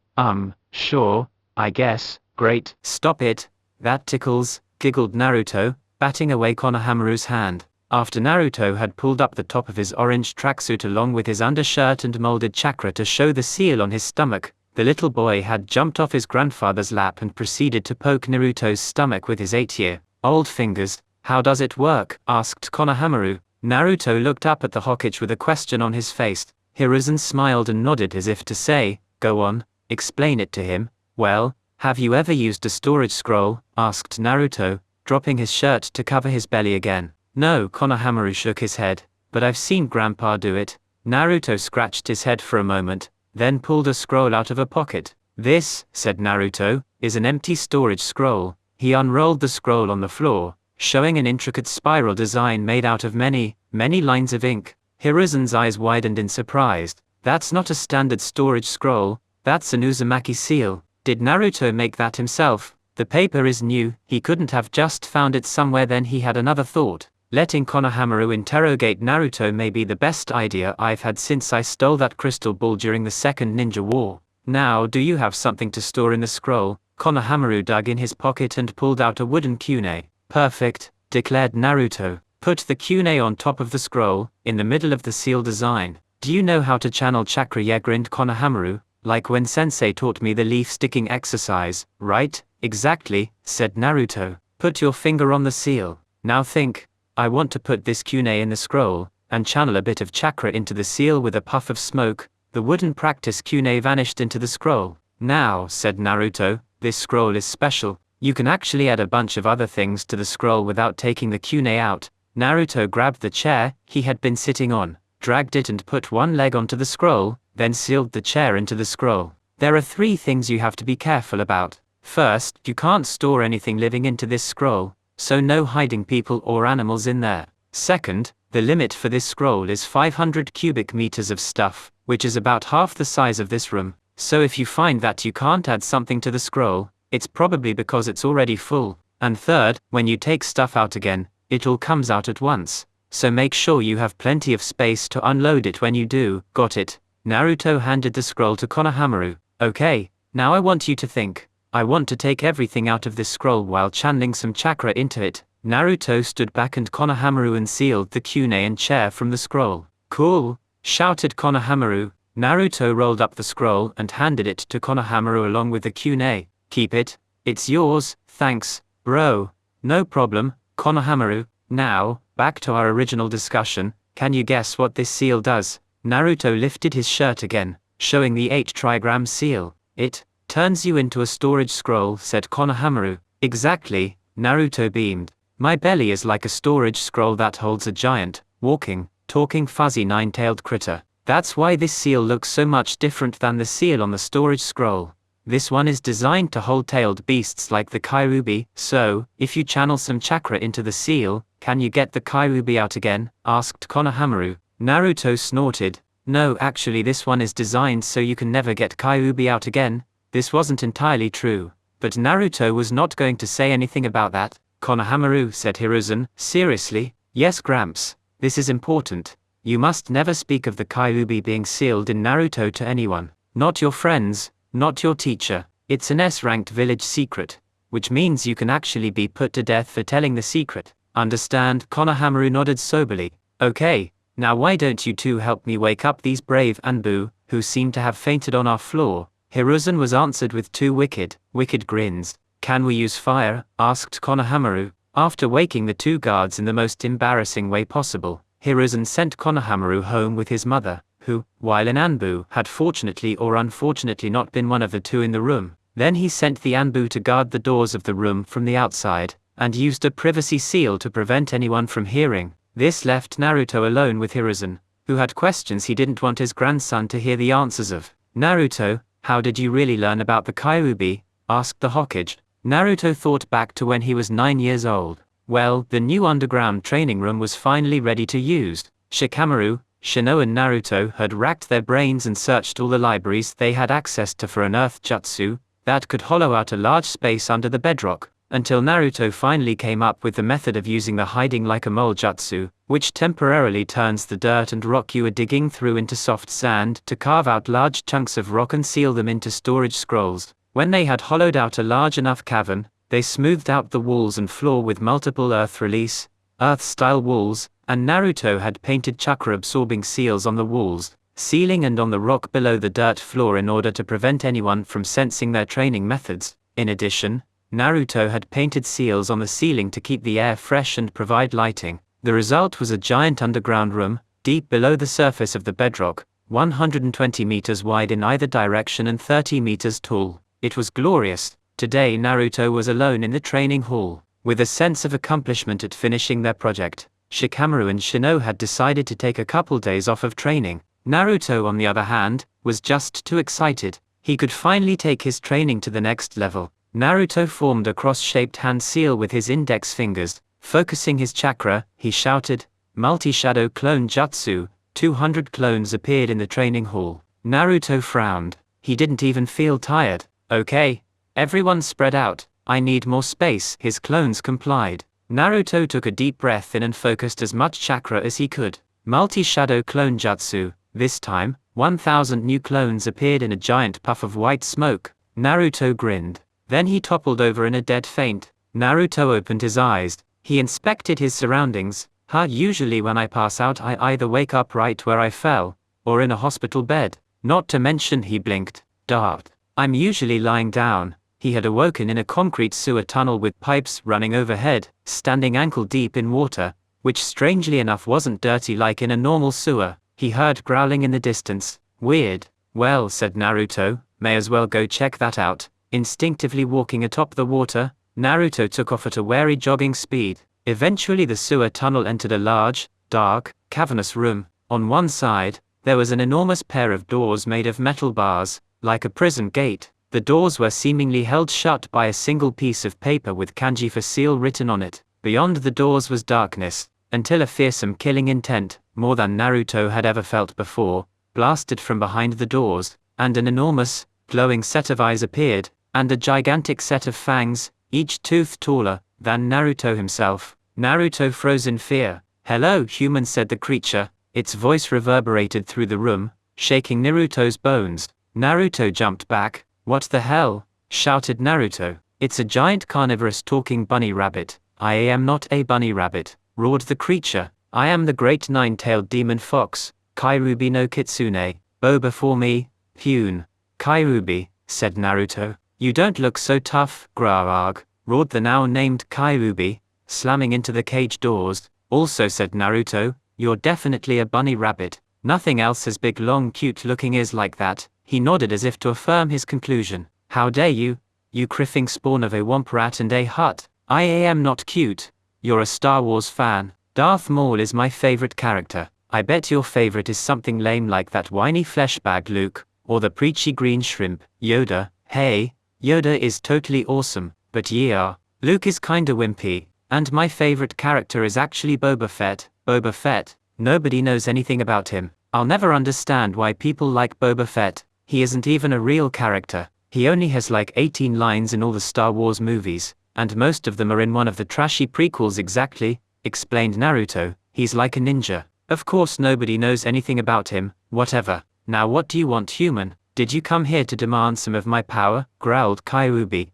Sure, I guess." "Great." "Stop it, that tickles," giggled Naruto, batting away Konohamaru's hand. After Naruto had pulled up the top of his orange tracksuit along with his undershirt and molded chakra to show the seal on his stomach, the little boy had jumped off his grandfather's lap and proceeded to poke Naruto's stomach with his 8-year-old fingers. "How does it work?" asked Konohamaru. Naruto looked up at the Hokage with a question on his face. Hiruzen smiled and nodded as if to say, "Go on, explain it to him." "Well, have you ever used a storage scroll?" asked Naruto, dropping his shirt to cover his belly again. "No," Konohamaru shook his head, "but I've seen Grandpa do it." Naruto scratched his head for a moment, then pulled a scroll out of a pocket. "This," said Naruto, "is an empty storage scroll." He unrolled the scroll on the floor, showing an intricate spiral design made out of many lines of ink. Hiruzen's eyes widened in surprise. "That's not a standard storage scroll, that's an Uzumaki seal. Did Naruto make that himself?" "The paper is new, he couldn't have just found it somewhere." Then he had another thought. Letting Konohamaru interrogate Naruto may be the best idea I've had since I stole that crystal ball during the Second Ninja War. "Now do you have something to store in the scroll?" Konohamaru dug in his pocket and pulled out a wooden kunai. "Perfect," declared Naruto. "Put the kunai on top of the scroll, in the middle of the seal design." "Do you know how to channel chakra?" grinned Konohamaru. "Like when sensei taught me the leaf sticking exercise, right?" "Exactly," said Naruto. "Put your finger on the seal. Now think. I want to put this kunai in the scroll, and channel a bit of chakra into the seal with a puff of smoke." The wooden practice kunai vanished into the scroll. "Now," said Naruto, "this scroll is special. You can actually add a bunch of other things to the scroll without taking the kunai out." Naruto grabbed the chair he had been sitting on, dragged it and put one leg onto the scroll, then sealed the chair into the scroll. "There are 3 things you have to be careful about. First, you can't store anything living into this scroll, so no hiding people or animals in there. Second, the limit for this scroll is 500 cubic meters of stuff, which is about half the size of this room. So if you find that you can't add something to the scroll, it's probably because it's already full. And third, when you take stuff out again, it all comes out at once. So make sure you have plenty of space to unload it when you do." "Got it." Naruto handed the scroll to Konohamaru. "Okay, now I want you to think. I want to take everything out of this scroll while channeling some chakra into it." Naruto stood back and Konohamaru unsealed the kunai and chair from the scroll. "Cool," shouted Konohamaru. Naruto rolled up the scroll and handed it to Konohamaru along with the kunai. "Keep it. It's yours." "Thanks, bro." "No problem, Konohamaru." "Now, back to our original discussion. Can you guess what this seal does?" Naruto lifted his shirt again, showing the 8-trigram seal. "It turns you into a storage scroll," said Konohamaru. "Exactly," Naruto beamed. "My belly is like a storage scroll that holds a giant, walking, talking fuzzy 9-tailed critter. That's why this seal looks so much different than the seal on the storage scroll. This one is designed to hold tailed beasts like the Kyrubi, so, if you channel some chakra into the seal, can you get the Kyrubi out again?" asked Konohamaru. Naruto snorted. "No, actually this one is designed so you can never get Kyrubi out again." This wasn't entirely true, but Naruto was not going to say anything about that. "Konohamaru," said Hiruzen, "seriously?" "Yes, Gramps. This is important. You must never speak of the Kyrubi being sealed in Naruto to anyone. Not your friends, not your teacher. It's an S-ranked village secret, which means you can actually be put to death for telling the secret. Understand?" Konohamaru nodded soberly. "Okay, now why don't you two help me wake up these brave Anbu, who seem to have fainted on our floor?" Hiruzen was answered with 2 wicked grins. "Can we use fire?" asked Konohamaru. After waking the 2 guards in the most embarrassing way possible, Hiruzen sent Konohamaru home with his mother, who, while in Anbu, had fortunately or unfortunately not been one of the 2 in the room. Then he sent the Anbu to guard the doors of the room from the outside, and used a privacy seal to prevent anyone from hearing. This left Naruto alone with Hiruzen, who had questions he didn't want his grandson to hear the answers of. "Naruto, how did you really learn about the Kyuubi?" asked the Hokage. Naruto thought back to when he was 9 years old. Well, the new underground training room was finally ready to use. Shikamaru, Shino and Naruto had racked their brains and searched all the libraries they had access to for an earth jutsu that could hollow out a large space under the bedrock, until Naruto finally came up with the method of using the hiding like a mole jutsu, which temporarily turns the dirt and rock you are digging through into soft sand to carve out large chunks of rock and seal them into storage scrolls. When they had hollowed out a large enough cavern, they smoothed out the walls and floor with multiple earth-style walls, and Naruto had painted chakra-absorbing seals on the walls, ceiling and on the rock below the dirt floor in order to prevent anyone from sensing their training methods. In addition, Naruto had painted seals on the ceiling to keep the air fresh and provide lighting. The result was a giant underground room, deep below the surface of the bedrock, 120 meters wide in either direction and 30 meters tall. It was glorious. Today Naruto was alone in the training hall, with a sense of accomplishment at finishing their project. Shikamaru and Shino had decided to take a couple days off of training. Naruto, on the other hand, was just too excited. He could finally take his training to the next level. Naruto formed a cross-shaped hand seal with his index fingers. Focusing his chakra, he shouted, "Multi-shadow clone jutsu." 200 clones appeared in the training hall. Naruto frowned. He didn't even feel tired. "Okay. Everyone spread out. I need more space." His clones complied. Naruto took a deep breath in and focused as much chakra as he could. Multi-shadow clone jutsu. This time, 1,000 new clones appeared in a giant puff of white smoke. Naruto grinned. Then he toppled over in a dead faint. Naruto opened his eyes. He inspected his surroundings. Usually when I pass out I either wake up right where I fell, or in a hospital bed. Not to mention, he blinked. Dart. I'm usually lying down. He had awoken in a concrete sewer tunnel with pipes running overhead, standing ankle deep in water, which strangely enough wasn't dirty like in a normal sewer. He heard growling in the distance. "Weird." "Well," said Naruto, "may as well go check that out." Instinctively walking atop the water, Naruto took off at a wary jogging speed. Eventually the sewer tunnel entered a large, dark, cavernous room. On one side, there was an enormous pair of doors made of metal bars, like a prison gate. The doors were seemingly held shut by a single piece of paper with kanji for seal written on it. Beyond the doors was darkness, until a fearsome killing intent, more than Naruto had ever felt before, blasted from behind the doors, and an enormous, glowing set of eyes appeared, and a gigantic set of fangs, each tooth taller than Naruto himself. Naruto froze in fear. "Hello, human," said the creature. Its voice reverberated through the room, shaking Naruto's bones. Naruto jumped back. "What the hell?" shouted Naruto. "It's a giant carnivorous talking bunny rabbit." "I am not a bunny rabbit," roared the creature. "I am the great nine-tailed demon fox, Kyuubi no Kitsune. Bow before me, Pune." "Kyuubi," said Naruto. "You don't look so tough, Grarag," roared the now-named Kyuubi, slamming into the cage doors. "Also," said Naruto, "you're definitely a bunny rabbit. Nothing else has big long cute-looking ears like that." He nodded as if to affirm his conclusion. "How dare you, you criffing spawn of a womp rat and a hut. I am not cute. You're a Star Wars fan. Darth Maul is my favorite character. I bet your favorite is something lame like that whiny fleshbag Luke, or the preachy green shrimp, Yoda. Hey, Yoda is totally awesome, but yeah, Luke is kinda wimpy, and my favorite character is actually Boba Fett. Boba Fett? Nobody knows anything about him. I'll never understand why people like Boba Fett. He isn't even a real character. He only has like 18 lines in all the Star Wars movies, and most of them are in one of the trashy prequels." "Exactly," explained Naruto. "He's like a ninja. Of course nobody knows anything about him." "Whatever. Now what do you want, human? Did you come here to demand some of my power?" growled Kyuubi.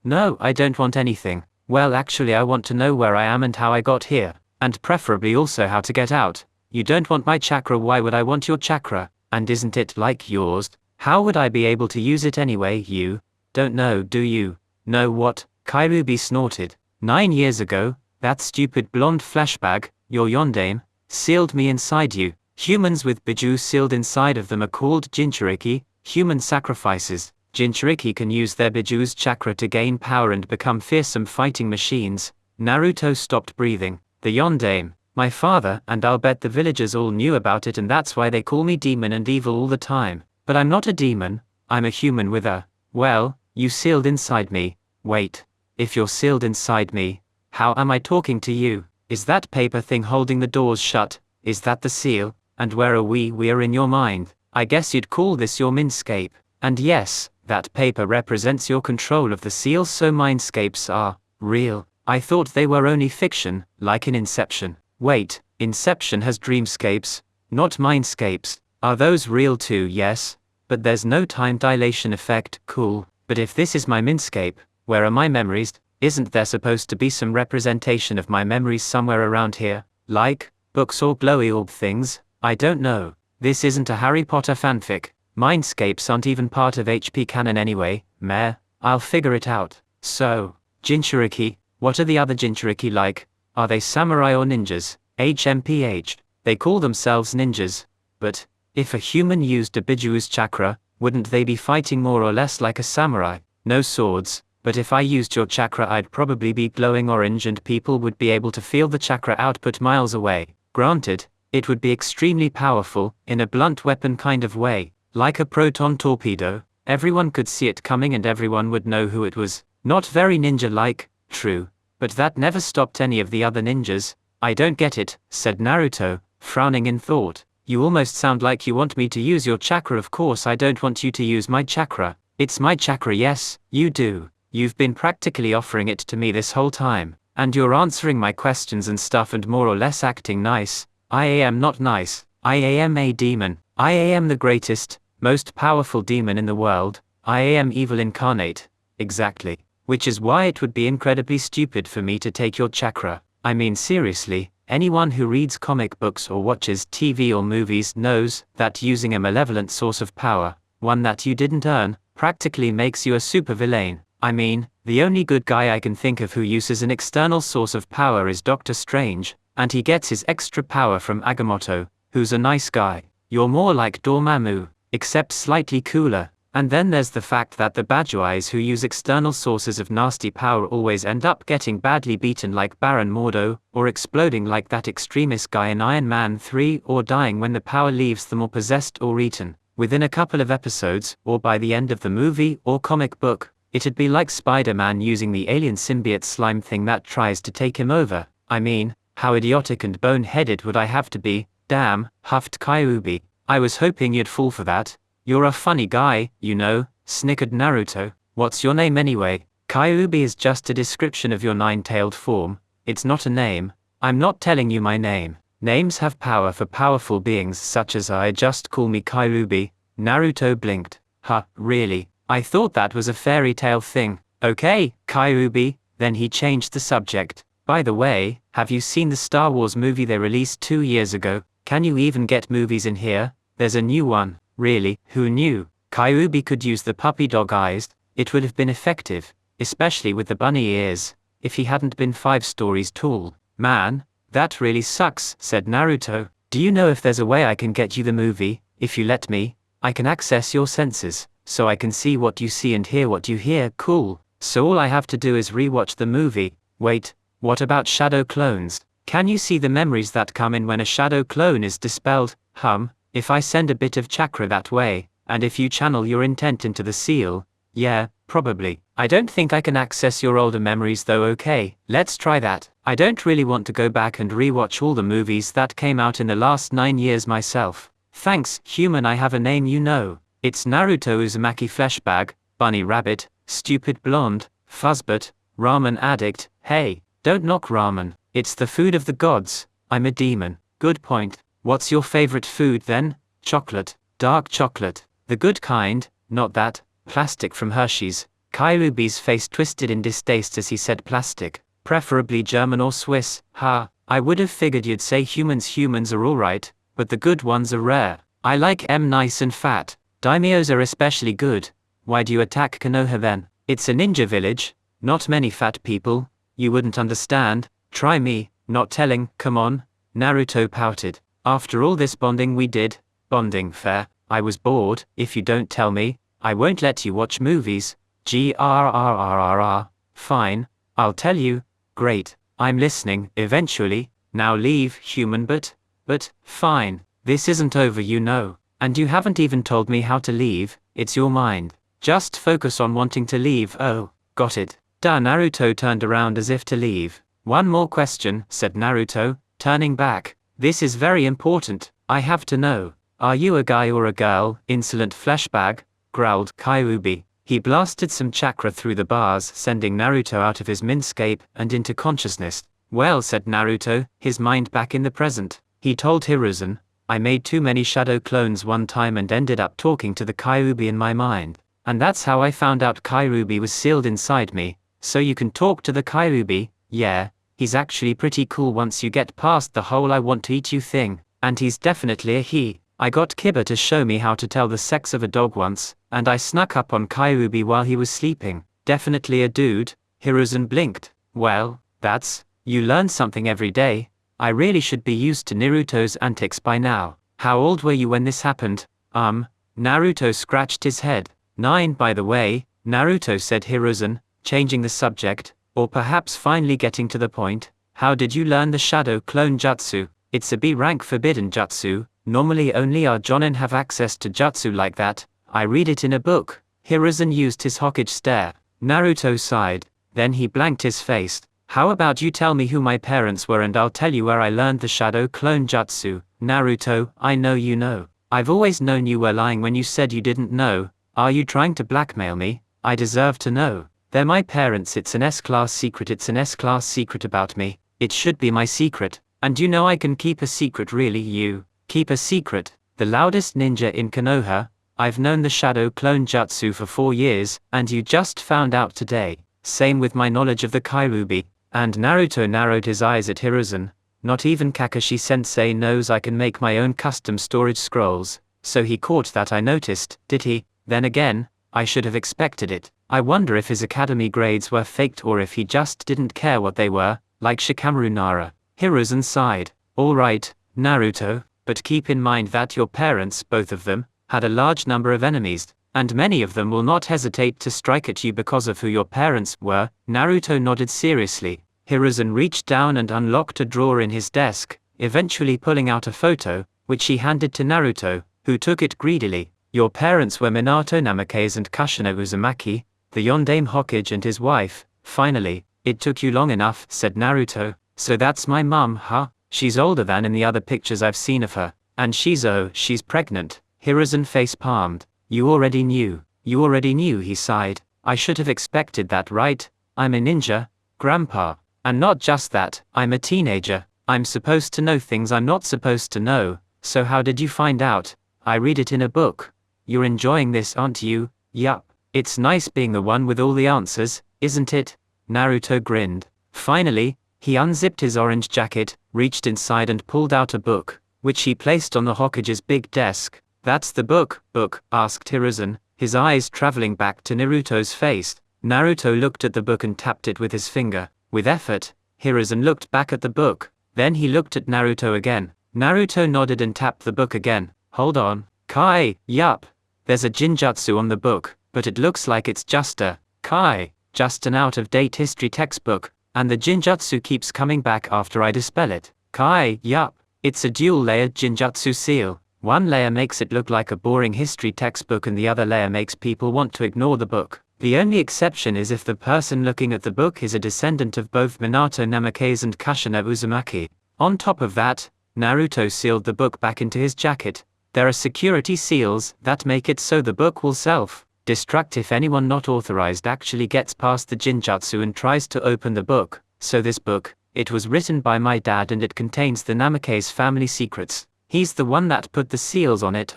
No, I don't want anything." "Well, actually I want to know where I am and how I got here, and preferably also how to get out." "You don't want my chakra. Why would I want your chakra? And isn't it like yours? How would I be able to use it anyway?" "You don't know, do you?" "Know what?" Kyuubi snorted. 9 years ago, that stupid blonde flashbag, your Yondaime, sealed me inside you. Humans with Biju sealed inside of them are called Jinchuriki, human sacrifices. Jinchuriki can use their Bijuu's chakra to gain power and become fearsome fighting machines. Naruto stopped breathing. The Yondaime, my father, and I'll bet the villagers all knew about it, and that's why they call me demon and evil all the time. But I'm not a demon, I'm a human with a, well, you sealed inside me. Wait. If you're sealed inside me, how am I talking to you? Is that paper thing holding the doors shut? Is that the seal? And where are we? We are in your mind. I guess you'd call this your mindscape. And yes, that paper represents your control of the seal, so mindscapes are real. I thought they were only fiction, like in Inception. Wait, Inception has dreamscapes, not mindscapes. Are those real too? Yes. But there's no time dilation effect. Cool. But if this is my mindscape, where are my memories? Isn't there supposed to be some representation of my memories somewhere around here? Like books or glowy orb things? I don't know. This isn't a Harry Potter fanfic. Mindscapes aren't even part of HP canon anyway. Meh. I'll figure it out. So, Jinchuriki, what are the other Jinchuriki like? Are they samurai or ninjas? HMPH. They call themselves ninjas. But if a human used a Bijuu's chakra, wouldn't they be fighting more or less like a samurai? No swords, but if I used your chakra I'd probably be glowing orange and people would be able to feel the chakra output miles away. Granted, it would be extremely powerful, in a blunt weapon kind of way, like a proton torpedo. Everyone could see it coming and everyone would know who it was. Not very ninja-like, true, but that never stopped any of the other ninjas. I don't get it, said Naruto, frowning in thought. You almost sound like you want me to use your chakra. Of course I don't want you to use my chakra. It's my chakra. Yes, you do. You've been practically offering it to me this whole time. And you're answering my questions and stuff and more or less acting nice. I am not nice. I am a demon. I am the greatest, most powerful demon in the world. I am evil incarnate. Exactly. Which is why it would be incredibly stupid for me to take your chakra. I mean seriously, anyone who reads comic books or watches TV or movies knows that using a malevolent source of power, one that you didn't earn, practically makes you a supervillain. I mean, the only good guy I can think of who uses an external source of power is Doctor Strange, and he gets his extra power from Agamotto, who's a nice guy. You're more like Dormammu, except slightly cooler. And then there's the fact that the Bajuais who use external sources of nasty power always end up getting badly beaten like Baron Mordo, or exploding like that extremist guy in Iron Man 3, or dying when the power leaves them, or possessed or eaten. Within a couple of episodes, or by the end of the movie or comic book, it'd be like Spider-Man using the alien symbiote slime thing that tries to take him over. I mean, how idiotic and bone-headed would I have to be? Damn, huffed Kyuubi. I was hoping you'd fall for that. You're a funny guy, you know, snickered Naruto. What's your name anyway? Kyuubi is just a description of your nine-tailed form. It's not a name. I'm not telling you my name. Names have power for powerful beings such as I. Just call me Kyuubi. Naruto blinked. Huh, really? I thought that was a fairy tale thing. Okay, Kyuubi. Then he changed the subject. By the way, have you seen the Star Wars movie they released 2 years ago? Can you even get movies in here? There's a new one. Really, who knew? Kyuubi could use the puppy dog eyes. It would have been effective, especially with the bunny ears, if he hadn't been 5 stories tall. Man, that really sucks, said Naruto. Do you know if there's a way I can get you the movie? If you let me, I can access your senses, so I can see what you see and hear what you hear. Cool. So all I have to do is rewatch the movie. Wait, what about shadow clones? Can you see the memories that come in when a shadow clone is dispelled? If I send a bit of chakra that way, and if you channel your intent into the seal, yeah, probably. I don't think I can access your older memories though. Okay, let's try that. I don't really want to go back and rewatch all the movies that came out in the last 9 years myself. Thanks, human. I have a name, you know. It's Naruto Uzumaki Fleshbag, Bunny Rabbit, Stupid Blonde, Fuzzbot, Ramen Addict. Hey, don't knock ramen. It's the food of the gods. I'm a demon. Good point. What's your favorite food then? Chocolate. Dark chocolate. The good kind, not that plastic from Hershey's. Kyuubi's face twisted in distaste as he said plastic. Preferably German or Swiss. Ha, I would have figured you'd say humans. Humans are alright, but the good ones are rare. I like nice and fat. Daimyos are especially good. Why do you attack Konoha then? It's a ninja village. Not many fat people. You wouldn't understand. Try me. Not telling. Come on. Naruto pouted. After all this bonding we did. Bonding, fair. I was bored. If you don't tell me, I won't let you watch movies. Grrrrrrr. Fine, I'll tell you. Great, I'm listening. Eventually. Now leave, human. But, fine. This isn't over, you know. And you haven't even told me how to leave. It's your mind. Just focus on wanting to leave. Oh, got it. Naruto turned around as if to leave. One more question, said Naruto, turning back. This is very important. I have to know. Are you a guy or a girl? Insolent fleshbag, growled Kyuubi. He blasted some chakra through the bars, sending Naruto out of his minscape and into consciousness. Well, said Naruto, his mind back in the present. He told Hiruzen, I made too many shadow clones one time and ended up talking to the Kyuubi in my mind. And that's how I found out Kyuubi was sealed inside me. So you can talk to the Kyuubi. Yeah, he's actually pretty cool once you get past the whole I want to eat you thing. And he's definitely a he. I got Kiba to show me how to tell the sex of a dog once, and I snuck up on Kyuubi while he was sleeping. Definitely a dude. Hiruzen blinked. Well, you learn something every day. I really should be used to Naruto's antics by now. How old were you when this happened? Naruto scratched his head. 9 by the way, Naruto said Hiruzen, changing the subject, or perhaps finally getting to the point. How did you learn the shadow clone jutsu? It's a B rank forbidden jutsu. Normally only our jonin have access to jutsu like that. I read it in a book. Hiruzen used his Hokage stare. Naruto sighed. Then he blanked his face. How about you tell me who my parents were and I'll tell you where I learned the shadow clone jutsu. Naruto, I know you know. I've always known you were lying when you said you didn't know. Are you trying to blackmail me? I deserve to know. They're my parents. It's an S-class secret. It's an S-class secret about me. It should be my secret. And you know I can keep a secret. Really, you keep a secret? The loudest ninja in Konoha. I've known the shadow clone jutsu for 4 years, and you just found out today. Same with my knowledge of the Kyuubi. And Naruto narrowed his eyes at Hiruzen. Not even Kakashi-sensei knows I can make my own custom storage scrolls. So he caught that I noticed, did he? Then again, I should have expected it. I wonder if his academy grades were faked or if he just didn't care what they were, like Shikamaru Nara. Hiruzen sighed. Alright, Naruto, but keep in mind that your parents, both of them, had a large number of enemies, and many of them will not hesitate to strike at you because of who your parents were. Naruto nodded seriously. Hiruzen reached down and unlocked a drawer in his desk, eventually pulling out a photo, which he handed to Naruto, who took it greedily. Your parents were Minato Namikaze and Kushina Uzumaki, the Yondaime Hokage and his wife. Finally, it took you long enough, said Naruto. So that's my mum, huh? She's older than in the other pictures I've seen of her. And she's pregnant. Hiruzen face-palmed. You already knew, he sighed. I should have expected that, right? I'm a ninja, Grandpa. And not just that, I'm a teenager. I'm supposed to know things I'm not supposed to know. So how did you find out? I read it in a book. You're enjoying this, aren't you? Yup. It's nice being the one with all the answers, isn't it? Naruto grinned. Finally, he unzipped his orange jacket, reached inside and pulled out a book, which he placed on the Hokage's big desk. That's the book, asked Hiruzen, his eyes traveling back to Naruto's face. Naruto looked at the book and tapped it with his finger. With effort, Hiruzen looked back at the book. Then he looked at Naruto again. Naruto nodded and tapped the book again. Hold on. Yup. There's a jinjutsu on the book, but it looks like it's just an out-of-date history textbook, and the jinjutsu keeps coming back after I dispel it. Yup. It's a dual-layered jinjutsu seal. One layer makes it look like a boring history textbook and the other layer makes people want to ignore the book. The only exception is if the person looking at the book is a descendant of both Minato Namikaze and Kushina Uzumaki. On top of that, Naruto sealed the book back into his jacket. There are security seals that make it so the book will self-destruct if anyone not authorized actually gets past the jinjutsu and tries to open the book. So this book, it was written by my dad and it contains the Namikaze family secrets. He's the one that put the seals on it.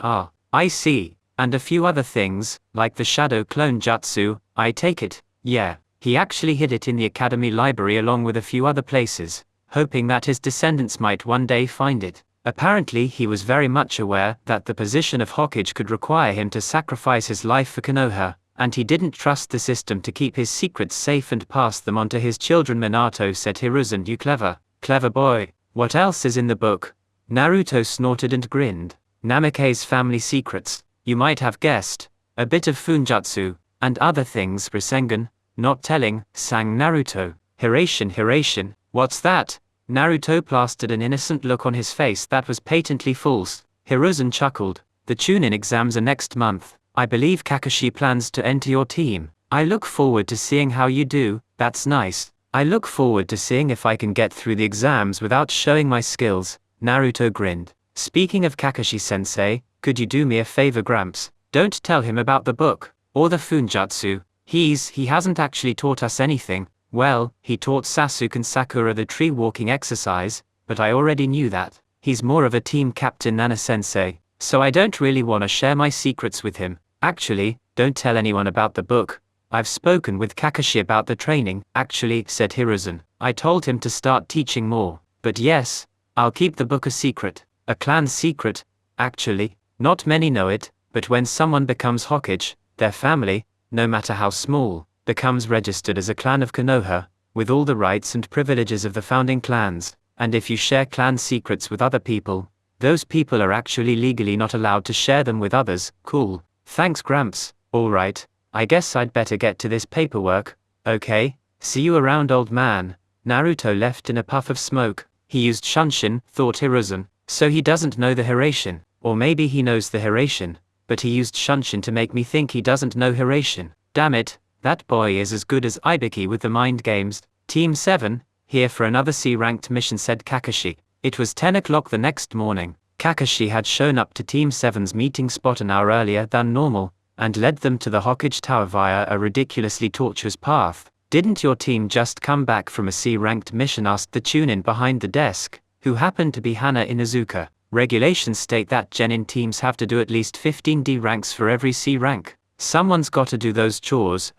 I see. And a few other things, like the shadow clone jutsu, I take it. Yeah, he actually hid it in the academy library along with a few other places, hoping that his descendants might one day find it. Apparently he was very much aware that the position of Hokage could require him to sacrifice his life for Konoha, and he didn't trust the system to keep his secrets safe and pass them on to his children. Minato said Hiruzen, you clever boy. What else is in the book? Naruto snorted and grinned. Namikaze family secrets. You might have guessed. a bit of funjutsu, and other things. Rasengan, not telling, sang Naruto. Hiration, what's that? Naruto plastered an innocent look on his face that was patently false. Hiruzen chuckled. The Chunin exams are next month. I believe Kakashi plans to enter your team. I look forward to seeing how you do. That's nice. I look forward to seeing if I can get through the exams without showing my skills. Naruto grinned. Speaking of Kakashi-sensei, could you do me a favor, Gramps? Don't tell him about the book, or the funjutsu. He hasn't actually taught us anything. Well, he taught Sasuke and Sakura the tree walking exercise, but I already knew that. He's more of a team captain than a sensei, so I don't really want to share my secrets with him. Actually, don't tell anyone about the book. I've spoken with Kakashi about the training. Actually, said Hiruzen, I told him to start teaching more. But yes, I'll keep the book a secret. A clan secret. Actually, not many know it, but when someone becomes Hokage, their family, no matter how small, becomes registered as a clan of Konoha, with all the rights and privileges of the founding clans, and if you share clan secrets with other people, those people are actually legally not allowed to share them with others. Cool. Thanks, Gramps. Alright, I guess I'd better get to this paperwork. Okay, see you around, old man. Naruto left in a puff of smoke. He used Shunshin, thought Hiruzen, so he doesn't know the Hiration, or maybe he knows the Hiration, but he used Shunshin to make me think he doesn't know Hiration. Damn it, that boy is as good as Ibiki with the mind games. Team 7, here for another C-ranked mission, said Kakashi. It was 10 o'clock the next morning. Kakashi had shown up to Team 7's meeting spot an hour earlier than normal, and led them to the Hokage Tower via a ridiculously tortuous path. Didn't your team just come back from a C-ranked mission? Asked the Chunin behind the desk, who happened to be Hana Inuzuka. Regulations state that genin teams have to do at least 15 D ranks for every C rank. Someone's gotta do those chores.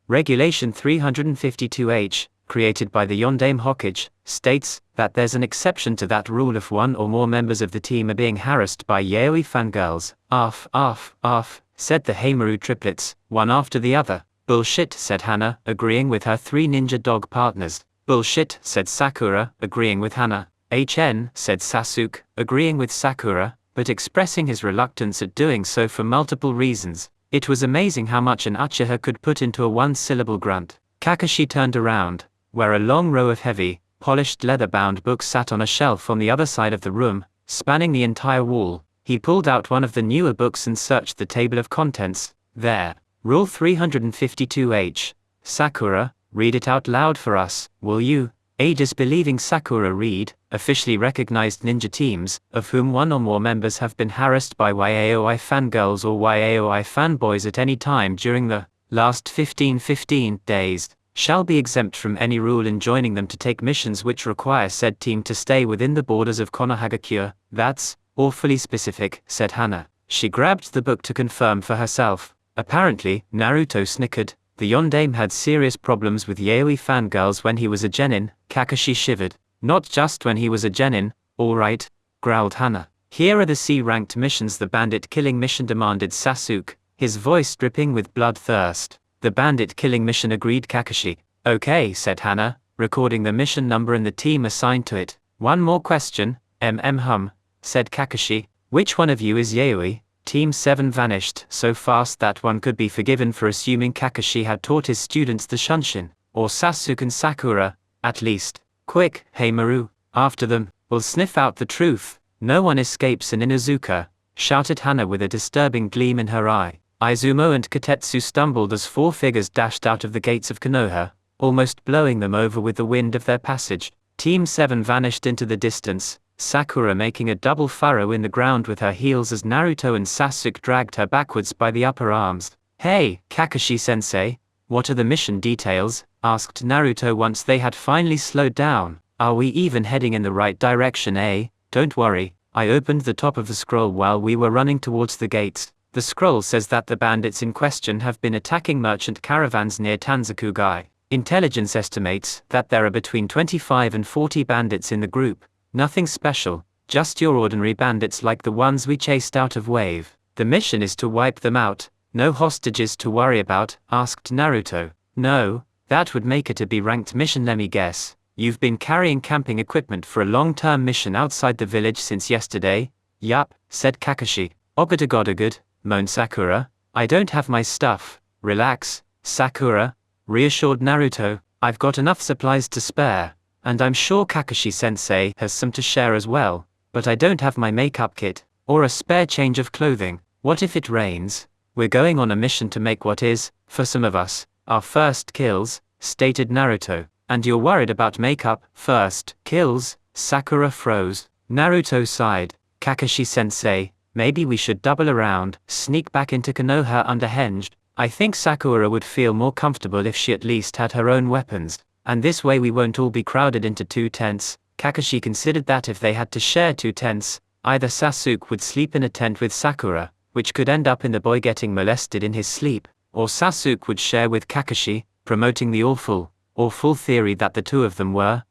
Regulation 352H, created by the Yondaime Hokage, states that there's an exception to that rule if one or more members of the team are being harassed by yaoi fangirls. Said the Heimaru triplets, one after the other. Bullshit, said Hana, agreeing with her three ninja dog partners. Bullshit, said Sakura, agreeing with Hana. Said Sasuke, agreeing with Sakura, but expressing his reluctance at doing so for multiple reasons. It was amazing how much an Uchiha could put into a one-syllable grunt. Kakashi turned around, where a long row of heavy, polished leather-bound books sat on a shelf on the other side of the room, spanning the entire wall. He pulled out one of the newer books and searched the table of contents. There. Rule 352H. Sakura, read it out loud for us, will you? Disbelieving Sakura read, officially recognized ninja teams, of whom one or more members have been harassed by yaoi fangirls or yaoi fanboys at any time during the last 15 days, shall be exempt from any rule enjoining them to take missions which require said team to stay within the borders of Konohagakure. That's awfully specific, said Hana. She grabbed the book to confirm for herself. Apparently, Naruto snickered. The Yondaime had serious problems with yaoi fangirls when he was a genin. Kakashi shivered. Not just when he was a genin, alright, growled Hana. Here are the C-ranked missions. The bandit killing mission, demanded Sasuke, his voice dripping with bloodthirst. The bandit killing mission, agreed Kakashi. Okay, said Hana, recording the mission number and the team assigned to it. One more question, said Kakashi. Which one of you is yaoi? Team 7 vanished so fast that one could be forgiven for assuming Kakashi had taught his students the Shunshin, or Sasuke and Sakura, at least. Quick, Heimaru, after them, we'll sniff out the truth. No one escapes in Inuzuka, shouted Hana with a disturbing gleam in her eye. Izumo and Katetsu stumbled as four figures dashed out of the gates of Konoha, almost blowing them over with the wind of their passage. Team 7 vanished into the distance, Sakura making a double furrow in the ground with her heels as Naruto and Sasuke dragged her backwards by the upper arms. Hey, Kakashi-sensei, what are the mission details? Asked Naruto once they had finally slowed down. Are we even heading in the right direction, eh? Don't worry, I opened the top of the scroll while we were running towards the gates. The scroll says that the bandits in question have been attacking merchant caravans near Tanzakugai. Intelligence estimates that there are between 25 and 40 bandits in the group. Nothing special, just your ordinary bandits like the ones we chased out of Wave. The mission is to wipe them out. No hostages to worry about, asked Naruto. No, that would make it a B-ranked mission, let me guess. You've been carrying camping equipment for a long-term mission outside the village since yesterday? Yup, said Kakashi. Ogodagodagod, moaned Sakura. I don't have my stuff. Relax, Sakura, reassured Naruto. I've got enough supplies to spare, and I'm sure Kakashi-sensei has some to share as well, but I don't have my makeup kit, or a spare change of clothing. What if it rains? We're going on a mission to make what is, for some of us, our first kills, stated Naruto. And you're worried about makeup? First kills? Sakura froze. Naruto sighed. Kakashi-sensei, maybe we should double around, sneak back into Konoha underhinged. I think Sakura would feel more comfortable if she at least had her own weapons, and this way we won't all be crowded into 2 tents. Kakashi considered that if they had to share 2 tents, either Sasuke would sleep in a tent with Sakura, which could end up in the boy getting molested in his sleep, or Sasuke would share with Kakashi, promoting the awful theory that the 2 of them were,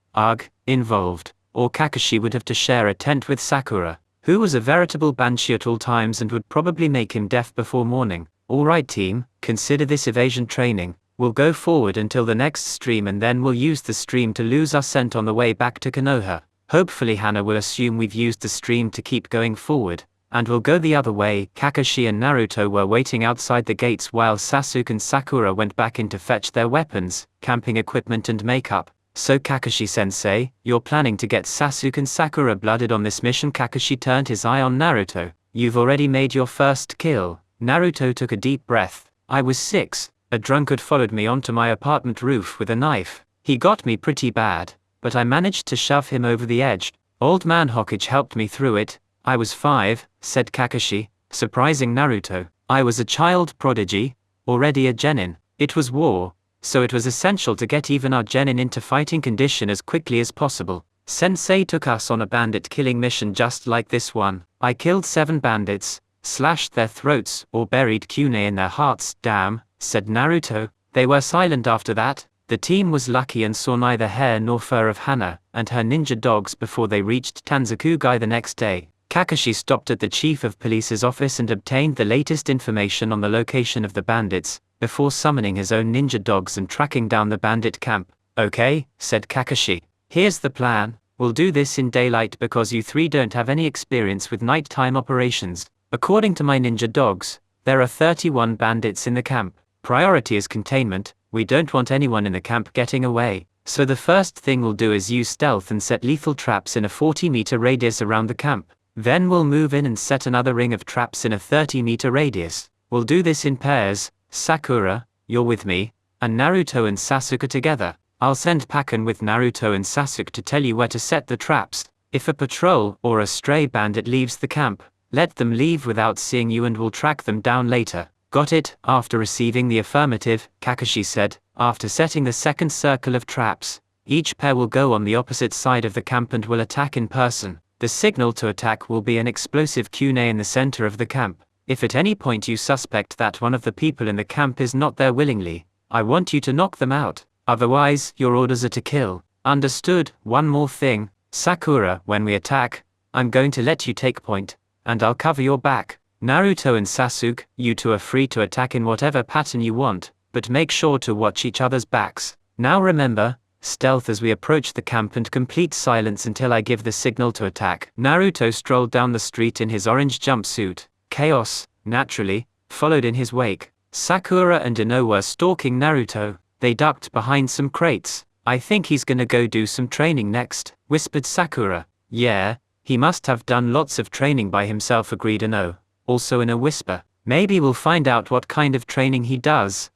involved, or Kakashi would have to share a tent with Sakura, who was a veritable banshee at all times and would probably make him deaf before morning. Alright team, consider this evasion training. We'll go forward until the next stream and then we'll use the stream to lose our scent on the way back to Konoha. Hopefully Hana will assume we've used the stream to keep going forward, and we'll go the other way. Kakashi and Naruto were waiting outside the gates while Sasuke and Sakura went back in to fetch their weapons, camping equipment and makeup. So Kakashi-sensei, you're planning to get Sasuke and Sakura blooded on this mission? Kakashi turned his eye on Naruto. You've already made your first kill. Naruto took a deep breath. I was 6. A drunkard followed me onto my apartment roof with a knife. He got me pretty bad, but I managed to shove him over the edge. Old man Hokage helped me through it. I was 5, said Kakashi, surprising Naruto. I was a child prodigy, already a genin. It was war, so it was essential to get even our genin into fighting condition as quickly as possible. Sensei took us on a bandit killing mission just like this one. I killed 7 bandits, slashed their throats or buried kunai in their hearts. Damn, said Naruto. They were silent after that. The team was lucky and saw neither hair nor fur of Hana and her ninja dogs before they reached Tanzakugai the next day. Kakashi stopped at the chief of police's office and obtained the latest information on the location of the bandits, before summoning his own ninja dogs and tracking down the bandit camp. Okay, said Kakashi. Here's the plan. We'll do this in daylight because you 3 don't have any experience with nighttime operations. According to my ninja dogs, there are 31 bandits in the camp. Priority is containment. We don't want anyone in the camp getting away. So the first thing we'll do is use stealth and set lethal traps in a 40-meter radius around the camp. Then we'll move in and set another ring of traps in a 30-meter radius. We'll do this in pairs. Sakura, you're with me, and Naruto and Sasuke together. I'll send Pakken with Naruto and Sasuke to tell you where to set the traps. If a patrol or a stray bandit leaves the camp, let them leave without seeing you and we'll track them down later. Got it? After receiving the affirmative, Kakashi said, after setting the second circle of traps, each pair will go on the opposite side of the camp and will attack in person. The signal to attack will be an explosive kunai in the center of the camp. If at any point you suspect that one of the people in the camp is not there willingly, I want you to knock them out. Otherwise, your orders are to kill. Understood? One more thing, Sakura, when we attack, I'm going to let you take point, and I'll cover your back. Naruto and Sasuke, you 2 are free to attack in whatever pattern you want, but make sure to watch each other's backs. Now remember, stealth as we approach the camp and complete silence until I give the signal to attack. Naruto strolled down the street in his orange jumpsuit. Chaos, naturally, followed in his wake. Sakura and Ino were stalking Naruto. They ducked behind some crates. I think he's gonna go do some training next, whispered Sakura. Yeah, he must have done lots of training by himself, agreed Ino, also in a whisper. Maybe we'll find out what kind of training he does.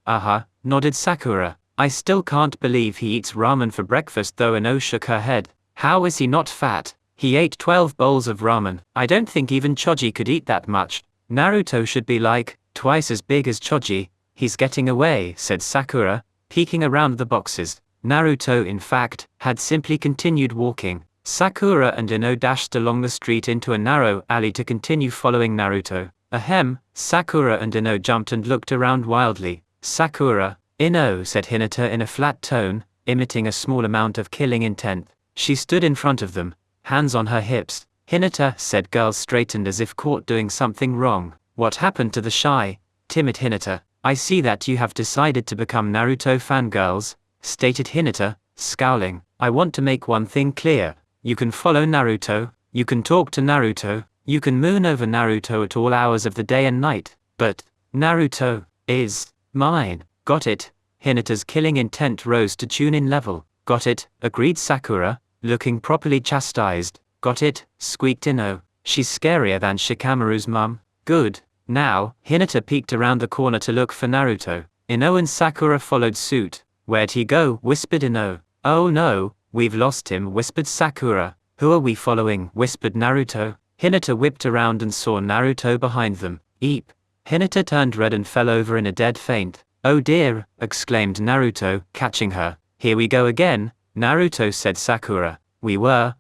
Nodded Sakura. I still can't believe he eats ramen for breakfast though. Ino shook her head. How is he not fat? He ate 12 bowls of ramen. I don't think even Choji could eat that much. Naruto should be like, twice as big as Choji. He's getting away, said Sakura, peeking around the boxes. Naruto, in fact, had simply continued walking. Sakura and Ino dashed along the street into a narrow alley to continue following Naruto. Ahem, Sakura and Ino jumped and looked around wildly. Sakura, Ino, said Hinata in a flat tone, emitting a small amount of killing intent. She stood in front of them, hands on her hips. Hinata, said girl, straightened as if caught doing something wrong. What happened to the shy, timid Hinata? I see that you have decided to become Naruto fangirls, stated Hinata, scowling. I want to make one thing clear. You can follow Naruto, you can talk to Naruto, you can moon over Naruto at all hours of the day and night, but Naruto is mine. Got it. Hinata's killing intent rose to tune-in level. Got it, agreed Sakura, looking properly chastised. Got it, squeaked Ino. She's scarier than Shikamaru's mum. Good. Now, Hinata peeked around the corner to look for Naruto. Ino and Sakura followed suit. Where'd he go? Whispered Ino. Oh no, we've lost him, whispered Sakura. Who are we following? Whispered Naruto. Hinata whipped around and saw Naruto behind them. Eep. Hinata turned red and fell over in a dead faint. Oh dear, exclaimed Naruto, catching her. Here we go again, Naruto, said Sakura. We were,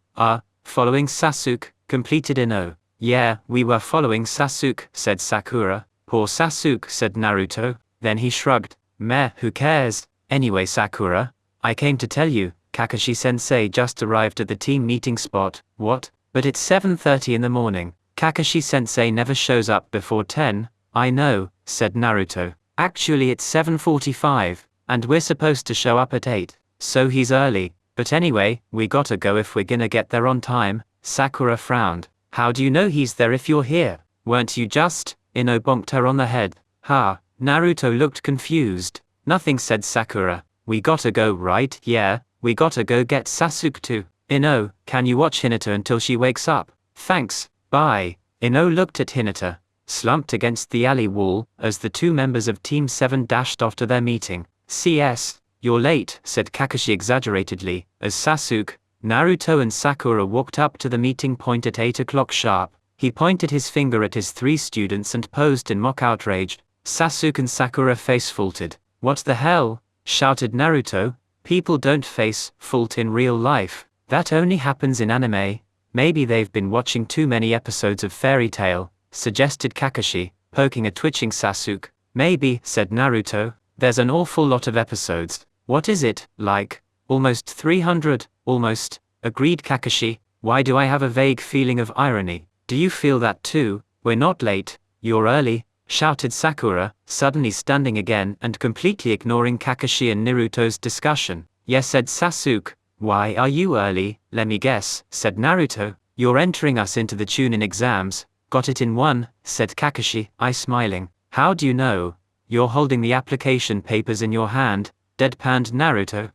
following Sasuke, completed Ino. Yeah, we were following Sasuke, said Sakura. Poor Sasuke, said Naruto. Then he shrugged. Meh, who cares? Anyway, Sakura, I came to tell you, Kakashi-sensei just arrived at the team meeting spot. What? But it's 7:30 in the morning. Kakashi-sensei never shows up before 10. I know, said Naruto. Actually it's 7:45, and we're supposed to show up at 8. So he's early. But anyway, we gotta go if we're gonna get there on time. Sakura frowned. How do you know he's there if you're here? Weren't you just? Ino bonked her on the head. Ha, Naruto looked confused. Nothing, said Sakura. We gotta go, right? Yeah, we gotta go get Sasuke too. Ino, can you watch Hinata until she wakes up? Thanks, bye. Ino looked at Hinata, slumped against the alley wall, as the two members of Team 7 dashed off to their meeting. CS, you're late, said Kakashi exaggeratedly, as Sasuke, Naruto and Sakura walked up to the meeting point at 8 o'clock sharp. He pointed his finger at his 3 students and posed in mock outrage. Sasuke and Sakura face-faulted. What the hell? Shouted Naruto. People don't face-fault in real life. That only happens in anime. Maybe they've been watching too many episodes of Fairy Tail, suggested Kakashi, poking a twitching Sasuke. Maybe, said Naruto. There's an awful lot of episodes. What is it, like? Almost 300, almost, agreed Kakashi. Why do I have a vague feeling of irony? Do you feel that too? We're not late, you're early, shouted Sakura, suddenly standing again and completely ignoring Kakashi and Naruto's discussion. Yes, said Sasuke. Why are you early? Let me guess, said Naruto. You're entering us into the Chunin exams. Got it in 1, said Kakashi, smiling. How do you know? You're holding the application papers in your hand, deadpanned Naruto.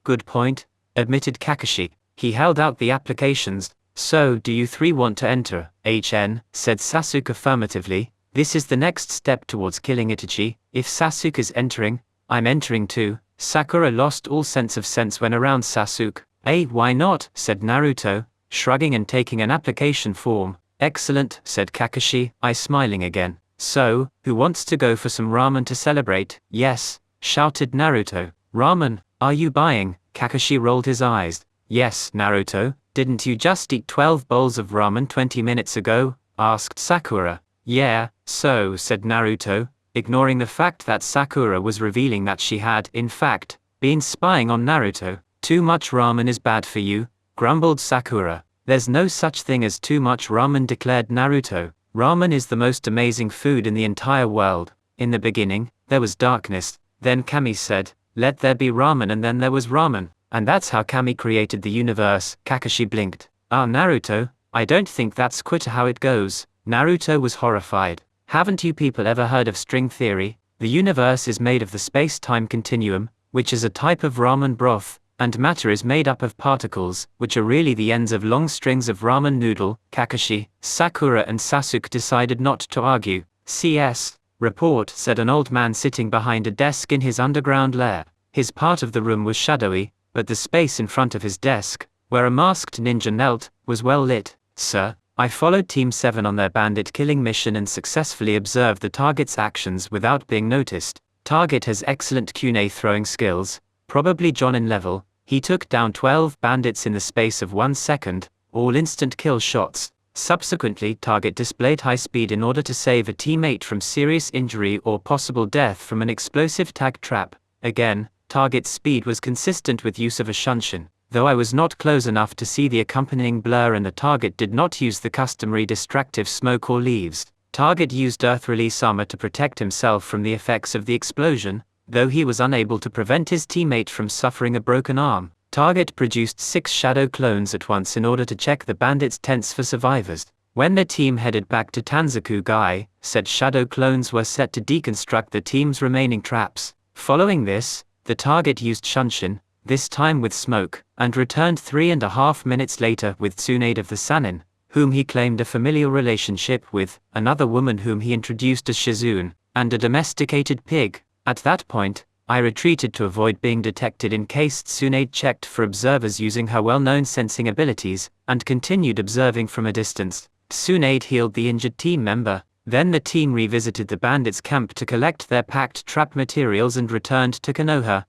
Good point, admitted Kakashi. He held out the applications. So, do you 3 want to enter? HN, said Sasuke affirmatively. This is the next step towards killing Itachi. If Sasuke is entering, I'm entering too. Sakura lost all sense of sense when around Sasuke. Why not? Said Naruto, shrugging and taking an application form. Excellent, said Kakashi, smiling again. So, who wants to go for some ramen to celebrate? Yes, shouted Naruto. Ramen, are you buying? Kakashi rolled his eyes. Yes, Naruto, didn't you just eat 12 bowls of ramen 20 minutes ago? Asked Sakura. Yeah, so, said Naruto, ignoring the fact that Sakura was revealing that she had, in fact, been spying on Naruto. Too much ramen is bad for you, grumbled Sakura. There's no such thing as too much ramen, declared Naruto. Ramen is the most amazing food in the entire world. In the beginning, there was darkness, then Kami said, let there be ramen, and then there was ramen. And that's how Kami created the universe. Kakashi blinked. Naruto, I don't think that's quite how it goes. Naruto was horrified. Haven't you people ever heard of string theory? The universe is made of the space-time continuum, which is a type of ramen broth, and matter is made up of particles, which are really the ends of long strings of ramen noodle. Kakashi, Sakura and Sasuke decided not to argue. CS. Report, said an old man sitting behind a desk in his underground lair. His part of the room was shadowy, but the space in front of his desk, where a masked ninja knelt, was well lit. Sir, I followed Team 7 on their bandit killing mission and successfully observed the target's actions without being noticed. Target has excellent kunai throwing skills, probably Jonin level. He took down 12 bandits in the space of 1 second, all instant kill shots. Subsequently, Target displayed high speed in order to save a teammate from serious injury or possible death from an explosive tag trap. Again, Target's speed was consistent with use of a shunshin, though I was not close enough to see the accompanying blur, and the target did not use the customary distractive smoke or leaves. Target used earth release armor to protect himself from the effects of the explosion, though he was unable to prevent his teammate from suffering a broken arm. Target produced 6 shadow clones at once in order to check the bandits' tents for survivors. When the team headed back to Tanzaku-gai, said shadow clones were set to deconstruct the team's remaining traps. Following this, the target used Shunshin, this time with smoke, and returned 3.5 minutes later with Tsunade of the Sannin, whom he claimed a familial relationship with, another woman whom he introduced as Shizune, and a domesticated pig. At that point, I retreated to avoid being detected in case Tsunade checked for observers using her well-known sensing abilities, and continued observing from a distance. Tsunade healed the injured team member. Then the team revisited the bandits' camp to collect their packed trap materials and returned to Konoha.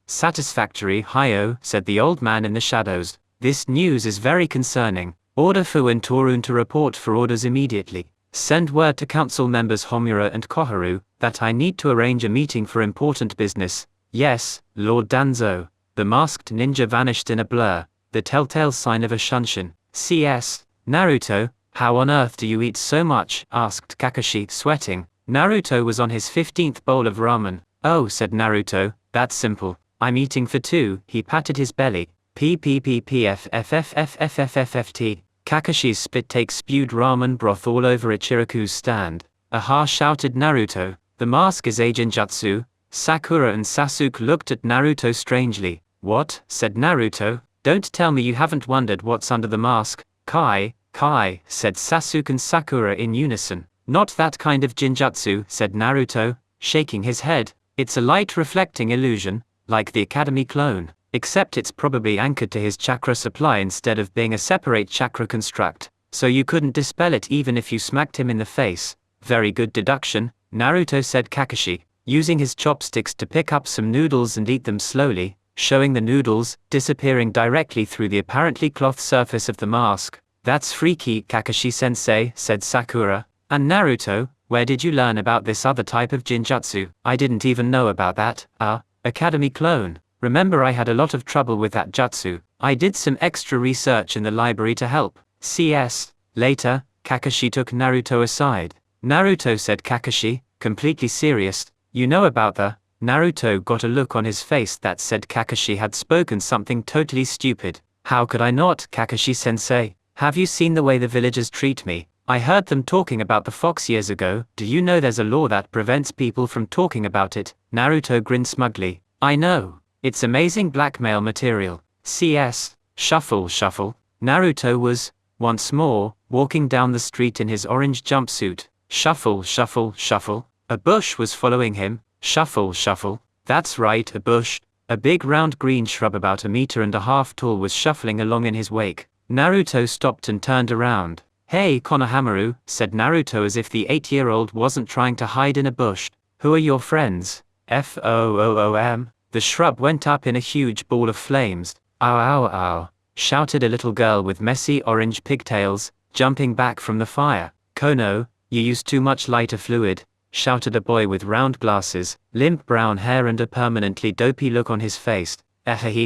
Satisfactory, Hayo, said the old man in the shadows. This news is very concerning. Order Fu and Torun to report for orders immediately. Send word to council members Homura and Koharu, that I need to arrange a meeting for important business. Yes, Lord Danzo. The masked ninja vanished in a blur, the telltale sign of a Shunshin. CS. Naruto, how on earth do you eat so much? Asked Kakashi, sweating. Naruto was on his 15th bowl of ramen. Oh, said Naruto, that's simple. I'm eating for two. He patted his belly. PPPPFFFFFFFFT. Kakashi's spit-take spewed ramen broth all over Ichiraku's stand. Aha, shouted Naruto. The mask is a genjutsu. Sakura and Sasuke looked at Naruto strangely. What? Said Naruto. Don't tell me you haven't wondered what's under the mask. Kai, said Sasuke and Sakura in unison. Not that kind of genjutsu, said Naruto, shaking his head. It's a light reflecting illusion, like the Academy clone, except it's probably anchored to his chakra supply instead of being a separate chakra construct, so you couldn't dispel it even if you smacked him in the face. Very good deduction, Naruto, said Kakashi, using his chopsticks to pick up some noodles and eat them slowly, showing the noodles disappearing directly through the apparently cloth surface of the mask. That's freaky, Kakashi-sensei, said Sakura. And Naruto, where did you learn about this other type of genjutsu? I didn't even know about that. Academy clone. Remember, I had a lot of trouble with that jutsu. I did some extra research in the library to help. CS. Later, Kakashi took Naruto aside. Naruto, said Kakashi, completely serious. You know about the... Naruto got a look on his face that said Kakashi had spoken something totally stupid. How could I not, Kakashi-sensei? Have you seen the way the villagers treat me? I heard them talking about the fox years ago. Do you know there's a law that prevents people from talking about it? Naruto grinned smugly. I know. It's amazing blackmail material. CS. Shuffle. Naruto was, once more, walking down the street in his orange jumpsuit. Shuffle. A bush was following him. Shuffle. That's right, a bush. A big round green shrub about 1.5 meters tall was shuffling along in his wake. Naruto stopped and turned around. Hey, Konohamaru, said Naruto as if the 8-year-old wasn't trying to hide in a bush. Who are your friends? FOOOM. The shrub went up in a huge ball of flames. Ow, shouted a little girl with messy orange pigtails, jumping back from the fire. Kono, you used too much lighter fluid, shouted a boy with round glasses, limp brown hair and a permanently dopey look on his face.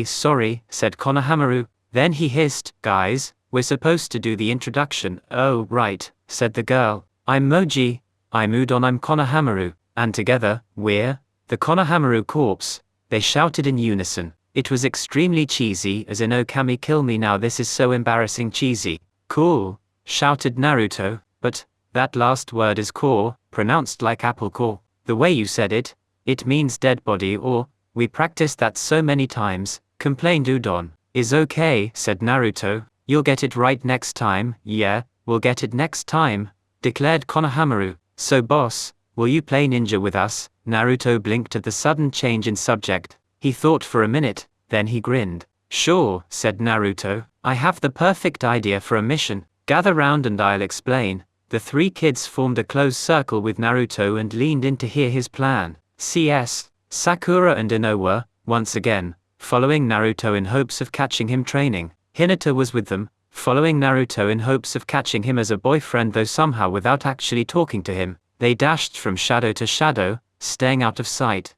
Sorry, said Konohamaru. Then he hissed, guys, we're supposed to do the introduction. Oh, right, said the girl. I'm Moji. I'm Udon. I'm Konohamaru. And together, we're the Konohamaru Corps. They shouted in unison. It was extremely cheesy, as in Okami kill me now, this is so embarrassing cheesy. Cool, shouted Naruto, but that last word is core, pronounced like apple core. The way you said it, it means dead body or, we practiced that so many times, complained Udon. Is okay, said Naruto, you'll get it right next time. Yeah, we'll get it next time, declared Konohamaru. So boss, will you play ninja with us? Naruto blinked at the sudden change in subject. He thought for a minute, then he grinned. Sure, said Naruto, I have the perfect idea for a mission. Gather round and I'll explain. The 3 kids formed a close circle with Naruto and leaned in to hear his plan. CS. Sakura and Ino were, once again, following Naruto in hopes of catching him training. Hinata was with them, following Naruto in hopes of catching him as a boyfriend, though somehow without actually talking to him. They dashed from shadow to shadow, staying out of sight.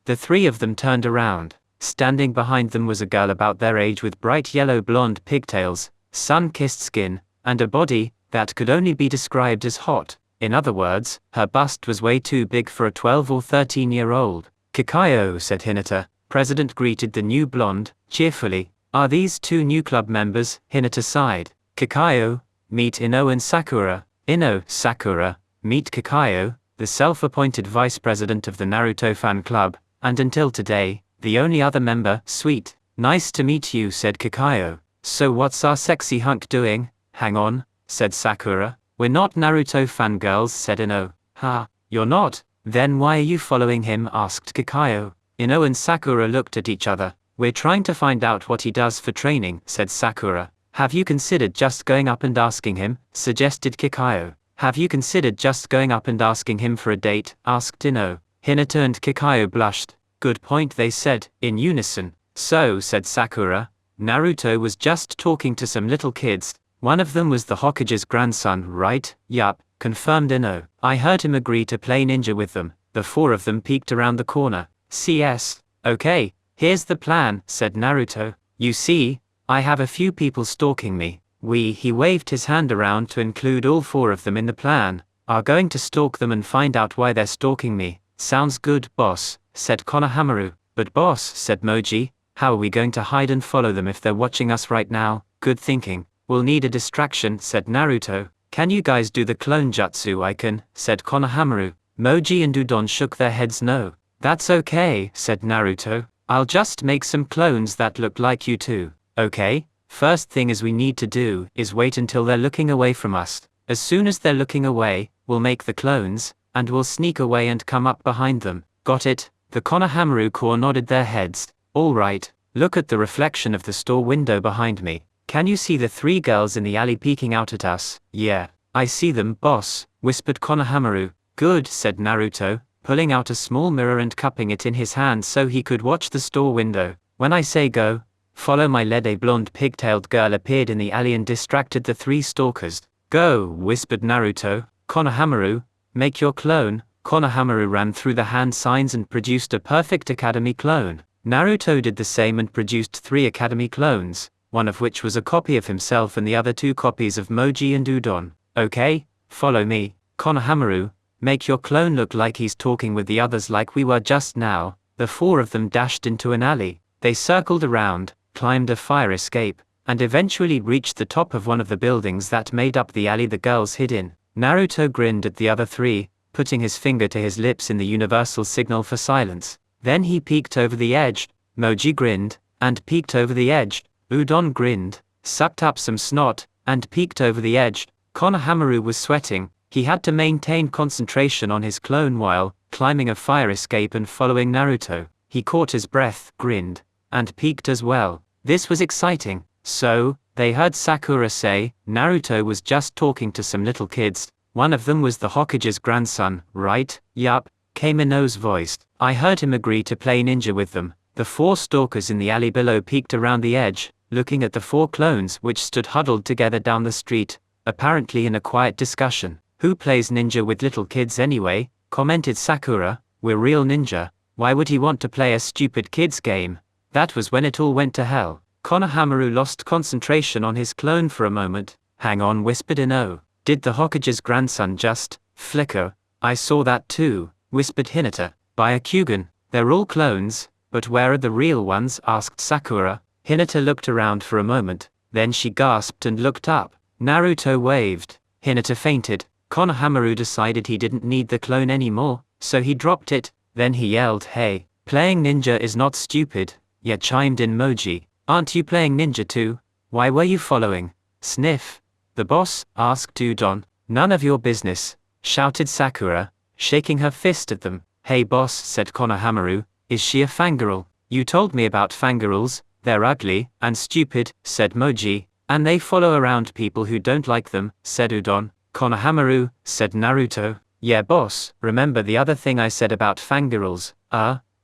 The 3 of them turned around. Standing behind them was a girl about their age with bright yellow blonde pigtails, sun-kissed skin, and a body that could only be described as hot. In other words, her bust was way too big for a 12 or 13-year-old. Kakayo, said Hinata. President greeted the new blonde, cheerfully. Are these 2 new club members? Hinata sighed. Kakayo, meet Ino and Sakura. Ino, Sakura, meet Kakayo, the self-appointed vice president of the Naruto fan club, and until today, the only other member. Sweet. Nice to meet you, said Kakayo. So what's our sexy hunk doing? Hang on, said Sakura. We're not Naruto fangirls, said Ino. Ha, you're not? Then why are you following him? Asked Kakayo. Ino and Sakura looked at each other. We're trying to find out what he does for training, said Sakura. Have you considered just going up and asking him? Suggested Kakayo. Have you considered just going up and asking him for a date? Asked Ino. Hinata and Kakayo blushed. Good point, they said, in unison. So, said Sakura, Naruto was just talking to some little kids. One of them was the Hokage's grandson, right? Yup, confirmed Ino. I heard him agree to play ninja with them. The four of them peeked around the corner. CS. Okay, here's the plan, said Naruto. You see, I have a few people stalking me. He waved his hand around to include all four of them in the plan. Are going to stalk them and find out why they're stalking me. Sounds good, boss, said Konohamaru. But boss, said Moji, how are we going to hide and follow them if they're watching us right now? Good thinking. We'll need a distraction, said Naruto. Can you guys do the clone jutsu? I can, said Konohamaru. Moji and Udon shook their heads no. That's okay, said Naruto. I'll just make some clones that look like you too. Okay? First thing is we need to do is wait until they're looking away from us. As soon as they're looking away, we'll make the clones, and we'll sneak away and come up behind them. Got it? The Konohamaru Corps nodded their heads. Alright, look at the reflection of the store window behind me. Can you see the three girls in the alley peeking out at us? Yeah, I see them, boss, whispered Konohamaru. Good, said Naruto, pulling out a small mirror and cupping it in his hand so he could watch the store window. When I say go, follow my lead. A blonde pigtailed girl appeared in the alley and distracted the three stalkers. Go, whispered Naruto. Konohamaru, make your clone. Konohamaru ran through the hand signs and produced a perfect academy clone. Naruto did the same and produced 3 academy clones, one of which was a copy of himself and the other 2 copies of Moji and Udon. Okay, follow me. Konohamaru, make your clone look like he's talking with the others like we were just now. The 4 of them dashed into an alley. They circled around, climbed a fire escape, and eventually reached the top of one of the buildings that made up the alley the girls hid in. Naruto grinned at the other 3, putting his finger to his lips in the universal signal for silence. Then he peeked over the edge. Moji grinned, and peeked over the edge. Udon grinned, sucked up some snot, and peeked over the edge. Konohamaru was sweating. He had to maintain concentration on his clone while climbing a fire escape and following Naruto. He caught his breath, grinned, and peeked as well. This was exciting. So, they heard Sakura say, Naruto was just talking to some little kids. One of them was the Hokage's grandson, right? Yup, came Ino's voice. I heard him agree to play ninja with them. The 4 stalkers in the alley below peeked around the edge, looking at the 4 clones which stood huddled together down the street, apparently in a quiet discussion. Who plays ninja with little kids anyway? Commented Sakura. We're real ninja. Why would he want to play a stupid kids game? That was when it all went to hell. Konohamaru lost concentration on his clone for a moment. Hang on, whispered Ino. Did the Hokage's grandson just flicker? I saw that too, whispered Hinata. Byakugan, they're all clones, but where are the real ones? Asked Sakura. Hinata looked around for a moment, then she gasped and looked up. Naruto waved. Hinata fainted. Konohamaru decided he didn't need the clone anymore, so he dropped it. Then he yelled, hey, playing ninja is not stupid. Yet chimed in Moji. Aren't you playing ninja too? Why were you following? Sniff. The boss? Asked Udon. None of your business, shouted Sakura, shaking her fist at them. Hey boss, said Konohamaru, is she a fangirl? You told me about fangirls, they're ugly and stupid, said Moji, and they follow around people who don't like them, said Udon. Konohamaru, said Naruto. Yeah boss, remember the other thing I said about fangirls?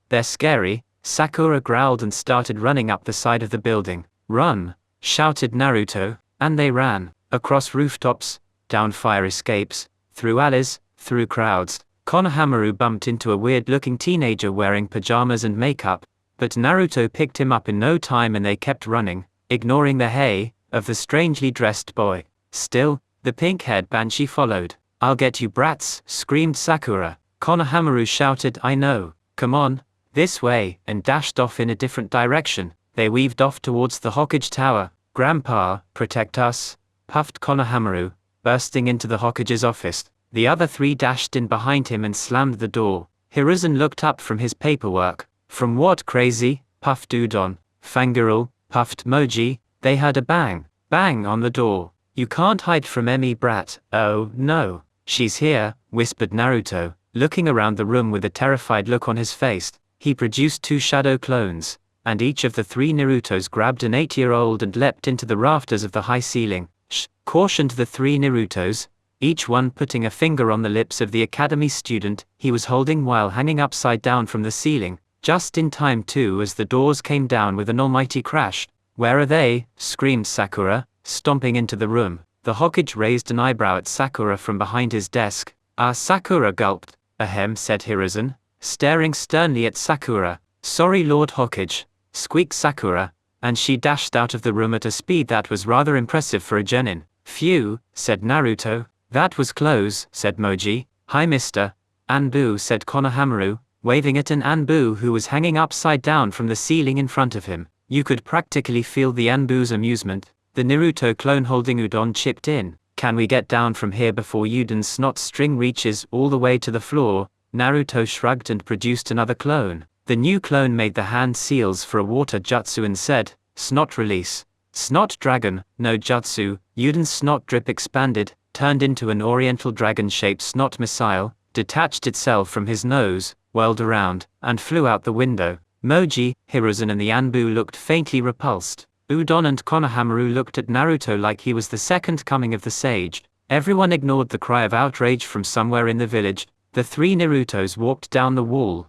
They're scary. Sakura growled and started running up the side of the building. Run, shouted Naruto, and they ran, across rooftops, down fire escapes, through alleys, through crowds. Konohamaru bumped into a weird-looking teenager wearing pajamas and makeup, but Naruto picked him up in no time and they kept running, ignoring the hey of the strangely dressed boy. Still, the pink-haired banshee followed. I'll get you brats, screamed Sakura. Konohamaru shouted, I know, come on, this way, and dashed off in a different direction. They weaved off towards the Hokage Tower. Grandpa, protect us, puffed Konohamaru, bursting into the Hokage's office. The other three dashed in behind him and slammed the door. Hiruzen looked up from his paperwork. From what? Crazy? Puffed Udon. Fangirl, puffed Moji. They heard a bang, bang on the door. You can't hide from Emmy brat. Oh, no. She's here, whispered Naruto, looking around the room with a terrified look on his face. He produced 2 shadow clones, and each of the 3 Narutos grabbed an 8-year-old and leapt into the rafters of the high ceiling. Shh, cautioned the 3 Narutos, each one putting a finger on the lips of the academy student he was holding while hanging upside down from the ceiling, just in time too as the doors came down with an almighty crash. Where are they? Screamed Sakura, stomping into the room. The Hokage raised an eyebrow at Sakura from behind his desk. Sakura gulped. Ahem, said Hiruzen, staring sternly at Sakura. Sorry Lord Hokage, squeaked Sakura, and she dashed out of the room at a speed that was rather impressive for a genin. Phew, said Naruto. That was close, said Moji. Hi Mr. Anbu, said Konohamaru, waving at an Anbu who was hanging upside down from the ceiling in front of him. You could practically feel the Anbu's amusement. The Naruto clone holding Udon chipped in. Can we get down from here before Udon's snot string reaches all the way to the floor? Naruto shrugged and produced another clone. The new clone made the hand seals for a water jutsu and said, Snot release. Snot dragon, no jutsu. Udon's snot drip expanded, turned into an oriental dragon-shaped snot missile, detached itself from his nose, whirled around, and flew out the window. Moji, Hiruzen and the Anbu looked faintly repulsed. Udon and Konohamaru looked at Naruto like he was the second coming of the sage. Everyone ignored the cry of outrage from somewhere in the village. The 3 Narutos walked down the wall.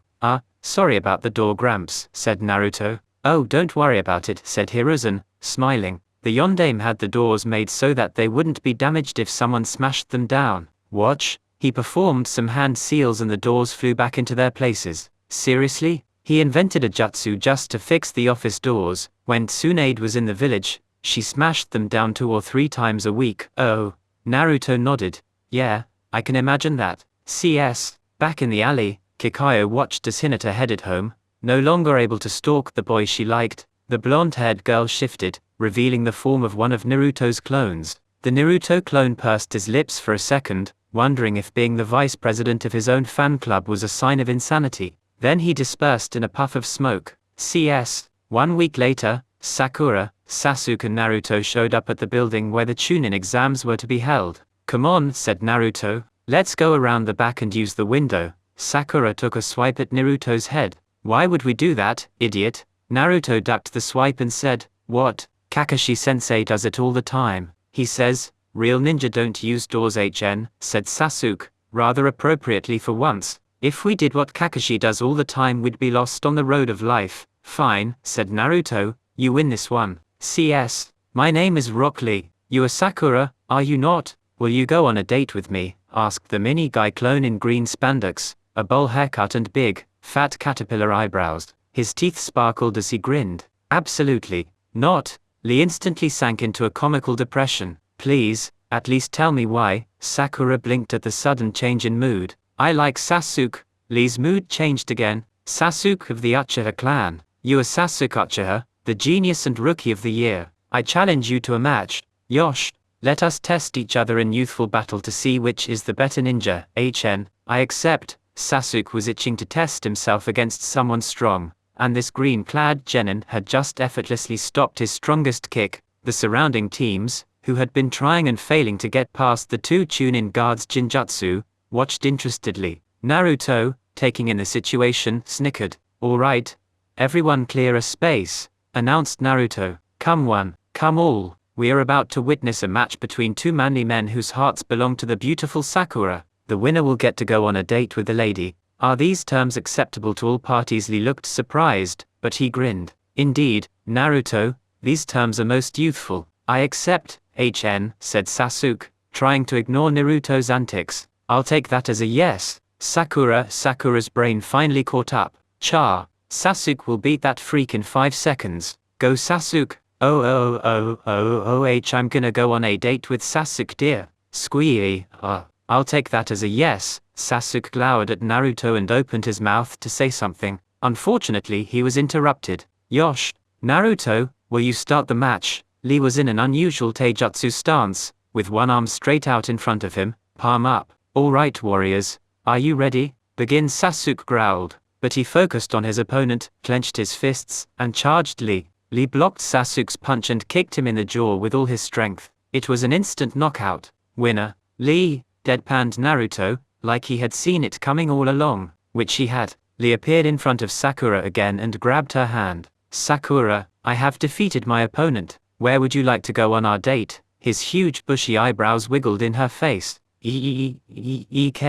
Sorry about the door Gramps, said Naruto. Oh, don't worry about it, said Hiruzen, smiling. The Yondaime had the doors made so that they wouldn't be damaged if someone smashed them down. Watch. He performed some hand seals and the doors flew back into their places. Seriously? He invented a jutsu just to fix the office doors. When Tsunade was in the village, she smashed them down 2 or 3 times a week. Oh. Naruto nodded. Yeah, I can imagine that. CS. Back in the alley, Kikayo watched as Hinata headed home, no longer able to stalk the boy she liked. The blonde-haired girl shifted, revealing the form of one of Naruto's clones. The Naruto clone pursed his lips for a second, wondering if being the vice president of his own fan club was a sign of insanity. Then he dispersed in a puff of smoke. CS. 1 week later, Sakura, Sasuke and Naruto showed up at the building where the Chunin exams were to be held. Come on, said Naruto. Let's go around the back and use the window. Sakura took a swipe at Naruto's head. Why would we do that, idiot? Naruto ducked the swipe and said, What? Kakashi-sensei does it all the time. He says, real ninja don't use doors HN, said Sasuke, rather appropriately for once. If we did what Kakashi does all the time we'd be lost on the road of life. Fine, said Naruto, you win this one. CS. My name is Rock Lee. You are Sakura, are you not? Will you go on a date with me? Asked the mini guy clone in green spandex, a bowl haircut and big, fat caterpillar eyebrows. His teeth sparkled as he grinned. Absolutely not. Lee instantly sank into a comical depression. Please, at least tell me why. Sakura blinked at the sudden change in mood. I like Sasuke. Lee's mood changed again. Sasuke of the Uchiha clan. You are Sasuke Uchiha, the genius and rookie of the year. I challenge you to a match. Yosh. Let us test each other in youthful battle to see which is the better ninja. HN. I accept. Sasuke was itching to test himself against someone strong, and this green-clad genin had just effortlessly stopped his strongest kick. The surrounding teams, who had been trying and failing to get past the 2 Chunin guards' Jinjutsu, watched interestedly. Naruto, taking in the situation, snickered. All right. Everyone clear a space, announced Naruto. Come one, come all. We are about to witness a match between 2 manly men whose hearts belong to the beautiful Sakura. The winner will get to go on a date with the lady. Are these terms acceptable to all parties? Lee looked surprised, but he grinned. Indeed, Naruto, these terms are most youthful. I accept, HN, said Sasuke, trying to ignore Naruto's antics. I'll take that as a yes. Sakura's brain finally caught up. Sasuke will beat that freak in 5 seconds. Go Sasuke. I'm gonna go on a date with Sasuke dear. Squee. I'll take that as a yes. Sasuke glowered at Naruto and opened his mouth to say something. Unfortunately he was interrupted. Yosh. Naruto, will you start the match? Lee was in an unusual taijutsu stance, with one arm straight out in front of him, palm up. "All right, warriors, are you ready? Begin," Sasuke growled, but he focused on his opponent, clenched his fists, and charged Lee. Lee blocked Sasuke's punch and kicked him in the jaw with all his strength. It was an instant knockout. "Winner, Lee," deadpanned Naruto, like he had seen it coming all along, which he had. Lee appeared in front of Sakura again and grabbed her hand. "Sakura, I have defeated my opponent. Where would you like to go on our date?" His huge bushy eyebrows wiggled in her face. "Eek.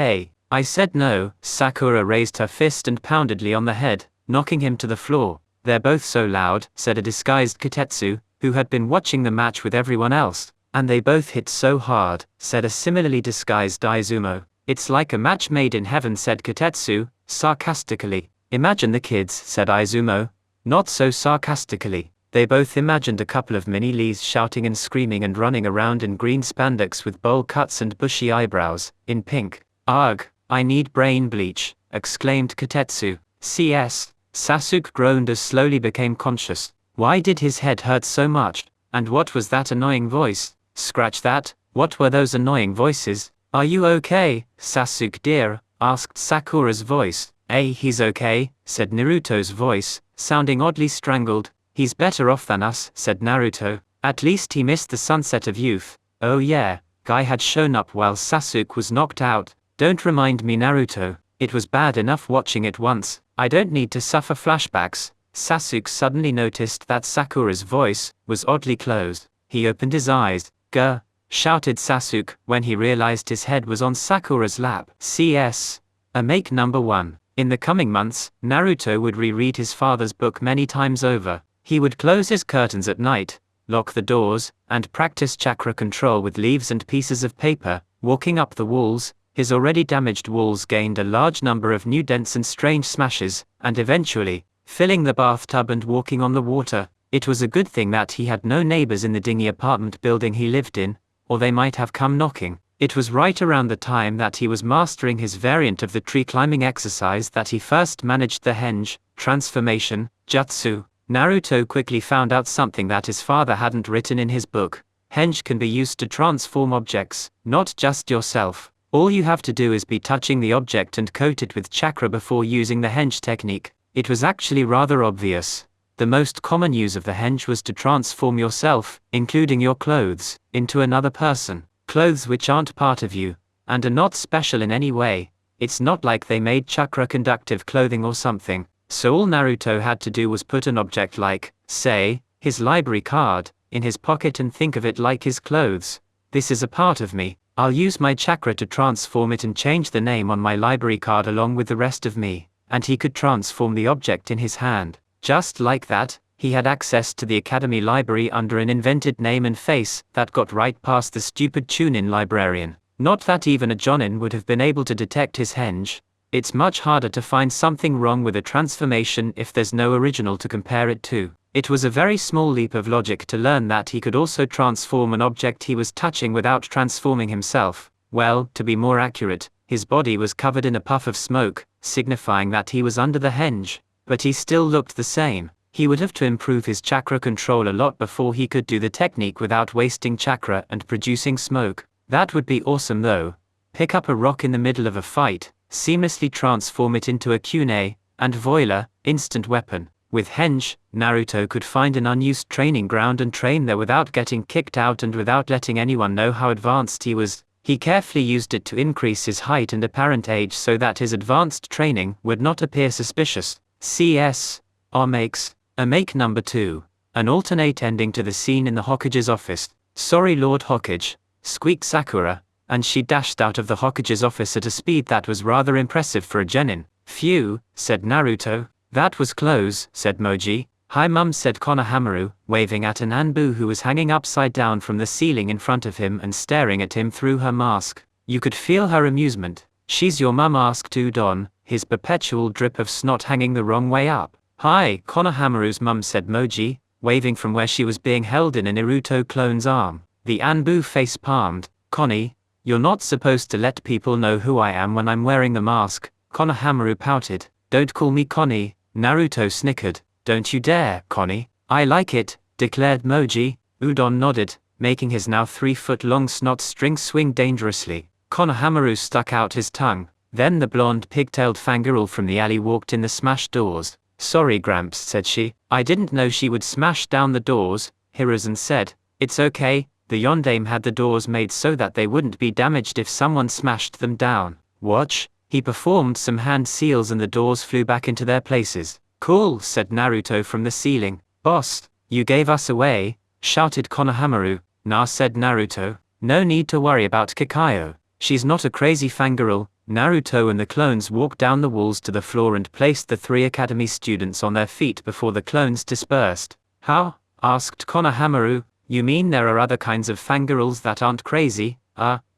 I said no." Sakura raised her fist and pounded Lee on the head, knocking him to the floor. "They're both so loud," said a disguised Kotetsu, who had been watching the match with everyone else. "And they both hit so hard," said a similarly disguised Izumo. "It's like a match made in heaven," said Kotetsu, sarcastically. "Imagine the kids," said Izumo. Not so sarcastically. They both imagined a couple of mini Lees shouting and screaming and running around in green spandex with bowl cuts and bushy eyebrows, in pink. "Ugh, I need brain bleach," exclaimed Kotetsu. "CS." Sasuke groaned as slowly became conscious. Why did his head hurt so much? And what was that annoying voice? Scratch that, what were those annoying voices? "Are you okay, Sasuke dear?" asked Sakura's voice. He's okay," said Naruto's voice, sounding oddly strangled. "He's better off than us," said Naruto. "At least he missed the sunset of youth." Oh yeah, Guy had shown up while Sasuke was knocked out. "Don't remind me, Naruto. It was bad enough watching it once. I don't need to suffer flashbacks." Sasuke suddenly noticed that Sakura's voice was oddly closed. He opened his eyes. "Gah!" shouted Sasuke when he realized his head was on Sakura's lap. CS. Make number 1. In the coming months, Naruto would reread his father's book many times over. He would close his curtains at night, lock the doors, and practice chakra control with leaves and pieces of paper. Walking up the walls, his already damaged walls gained a large number of new dents and strange smashes, and eventually, filling the bathtub and walking on the water. It was a good thing that he had no neighbors in the dingy apartment building he lived in, or they might have come knocking. It was right around the time that he was mastering his variant of the tree climbing exercise that he first managed the henge, transformation, jutsu. Naruto quickly found out something that his father hadn't written in his book. Henge can be used to transform objects, not just yourself. All you have to do is be touching the object and coat it with chakra before using the henge technique. It was actually rather obvious. The most common use of the henge was to transform yourself, including your clothes, into another person. Clothes which aren't part of you, and are not special in any way. It's not like they made chakra conductive clothing or something. So all Naruto had to do was put an object like, say, his library card, in his pocket and think of it like his clothes. "This is a part of me. I'll use my chakra to transform it and change the name on my library card along with the rest of me." And he could transform the object in his hand. Just like that, he had access to the academy library under an invented name and face that got right past the stupid Chunin librarian. Not that even a Jonin would have been able to detect his henge. It's much harder to find something wrong with a transformation if there's no original to compare it to. It was a very small leap of logic to learn that he could also transform an object he was touching without transforming himself. Well, to be more accurate, his body was covered in a puff of smoke, signifying that he was under the henge. But he still looked the same. He would have to improve his chakra control a lot before he could do the technique without wasting chakra and producing smoke. That would be awesome though. Pick up a rock in the middle of a fight, seamlessly transform it into a kunai, and voila, instant weapon. With henge, Naruto could find an unused training ground and train there without getting kicked out and without letting anyone know how advanced he was. He carefully used it to increase his height and apparent age so that his advanced training would not appear suspicious. CS. Make number 2. An alternate ending to the scene in the Hokage's office. "Sorry Lord Hokage," squeaked Sakura, and she dashed out of the Hokage's office at a speed that was rather impressive for a genin. "Phew," said Naruto. "That was close," said Moji. "Hi mum," said Konohamaru, waving at an Anbu who was hanging upside down from the ceiling in front of him and staring at him through her mask. You could feel her amusement. "She's your mum?" asked Udon, his perpetual drip of snot hanging the wrong way up. "Hi, Konohamaru's mum," said Moji, waving from where she was being held in a Naruto clone's arm. The Anbu face palmed. "Connie, you're not supposed to let people know who I am when I'm wearing the mask." Konohamaru pouted. "Don't call me Connie," Naruto snickered. "Don't you dare, Connie." "I like it," declared Moji. Udon nodded, making his now 3-foot-long snot string swing dangerously. Konohamaru stuck out his tongue. Then the blonde pigtailed fangirl from the alley walked in the smashed doors. "Sorry Gramps," said she. "I didn't know she would smash down the doors," Hiruzen said. "It's okay, the Yondaime had the doors made so that they wouldn't be damaged if someone smashed them down. Watch." He performed some hand seals and the doors flew back into their places. "Cool," said Naruto from the ceiling. "Boss, you gave us away," shouted Konohamaru. "Nah," said Naruto. "No need to worry about Kakayo. She's not a crazy fangirl." Naruto and the clones walked down the walls to the floor and placed the 3 academy students on their feet before the clones dispersed. "How?" asked Konohamaru. "You mean there are other kinds of fangirls that aren't crazy?"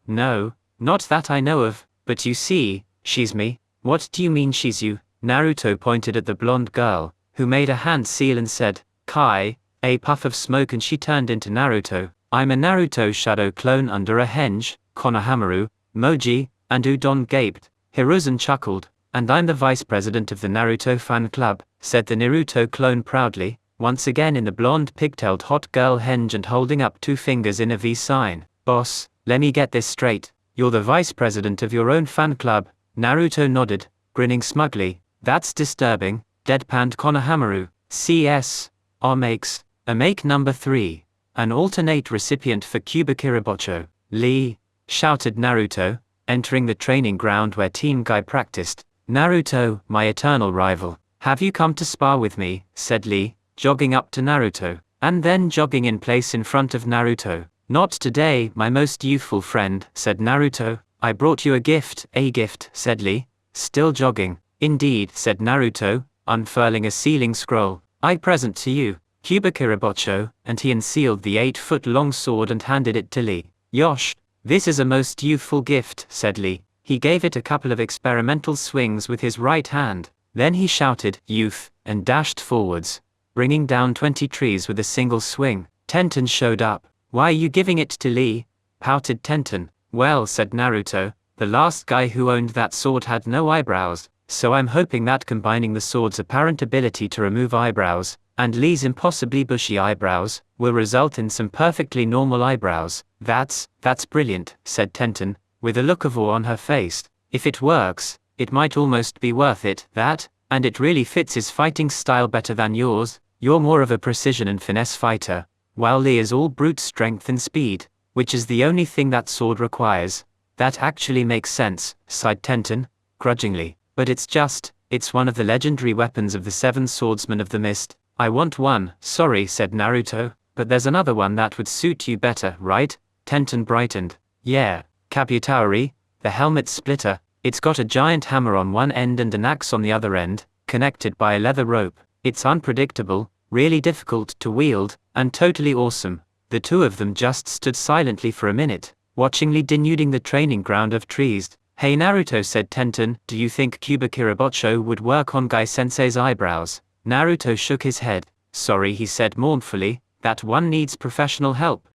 No, not that I know of, but you see, she's me." "What do you mean she's you?" Naruto pointed at the blonde girl, who made a hand seal and said, "Kai." A puff of smoke and she turned into Naruto. "I'm a Naruto shadow clone under a henge." Konohamaru, Moji, and Udon gaped. Hiruzen chuckled. "And I'm the vice president of the Naruto fan club," said the Naruto clone proudly, once again in the blonde pigtailed hot girl henge and holding up 2 fingers in a V sign. "Boss, let me get this straight. You're the vice president of your own fan club?" Naruto nodded, grinning smugly. "That's disturbing," deadpanned Konohamaru. "CS. Makes. A make number 3. An alternate recipient for Kubikirabocho." "Lee," shouted Naruto, entering the training ground where Team Guy practiced. "Naruto, my eternal rival. Have you come to spar with me?" said Lee, jogging up to Naruto, and then jogging in place in front of Naruto. "Not today, my most youthful friend," said Naruto. "I brought you a gift." "A gift," said Lee, still jogging. "Indeed," said Naruto, unfurling a sealing scroll. "I present to you, Kubikirabocho," and he unsealed the 8-foot-long sword and handed it to Lee. "Yosh, this is a most youthful gift," said Lee. He gave it a couple of experimental swings with his right hand. Then he shouted, "Youth," and dashed forwards, bringing down 20 trees with a single swing. Tenten showed up. "Why are you giving it to Lee?" pouted Tenten. "Well," said Naruto, "the last guy who owned that sword had no eyebrows, so I'm hoping that combining the sword's apparent ability to remove eyebrows, and Lee's impossibly bushy eyebrows, will result in some perfectly normal eyebrows." That's brilliant," said Tenten, with a look of awe on her face. "If it works, it might almost be worth it, and it really fits his fighting style better than yours. You're more of a precision and finesse fighter, while Lee is all brute strength and speed, which is the only thing that sword requires." "That actually makes sense," sighed Tenten, grudgingly. "But it's one of the legendary weapons of the 7 swordsmen of the mist." "I want one." "Sorry," said Naruto, "but there's another one that would suit you better, right?" Tenten brightened. "Yeah, Kabutaori, the helmet splitter. It's got a giant hammer on one end and an axe on the other end, connected by a leather rope. It's unpredictable, really difficult to wield, and totally awesome." The 2 of them just stood silently for a minute, watching Lee denuding the training ground of trees. "Hey Naruto," said Tenten, "do you think Kubikirabocho would work on Gai-sensei's eyebrows?" Naruto shook his head. "Sorry," he said mournfully, "that one needs professional help."